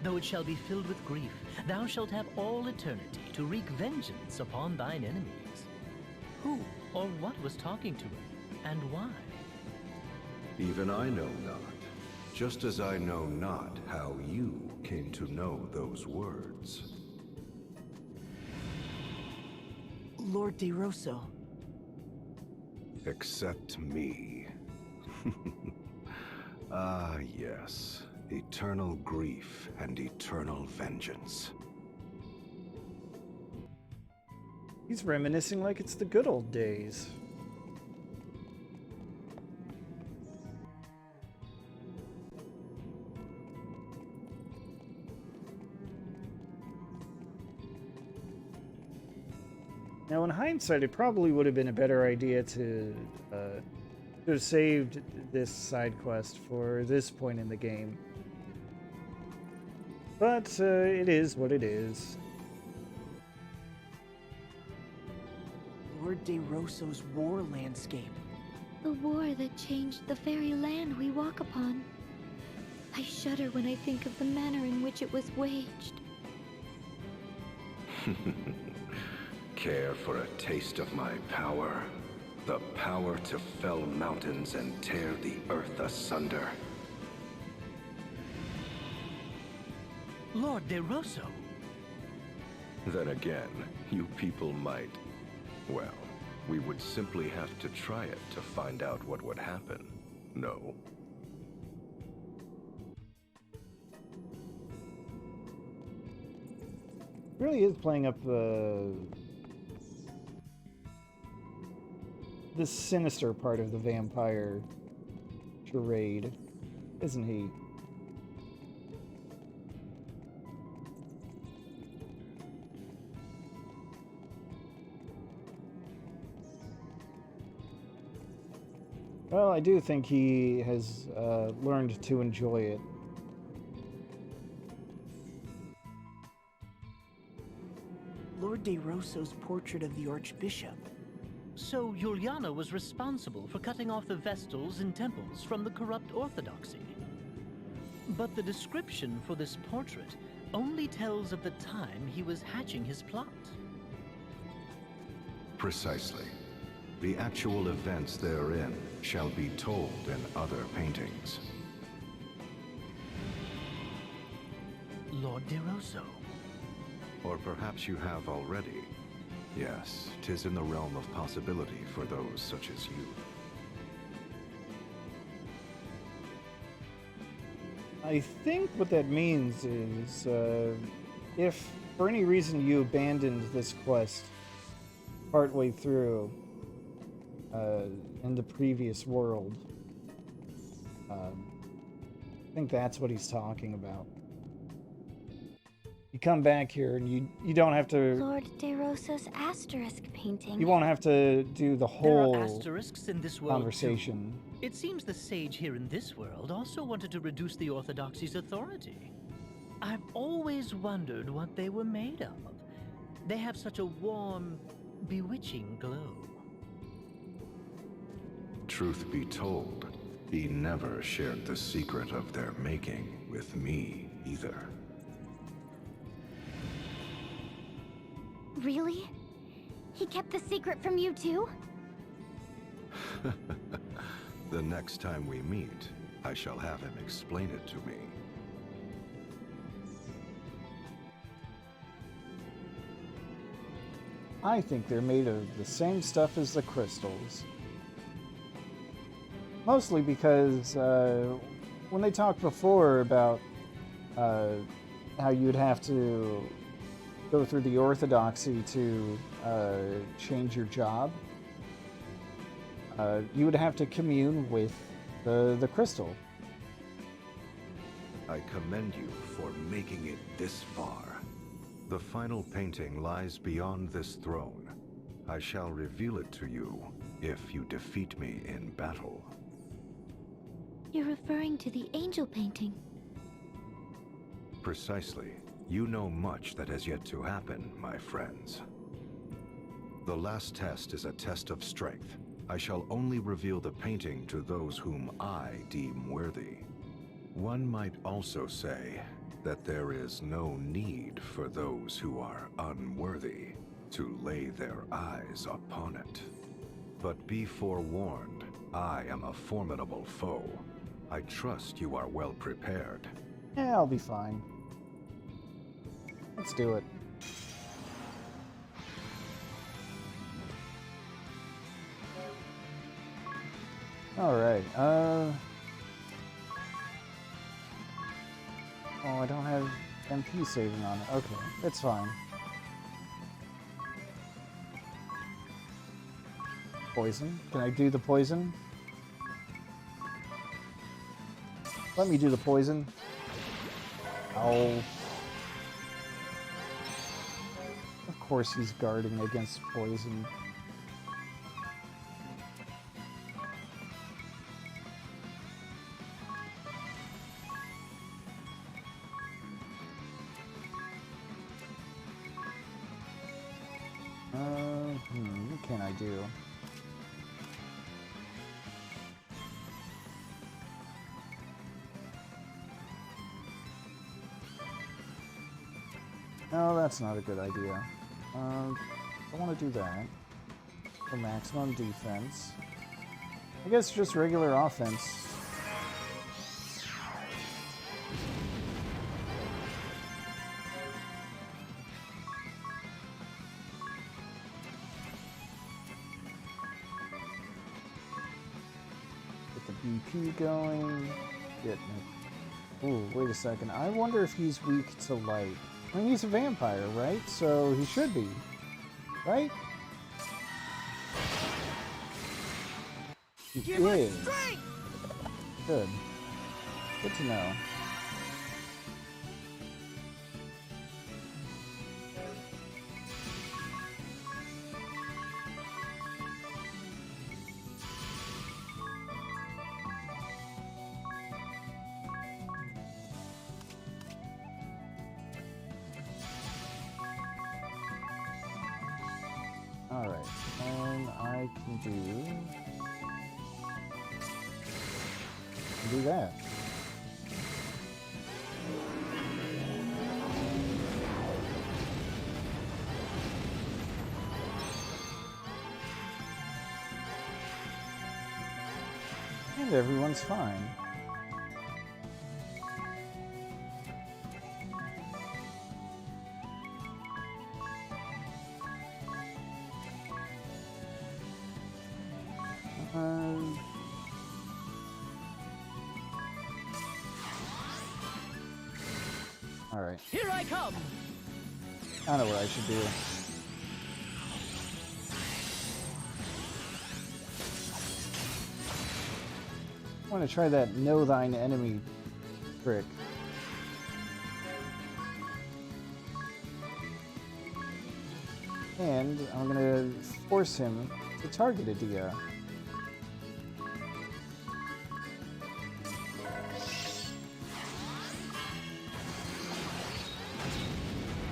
Though it shall be filled with grief, thou shalt have all eternity to wreak vengeance upon thine enemies. Who or what was talking to him, and why? Even I know not, just as I know not how you came to know those words. Lord De Rosso. Accept me. Ah, yes. Eternal grief and eternal vengeance. He's reminiscing like it's the good old days. Now, in hindsight, it probably would have been a better idea to have saved this side quest for this point in the game. But it is what it is. Lord De Rosso's war landscape. The war that changed the very land we walk upon. I shudder when I think of the manner in which it was waged. care for a taste of my power? The power to fell mountains and tear the earth asunder. Lord De Rosso. Then again, you people might... Well, we would simply have to try it to find out what would happen. No. Really is playing up this sinister part of the vampire charade, isn't he? Well, I do think he has learned to enjoy it. Lord De Rosso's portrait of the Archbishop. So Juliana was responsible for cutting off the Vestals and temples from the corrupt orthodoxy. But the description for this portrait only tells of the time he was hatching his plot. Precisely. The actual events therein shall be told in other paintings. Lord De Rosso. Or perhaps you have already. Yes, 'tis in the realm of possibility for those such as you. I think what that means is, if for any reason you abandoned this quest partway through, in the previous world, I think that's what he's talking about. You come back here and you don't have to... Lord De Rosso's asterisk painting. You won't have to do the whole There are asterisks in this world conversation. Too. It seems the sage here in this world also wanted to reduce the Orthodoxy's authority. I've always wondered what they were made of. They have such a warm, bewitching glow. Truth be told, he never shared the secret of their making with me either. Really? He kept the secret from you too? The next time we meet, I shall have him explain it to me. I think they're made of the same stuff as the crystals. Mostly because when they talked before about how you'd have to go through the orthodoxy to change your job, you would have to commune with the crystal. I commend you for making it this far. The final painting lies beyond this throne. I shall reveal it to you if you defeat me in battle. You're referring to the angel painting. Precisely. You know much that has yet to happen, my friends. The last test is a test of strength. I shall only reveal the painting to those whom I deem worthy. One might also say that there is no need for those who are unworthy to lay their eyes upon it. But be forewarned, I am a formidable foe. I trust you are well prepared. Yeah, I'll be fine. Let's do it. Alright, oh, I don't have MP saving on it. Okay, it's fine. Poison? Can I do the poison? Let me do the poison. Oh. Of course he's guarding against poison. What can I do? No, that's not a good idea. don't want to do that. For maximum defense. I guess just regular offense. Get the BP going. Get me. Ooh, wait a second. I wonder if he's weak to light. I mean, he's a vampire, right? So he should be. Right? He is. Good. Good to know. Alright, and I can do that. And everyone's fine. Alright. Here I come! I know what I should do. I want to try that know thine enemy trick. And I'm gonna force him to target a Dia.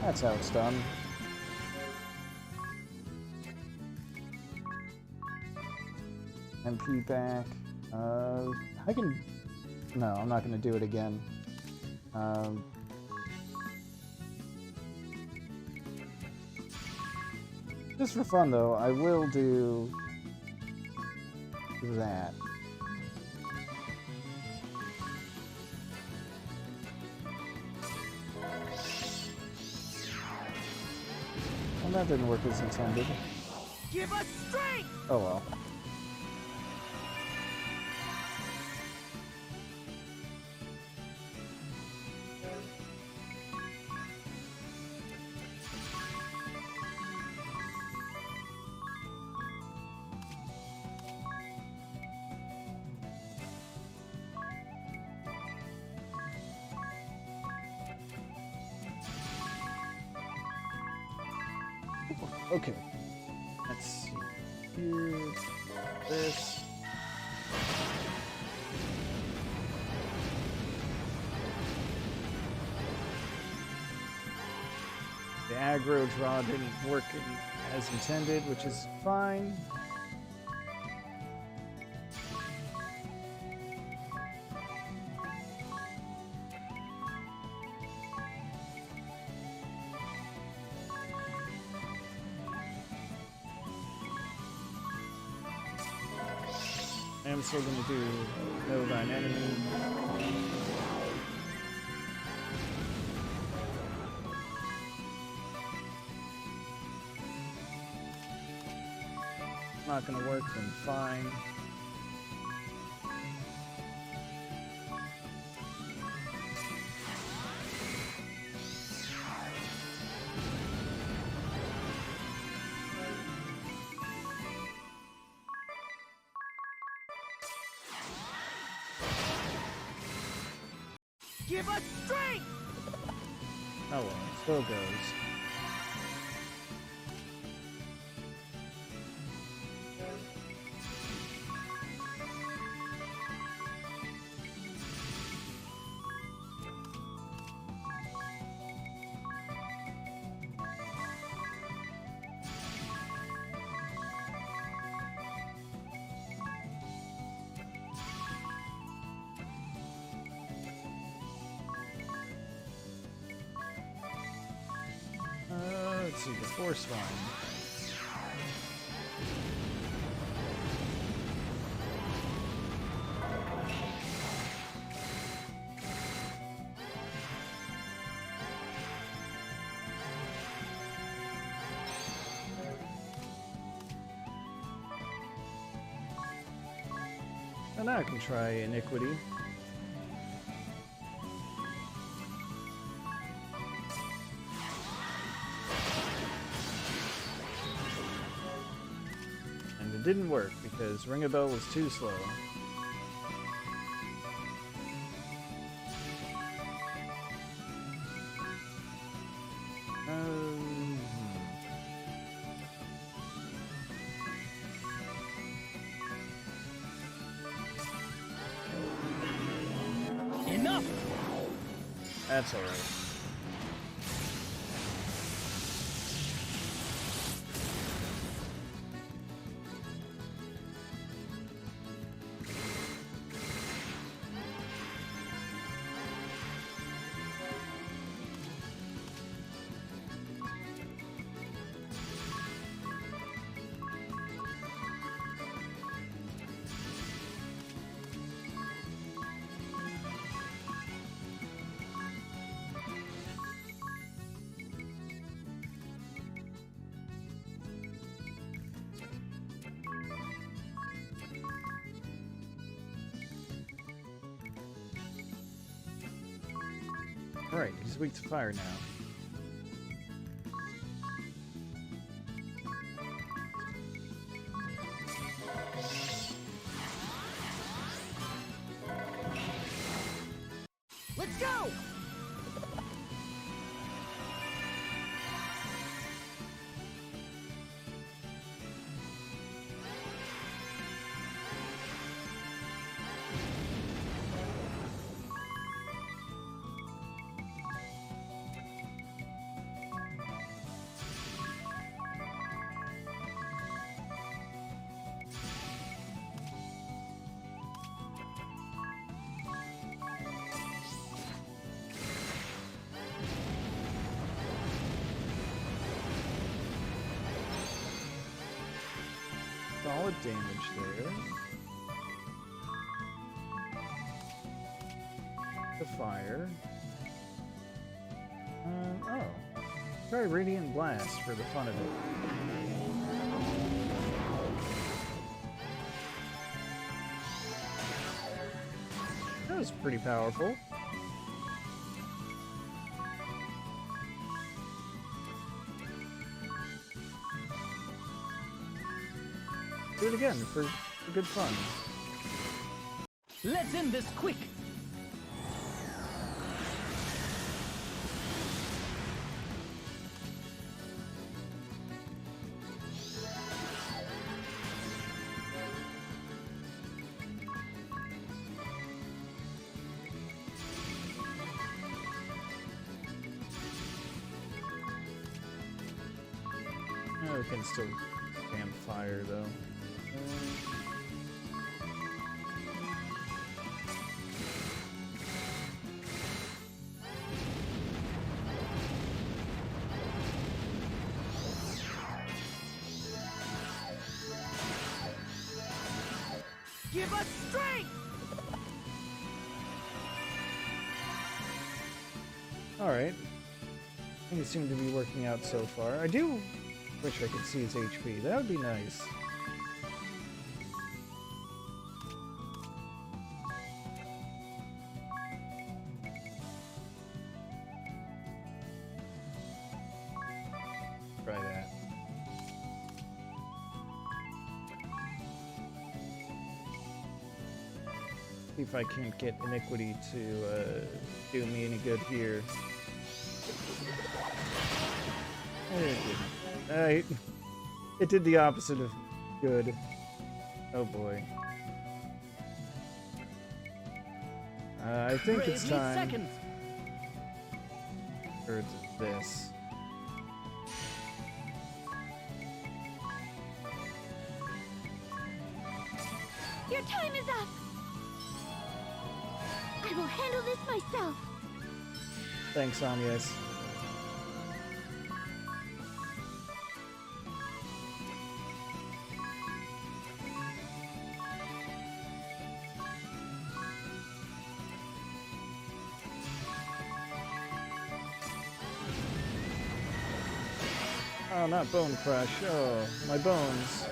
That's how it's done. MP back. I can... No, I'm not going to do it again. Just for fun, though, I will do that. Well, that didn't work as intended. Give us strength! Oh well. Okay. Let's see. Here. This. The aggro draw didn't work as intended, which is fine. I'm still going to do Know Thine Enemy. Not going to work, then fine. Give us strength! Oh well, still goes. Let's see, the force line. And now I can try Iniquity. And it didn't work because Ring a Bell was too slow. Enough! That's alright. Alright, he's weak to fire now. Let's go! Solid damage there. The fire. Oh. Try Radiant Blast for the fun of it. That was pretty powerful. Do it again for good fun. Let's end this quick! Oh, we can still damn fire though. Give us strength! Alright. Things seem to be working out so far. I do wish I could see his HP. That would be nice. Try that. See if I can't get Iniquity to do me any good here. It did the opposite of good. Oh boy. I think it's time for this. Your time is up! I will handle this myself! Thanks, Anyas. Oh, not Bone Crush. Oh, my bones.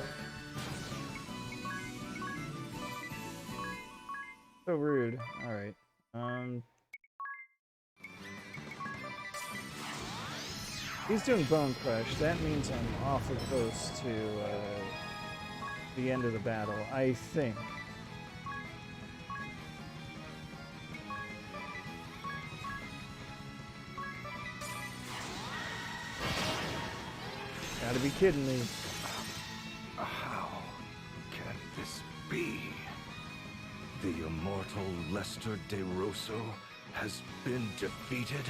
So rude. Alright. He's doing Bone Crush. That means I'm awfully close to the end of the battle, I think. Gotta be kidding me. How can this be? The immortal Lester De Rosso has been defeated?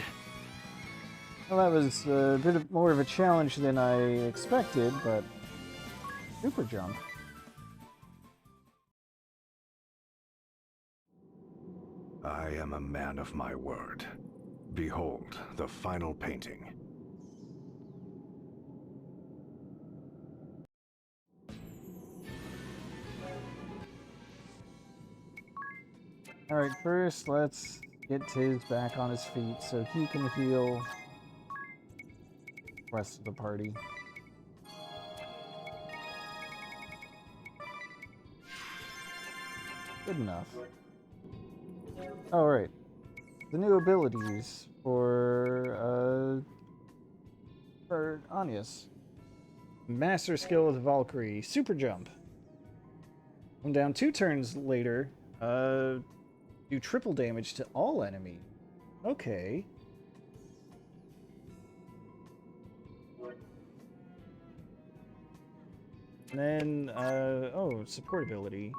Well, that was a bit more of a challenge than I expected, but super jump. I am a man of my word. Behold the final painting. Alright, first let's get Tiz back on his feet so he can heal the rest of the party. Good enough. Alright. The new abilities for Anyas. Master skill of the Valkyrie. Super jump. Come down 2 turns later. Do triple damage to all enemies. Okay. And then, oh, support ability.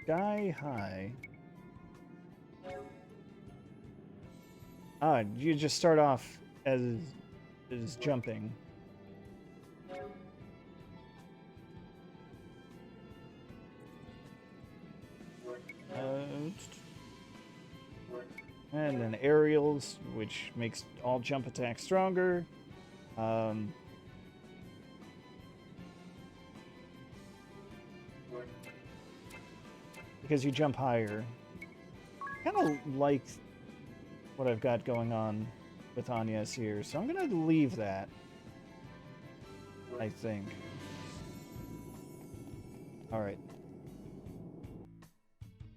Sky High. Ah, you just start off as jumping. And then aerials, which makes all jump attacks stronger. Because you jump higher. Kind of like what I've got going on with Anyas here, so I'm gonna leave that, I think. Alright.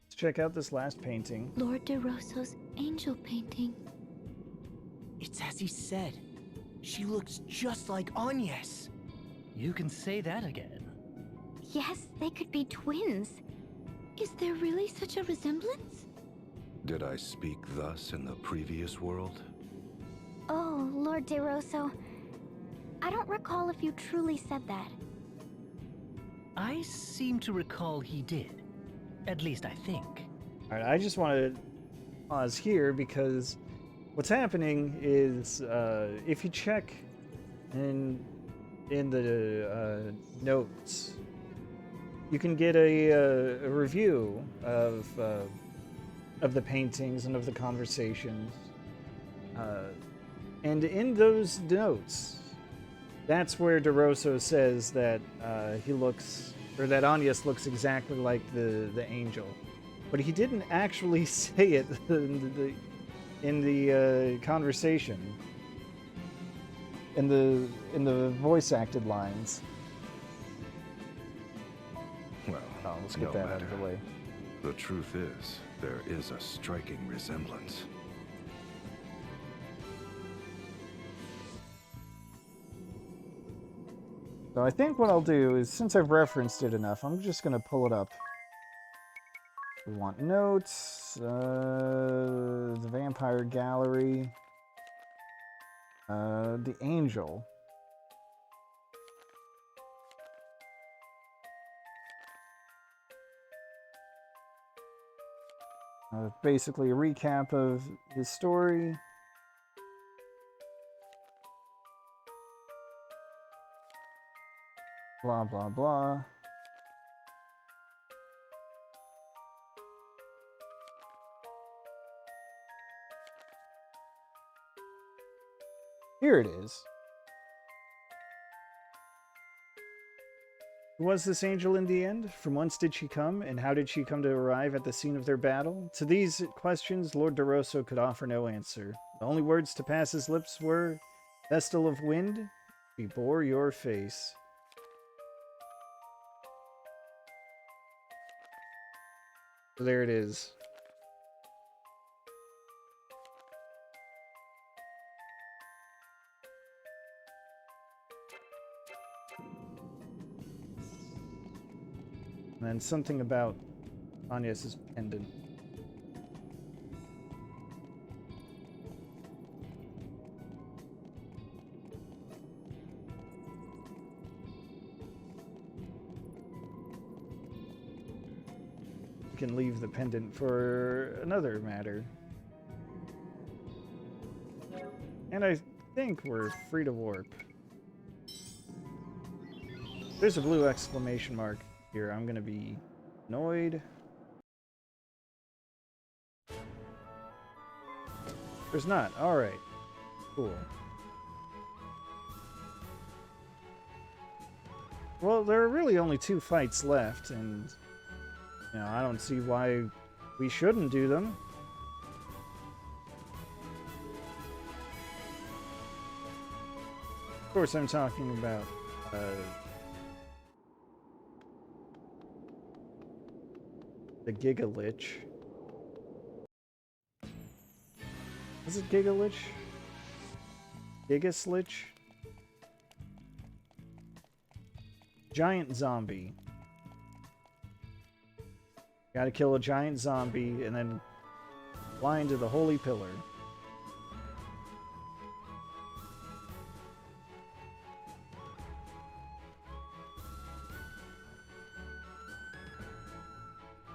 Let's check out this last painting. Lord De Rosso's angel painting. It's as he said. She looks just like Anyas. You can say that again. Yes, they could be twins. Is there really such a resemblance? Did I speak thus in the previous world? Oh, Lord De Rosso. I don't recall if you truly said that. I seem to recall he did. At least I think. Alright, I just want to pause here because what's happening is if you check in the notes, you can get a review of the paintings and of the conversations. And in those notes, that's where De Rosso says that he looks, or that Anyas looks exactly like the angel. But he didn't actually say it in the conversation, in the voice acted lines. Well, let's get that out of the way. The truth is, there is a striking resemblance. So I think what I'll do is, since I've referenced it enough, I'm just going to pull it up. We want notes, the vampire gallery, the angel. Basically a recap of his story. Blah, blah, blah. Here it is. Who was this angel in the end? From whence did she come, and how did she come to arrive at the scene of their battle? To these questions, Lord De Rosso could offer no answer. The only words to pass his lips were, "Vestal of wind, we bore your face." So there it is. And then something about Agnes's pendant. We can leave the pendant for another matter. And I think we're free to warp. There's a blue exclamation mark here. I'm gonna be annoyed. There's not. Alright. Cool. Well, there are really only 2 fights left, and you know, I don't see why we shouldn't do them. Of course, I'm talking about the Giga Lich. Is it Giga Lich? Giga Lich? Giant zombie. Gotta kill a giant zombie and then fly into the holy pillar.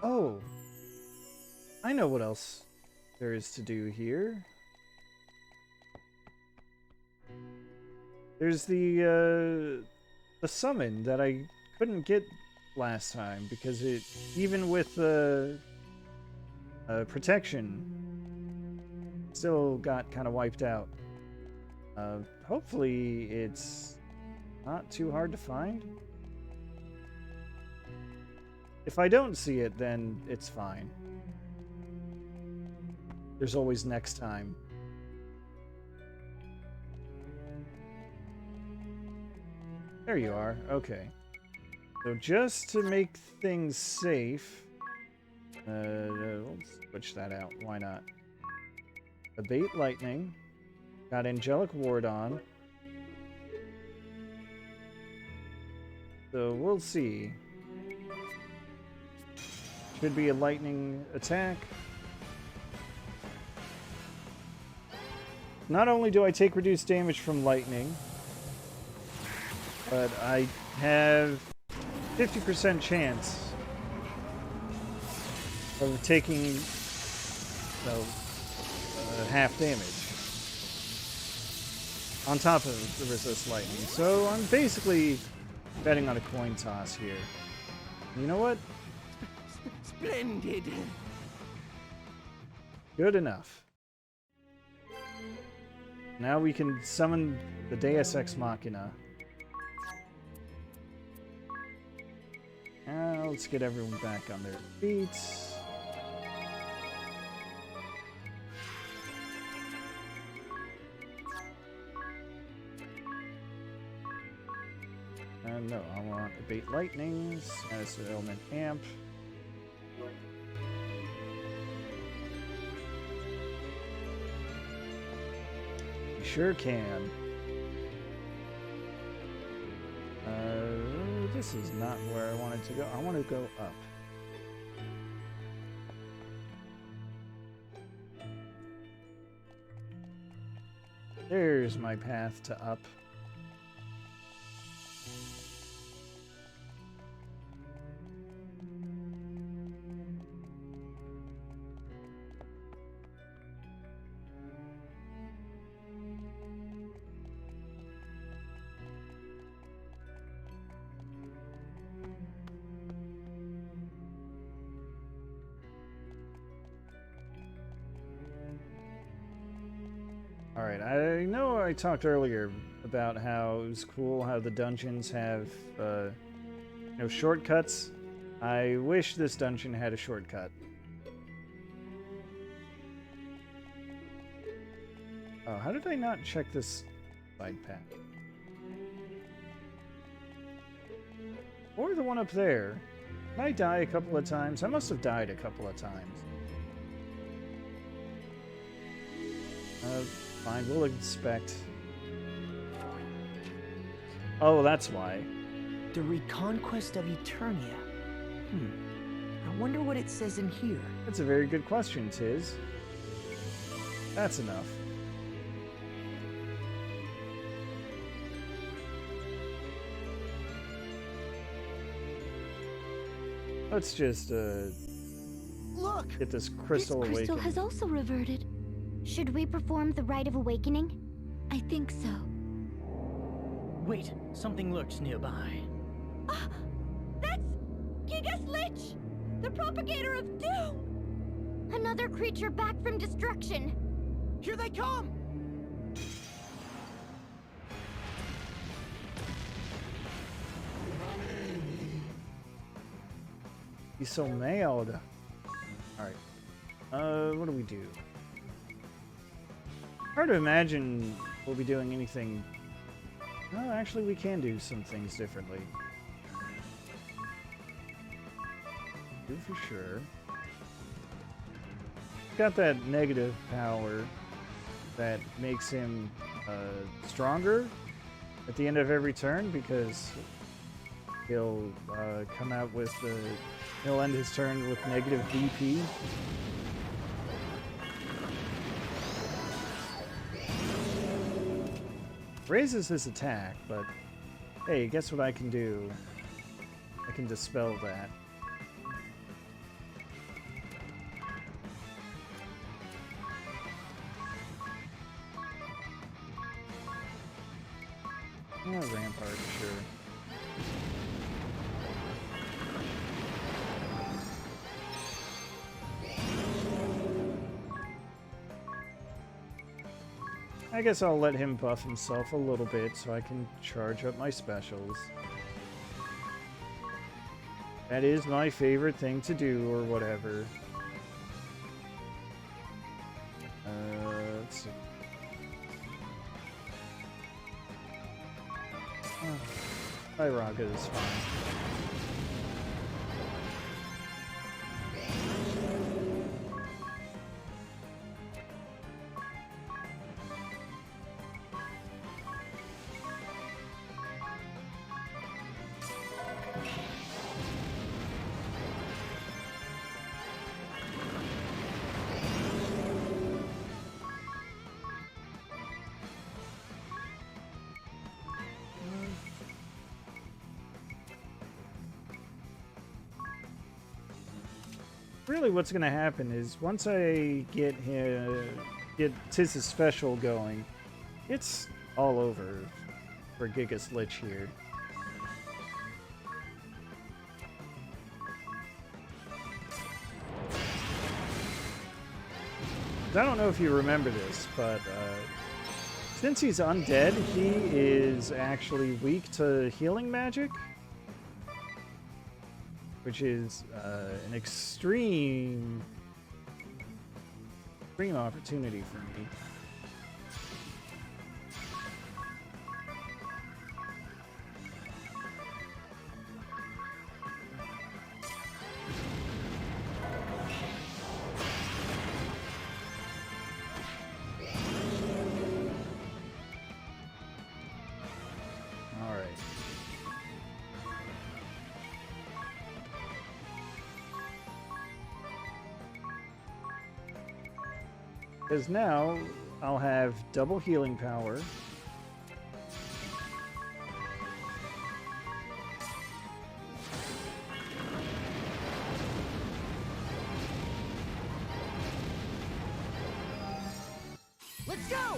Oh, I know what else there is to do here. There's the summon that I couldn't get last time because it, even with the protection, still got kind of wiped out. Hopefully it's not too hard to find. If I don't see it, then it's fine. There's always next time. There you are. Okay. So just to make things safe, we'll switch that out. Why not? Abate lightning. Got angelic ward on. So we'll see. Should be a lightning attack. Not only do I take reduced damage from lightning, but I have 50% chance of taking half damage on top of the resist lightning. So I'm basically betting on a coin toss here. You know what? Splendid. Good enough. Now we can summon the Deus Ex Machina. Let's get everyone back on their feet. No, I want Abate Lightnings as the element amp. You sure can. This is not where I wanted to go. I want to go up. There's my path to up. Alright, I know I talked earlier about how it was cool how the dungeons have, shortcuts. I wish this dungeon had a shortcut. Oh, how did I not check this side path? Or the one up there. Did I die a couple of times? I must have died a couple of times. Fine, we'll inspect. Oh, that's why. The Reconquest of Eternia. I wonder what it says in here. That's a very good question, Tiz. That's enough. Let's just Look! get this This crystal crystal awakened. has also reverted. Should we perform the rite of awakening? I think so. Wait, something lurks nearby. That's Gigas Lich! The propagator of doom! Another creature back from destruction. Here they come! He's so mad. Alright. What do we do? Hard to imagine we'll be doing anything. No, actually we can do some things differently. Do for sure. Got that negative power that makes him stronger at the end of every turn because he'll come out with the... He'll end his turn with negative BP. Raises his attack, but hey, guess what I can do? I can dispel that. Rampart, sure. I guess I'll let him buff himself a little bit so I can charge up my specials. That is my favorite thing to do, or whatever. Let's see. Iraga is fine. Really what's going to happen is once I get Tiz's special going, it's all over for Gigas Lich here. I don't know if you remember this, but since he's undead, he is actually weak to healing magic. Which is an extreme opportunity for me. Because now I'll have double healing power. Let's go!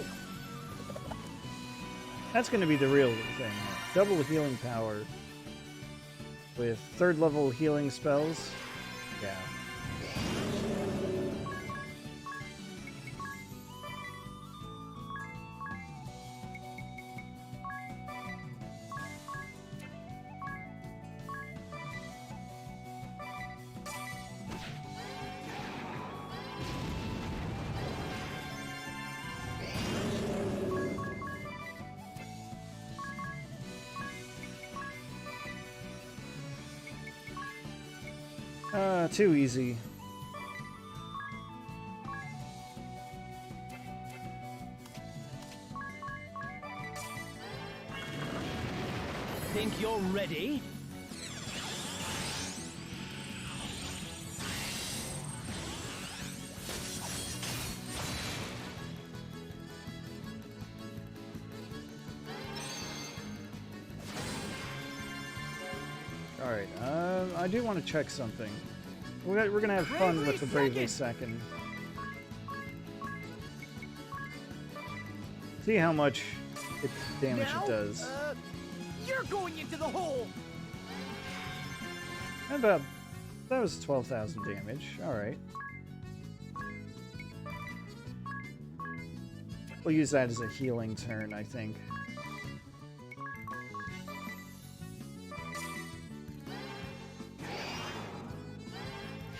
That's going to be the real thing. Double healing power with third level healing spells. Yeah. Too easy. Think you're ready? Alright, I do want to check something. We're gonna have fun with the Bravely Second. See how much damage it does. You're going into the hole! How about... that was 12,000 damage. Alright. We'll use that as a healing turn, I think.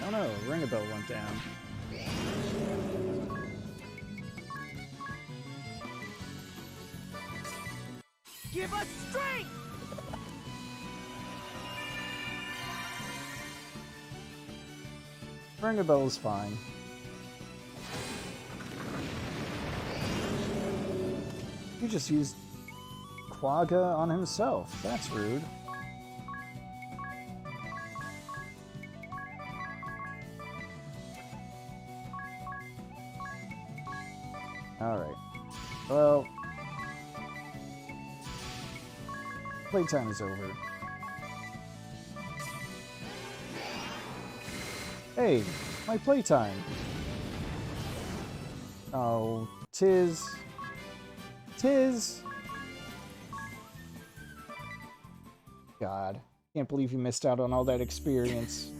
Oh no, Ring-a-Bell went down. Give us strength! Ring-a-Bell is fine. He just used Qada on himself. That's rude. Alright. Well... playtime is over. Hey, my playtime! Oh, tis... God, can't believe you missed out on all that experience.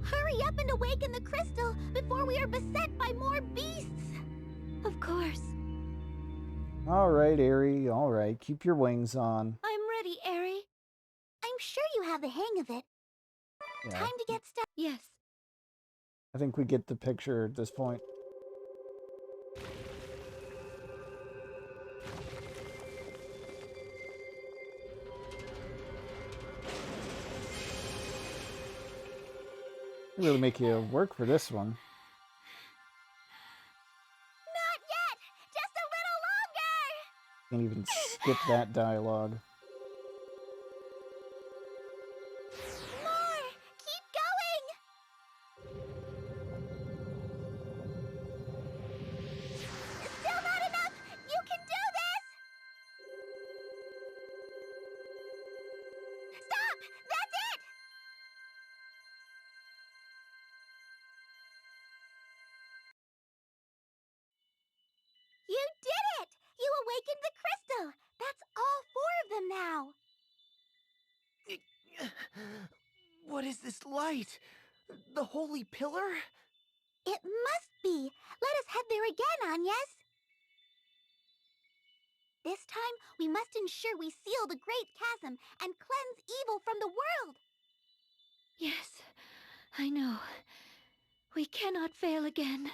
Hurry up and awaken the crystal before we are beset by more beasts! Of course. Alright, Aerie, alright. Keep your wings on. I'm ready, Aerie. I'm sure you have the hang of it. Yeah. Time to get started. Yes. I think we get the picture at this point. Really make you work for this one. Not yet! Just a Can't even skip that dialogue. little longer! More! Keep going! Still not enough! You can do this! Stop! That's it! You did it! You awakened the crystal! That's all 4 of them now! What is this light? The holy pillar? It must be! Let us head there again, Agnes! This time, we must ensure we seal the Great Chasm and cleanse evil from the world! Yes, I know. We cannot fail again.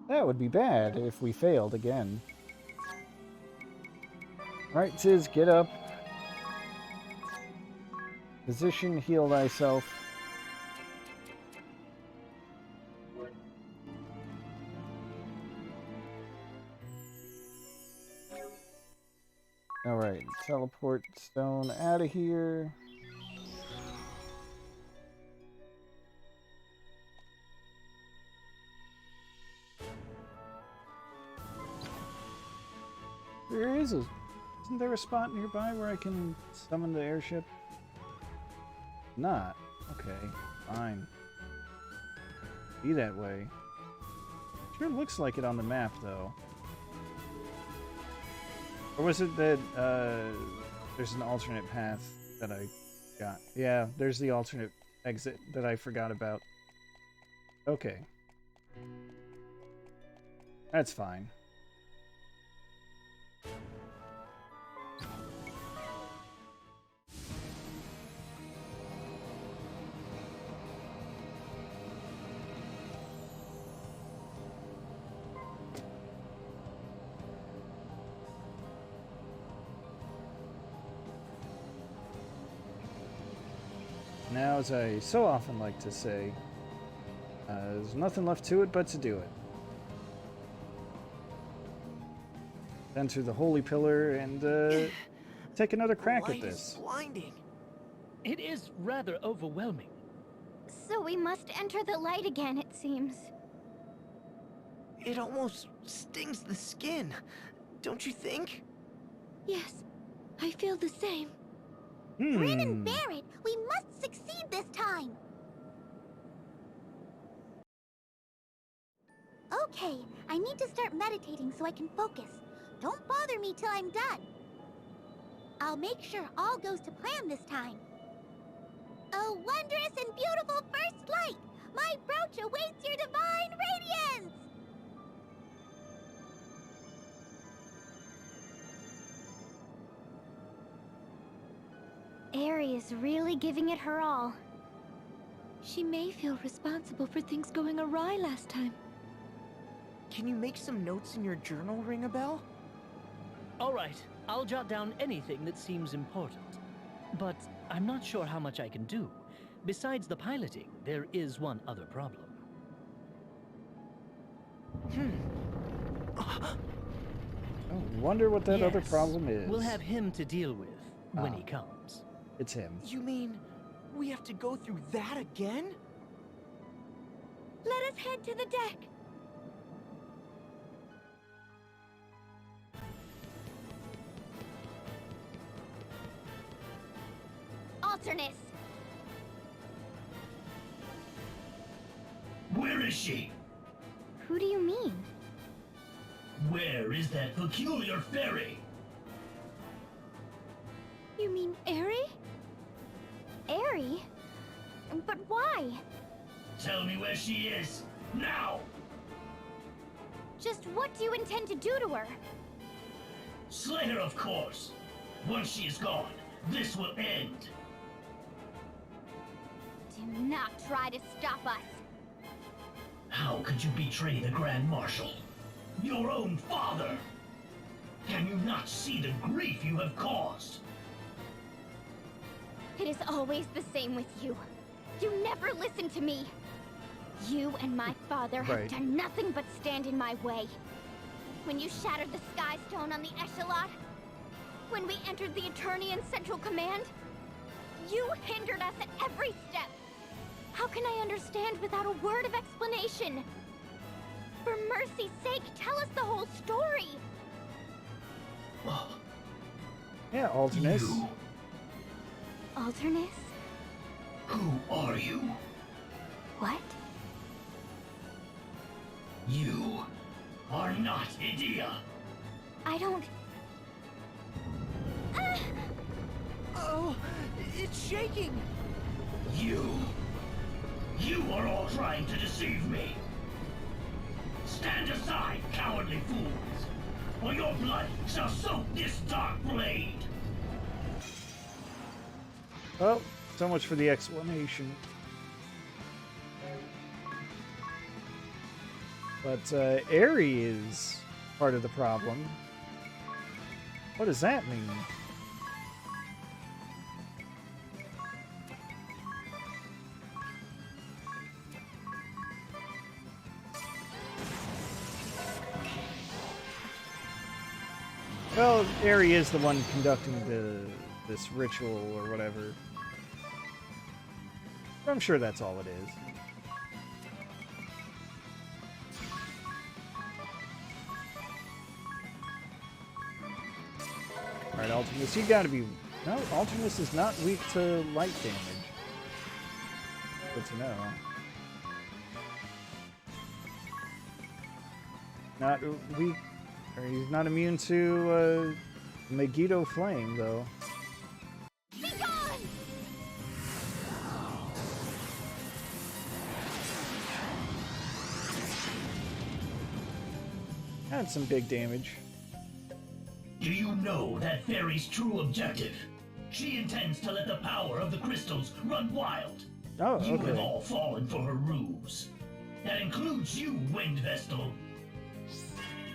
That would be bad if we failed again. Alright, Tiz, get up. Position, heal thyself. Alright, teleport stone out of here. Isn't there a spot nearby where I can summon the airship? Not. Okay, fine. Be that way. Sure looks like it on the map, though. Or was it that, there's an alternate path that I got? Yeah, there's the alternate exit that I forgot about. Okay. That's fine. Now, as I so often like to say, there's nothing left to it but to do it. Enter the Holy Pillar and take another crack at this. Is blinding. It is rather overwhelming. So we must enter the light again, it seems. It almost stings the skin, don't you think? Yes, I feel the same. Grin and bear it! We must succeed this time! Okay, I need to start meditating so I can focus. Don't bother me till I'm done. I'll make sure all goes to plan this time. A wondrous and beautiful first light! My brooch awaits your divine radiance! Aerie is really giving it her all. She may feel responsible for things going awry last time. Can you make some notes in your journal, ring a bell? All right, I'll jot down anything that seems important. But I'm not sure how much I can do. Besides the piloting, there is one other problem. I wonder what that other problem is. We'll have him to deal with when he comes. It's him. You mean we have to go through that again? Let us head to the deck. Alternus! Where is she? Who do you mean? Where is that peculiar fairy? You mean Aerie? Aerie? But why? Tell me where she is, now! Just what do you intend to do to her? Slay her, of course. Once she is gone, this will end. Do not try to stop us. How could you betray the Grand Marshal? Your own father! Can you not see the grief you have caused? It is always the same with you. You never listen to me. You and my father have done nothing but stand in my way. When you shattered the Sky Stone on the Echelon, when we entered the Eternian Central Command, you hindered us at every step. How can I understand without a word of explanation? For mercy's sake, tell us the whole story! Yeah, Alternus. Alternus? Who are you? What? You are not Idea. I don't... Oh, it's shaking! You are all trying to deceive me. Stand aside, cowardly fools, or your blood shall soak this dark blade. Oh, so much for the explanation. But Aerie is part of the problem. What does that mean? Well, Aerie is the one conducting this ritual or whatever. I'm sure that's all it is. Alright, Alternus, you gotta be... No, Alternus is not weak to light damage. Good to know. Not weak... Or he's not immune to, Megiddo Flame, though. Be gone! Had some big damage. Do you know that fairy's true objective? She intends to let the power of the crystals run wild. Oh, You okay. have all fallen for her ruse. That includes you, Wind Vestal.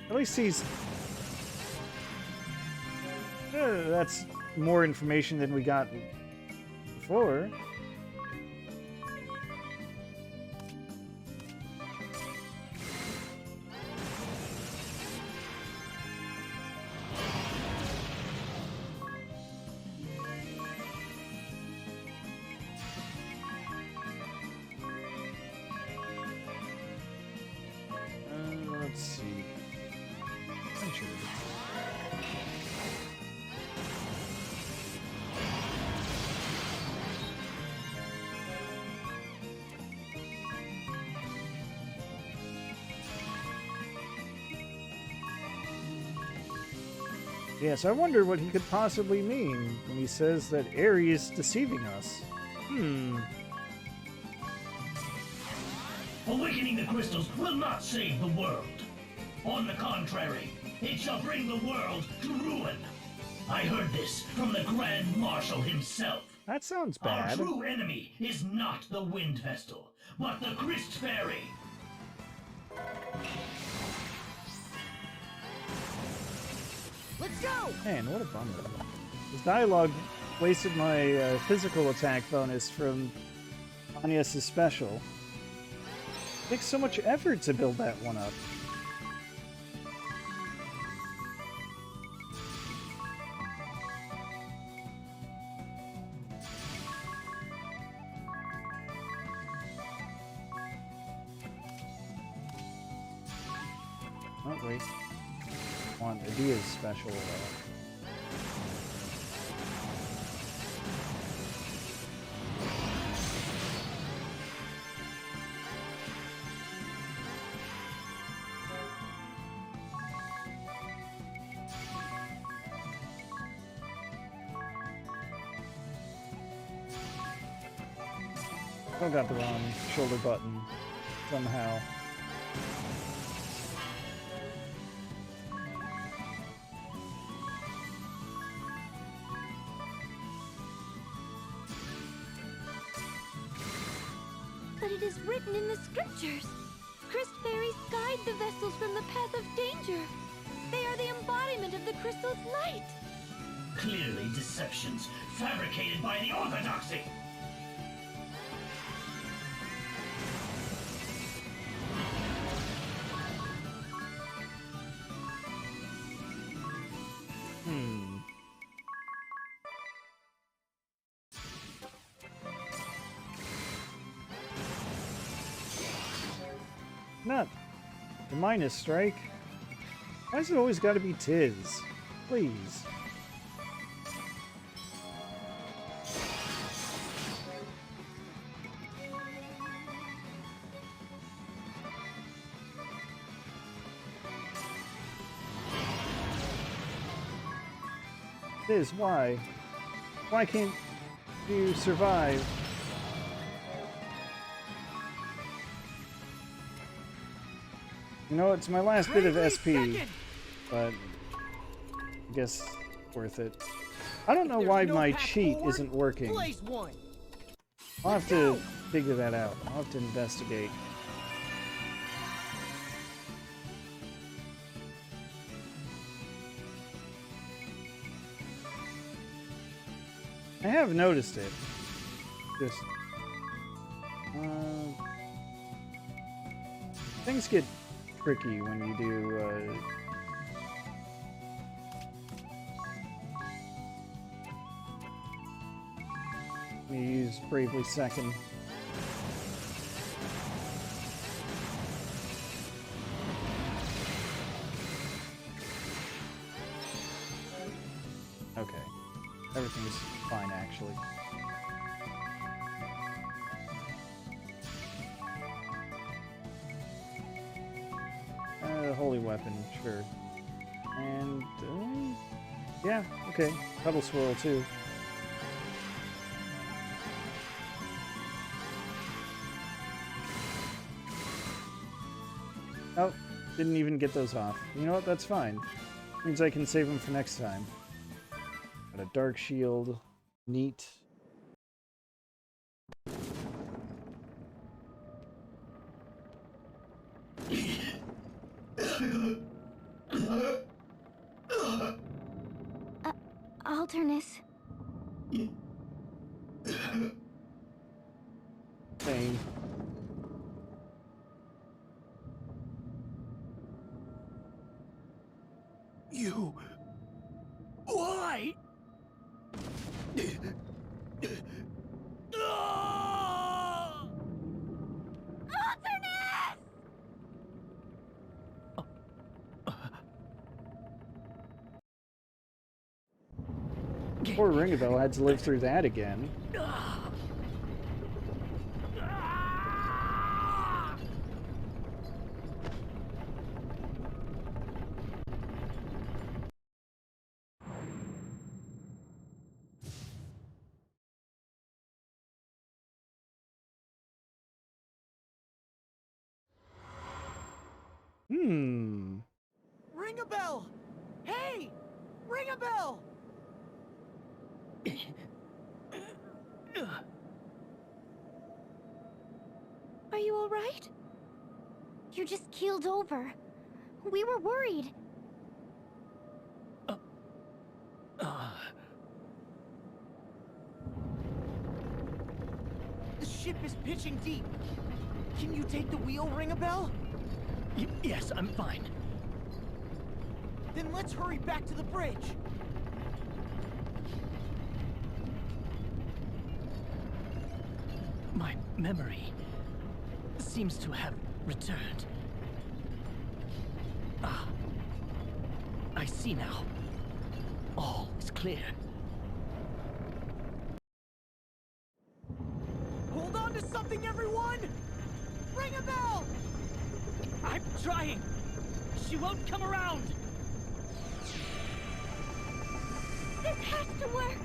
At least he's... that's more information than we got before. Let's Yes, I wonder what he could possibly mean when he says that Aerie is deceiving us. Awakening the crystals will not save the world. On the contrary, it shall bring the world to ruin. I heard this from the Grand Marshal himself. That sounds Our bad. true enemy is not the Wind Vestal, but the Christ Fairy. Let's go! Man, what a bummer. This dialogue wasted my physical attack bonus from Agnes' special. It takes so much effort to build that one up. Oh, wait. I want Adia's special. I got the wrong shoulder button somehow. But it is written in the scriptures. Christ fairies guide the vessels from the path of danger. They are the embodiment of the crystal's light. Clearly deceptions fabricated by the Orthodoxy. Not the minus strike. Why has it always got to be Tiz? Please. Tiz, why? Why can't you survive? You know, it's my last bit of SP, but I guess worth it. I don't know why my cheat isn't working. I'll have to figure that out. I'll have to investigate. I have noticed it. Just things get tricky when you do you use Bravely Second. Okay. Everything's fine actually. Holy weapon, sure. And, yeah, okay. Double swirl, too. Oh, didn't even get those off. You know what? That's fine. Means I can save them for next time. Got a dark shield. Neat. Alternus. Same. You... Why? Poor Ringabel had to live through that again. Hmm. Ring a bell! Hey! Ring a bell! Are you all right? You just keeled over. We were worried. The ship is pitching deep. Can you take the wheel, Ring a bell? Yes, I'm fine. Then let's hurry back to the bridge. My memory seems to have returned. Ah, I see now. All is clear. Hold on to something, everyone! Ring a bell! I'm trying! She won't come around! This has to work!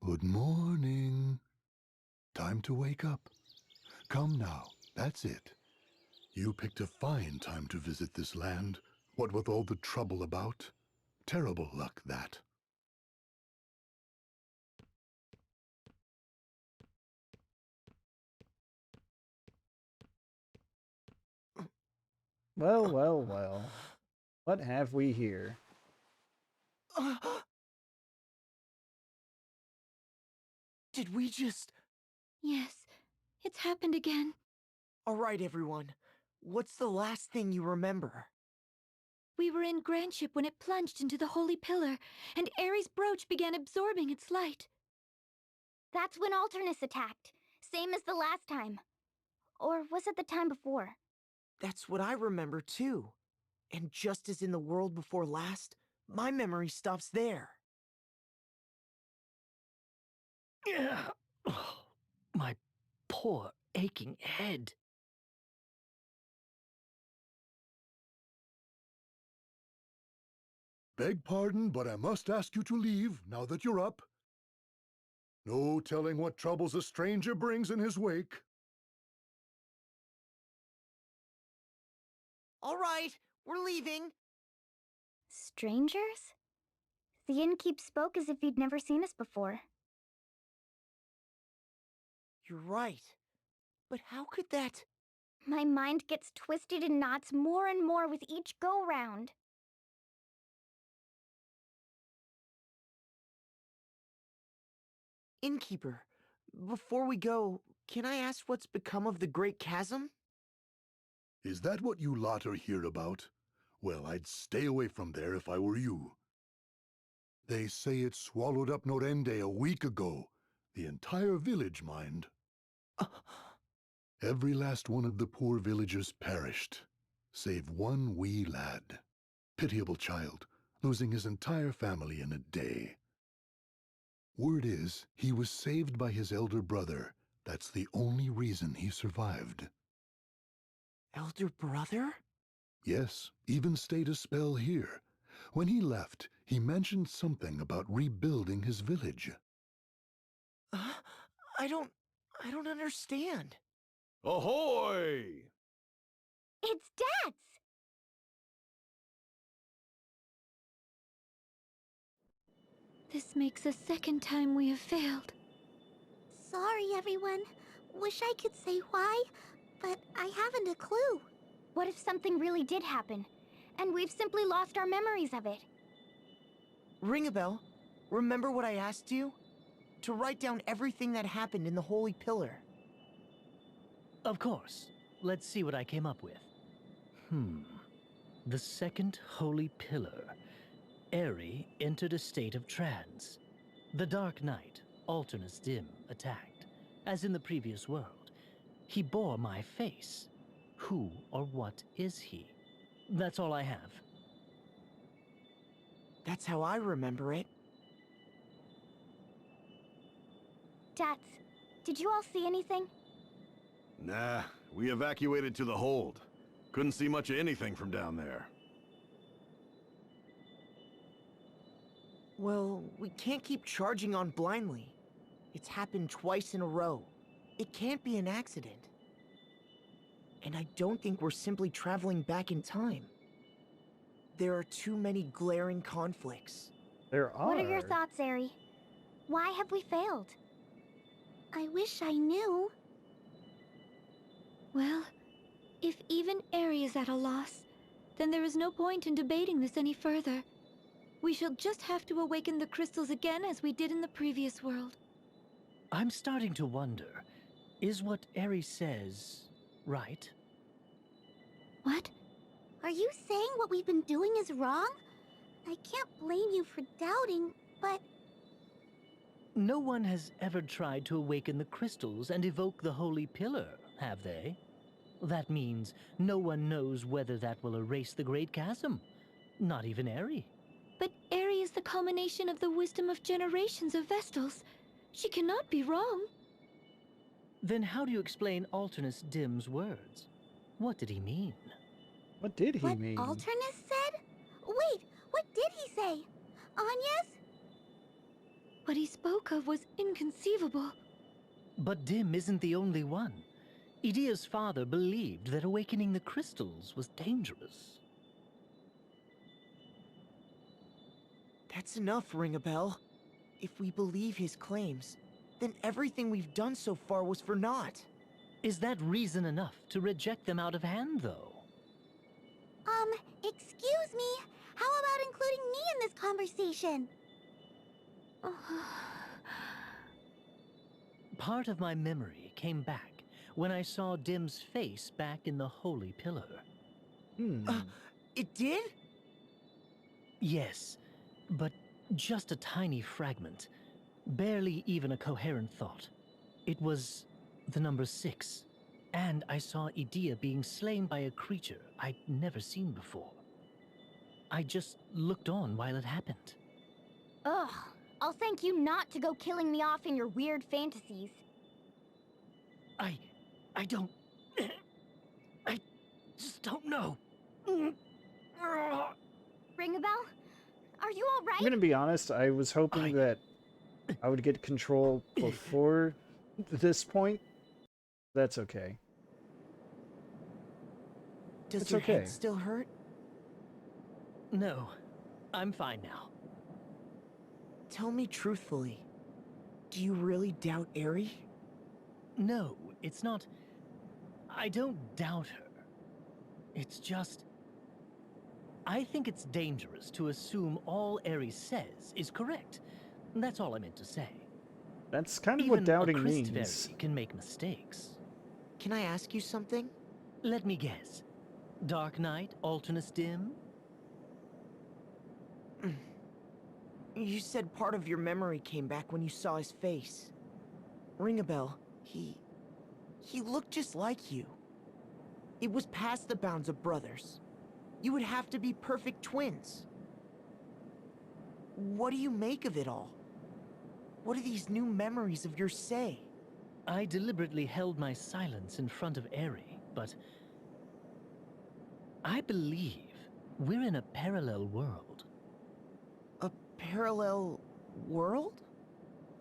Good morning. Time to wake up. Come now, that's it. You picked a fine time to visit this land, what with all the trouble about. Terrible luck, that. Well, well, well. What have we here? Did we just... Yes, it's happened again. All right, everyone. What's the last thing you remember? We were in Grandship when it plunged into the Holy Pillar, and Ares' brooch began absorbing its light. That's when Alternus attacked. Same as the last time. Or was it the time before? That's what I remember, too. And just as in the world before last, my memory stops there. Oh, my poor aching head. Beg pardon, but I must ask you to leave now that you're up. No telling what troubles a stranger brings in his wake. All right, we're leaving. Strangers? The innkeep spoke as if he'd never seen us before. You're right. But how could that... My mind gets twisted in knots more and more with each go-round. Innkeeper, before we go, can I ask what's become of the Great Chasm? Is that what you lot are here about? Well, I'd stay away from there if I were you. They say it swallowed up Norende a week ago. The entire village, mind. Every last one of the poor villagers perished, save one wee lad. Pitiable child, losing his entire family in a day. Word is, he was saved by his elder brother. That's the only reason he survived. Elder brother? Yes, even stayed a spell here. When he left, he mentioned something about rebuilding his village. I don't understand. Ahoy! It's Dad's! This makes the second time we have failed. Sorry, everyone. Wish I could say why, but I haven't a clue. What if something really did happen, and we've simply lost our memories of it? Ring a bell. Remember what I asked you? To write down everything that happened in the Holy Pillar. Of course. Let's see what I came up with. The second Holy Pillar. Eri entered a state of trance. The Dark Knight, Alternus Dim, attacked. As in the previous world. He bore my face. Who or what is he? That's all I have. That's how I remember it. Dats, did you all see anything? Nah, we evacuated to the hold. Couldn't see much of anything from down there. Well, we can't keep charging on blindly. It's happened twice in a row. It can't be an accident. And I don't think we're simply traveling back in time. There are too many glaring conflicts. There are. What are your thoughts, Eri? Why have we failed? I wish I knew. Well, if even Eri is at a loss, then there is no point in debating this any further. We shall just have to awaken the crystals again as we did in the previous world. I'm starting to wonder, is what Eri says right? What? Are you saying what we've been doing is wrong? I can't blame you for doubting, but... No one has ever tried to awaken the crystals and evoke the Holy Pillar, have they? That means no one knows whether that will erase the Great Chasm. Not even Eri. But Eri is the culmination of the wisdom of generations of Vestals. She cannot be wrong. Then how do you explain Alternus Dim's words? What did he mean? What did he mean? What Alternus said? Wait, what did he say? Anya's? What he spoke of was inconceivable. But Dim isn't the only one. Idia's father believed that awakening the crystals was dangerous. That's enough, Ring-a-Bell. If we believe his claims, then everything we've done so far was for naught. Is that reason enough to reject them out of hand, though? Excuse me? How about including me in this conversation? Part of my memory came back when I saw Dim's face back in the Holy Pillar. It did? Yes, but just a tiny fragment. Barely even a coherent thought. It was the number 6. And I saw Idia being slain by a creature I'd never seen before. I just looked on while it happened. Ugh, I'll thank you not to go killing me off in your weird fantasies. I don't... I just don't know. Ring-a-bell? Are you alright? I'm gonna be honest, I was hoping that I would get control before this point. That's okay. Does it's your okay. head still hurt? No, I'm fine now. Tell me truthfully, do you really doubt Eri? No, it's not... I don't doubt her. It's just... I think it's dangerous to assume all Eri says is correct. That's all I meant to say. That's kind of Even what doubting a means. Christvery can make mistakes. Can I ask you something? Let me guess. Dark Knight, Alternus Dim? You said part of your memory came back when you saw his face. Ring-a-Bell, he looked just like you. It was past the bounds of brothers. You would have to be perfect twins. What do you make of it all? What do these new memories of yours say? I deliberately held my silence in front of Eri, but... I believe we're in a parallel world. A parallel world?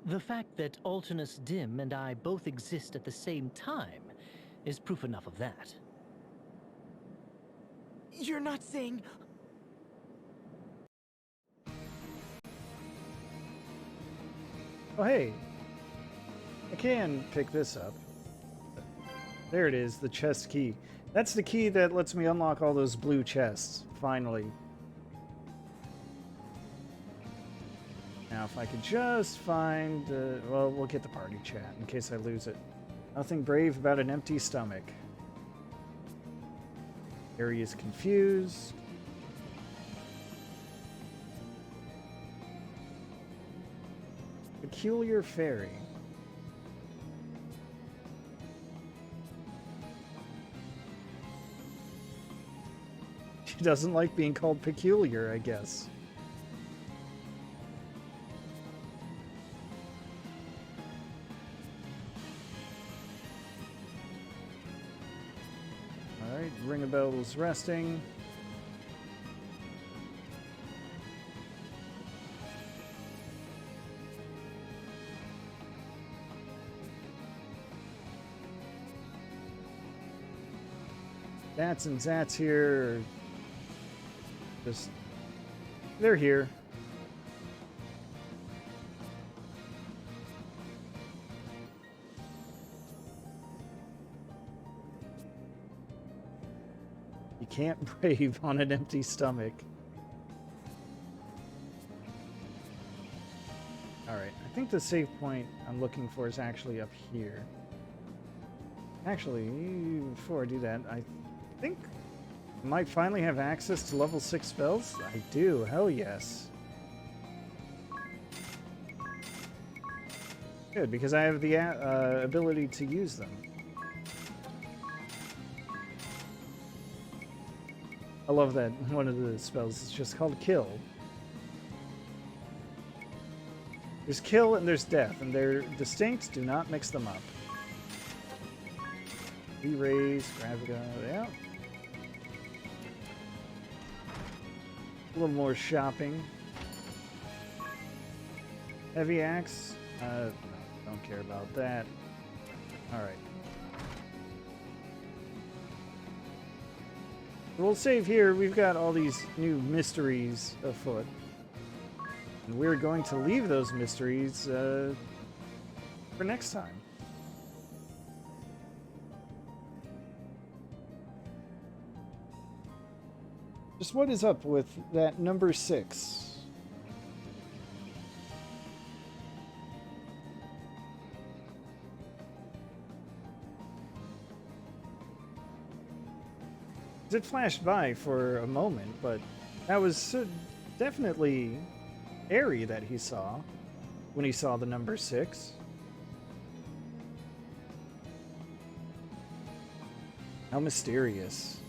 The fact that Alternus Dim and I both exist at the same time is proof enough of that. You're not saying... Oh, hey. I can pick this up. There it is, the chest key. That's the key that lets me unlock all those blue chests, finally. Now, if I could just find... well, we'll get the party chat in case I lose it. Nothing brave about an empty stomach. Eri is confused. Peculiar fairy. She doesn't like being called peculiar, I guess. Ringabel's resting. Zats and Zats here are just, they're here. You can't brave on an empty stomach. Alright, I think the save point I'm looking for is actually up here. Actually, before I do that, I think I might finally have access to level 6 spells. I do, hell yes. Good, because I have the ability to use them. I love that one of the spells is just called Kill. There's Kill and there's Death, and they're distinct. Do not mix them up. Re-raise, Graviga, yeah. A little more shopping. Heavy axe. No, don't care about that. Alright. We'll save here. We've got all these new mysteries afoot. And we're going to leave those mysteries for next time. Just what is up with that number 6? It flashed by for a moment, but that was definitely airy that he saw when he saw the number 6. How mysterious.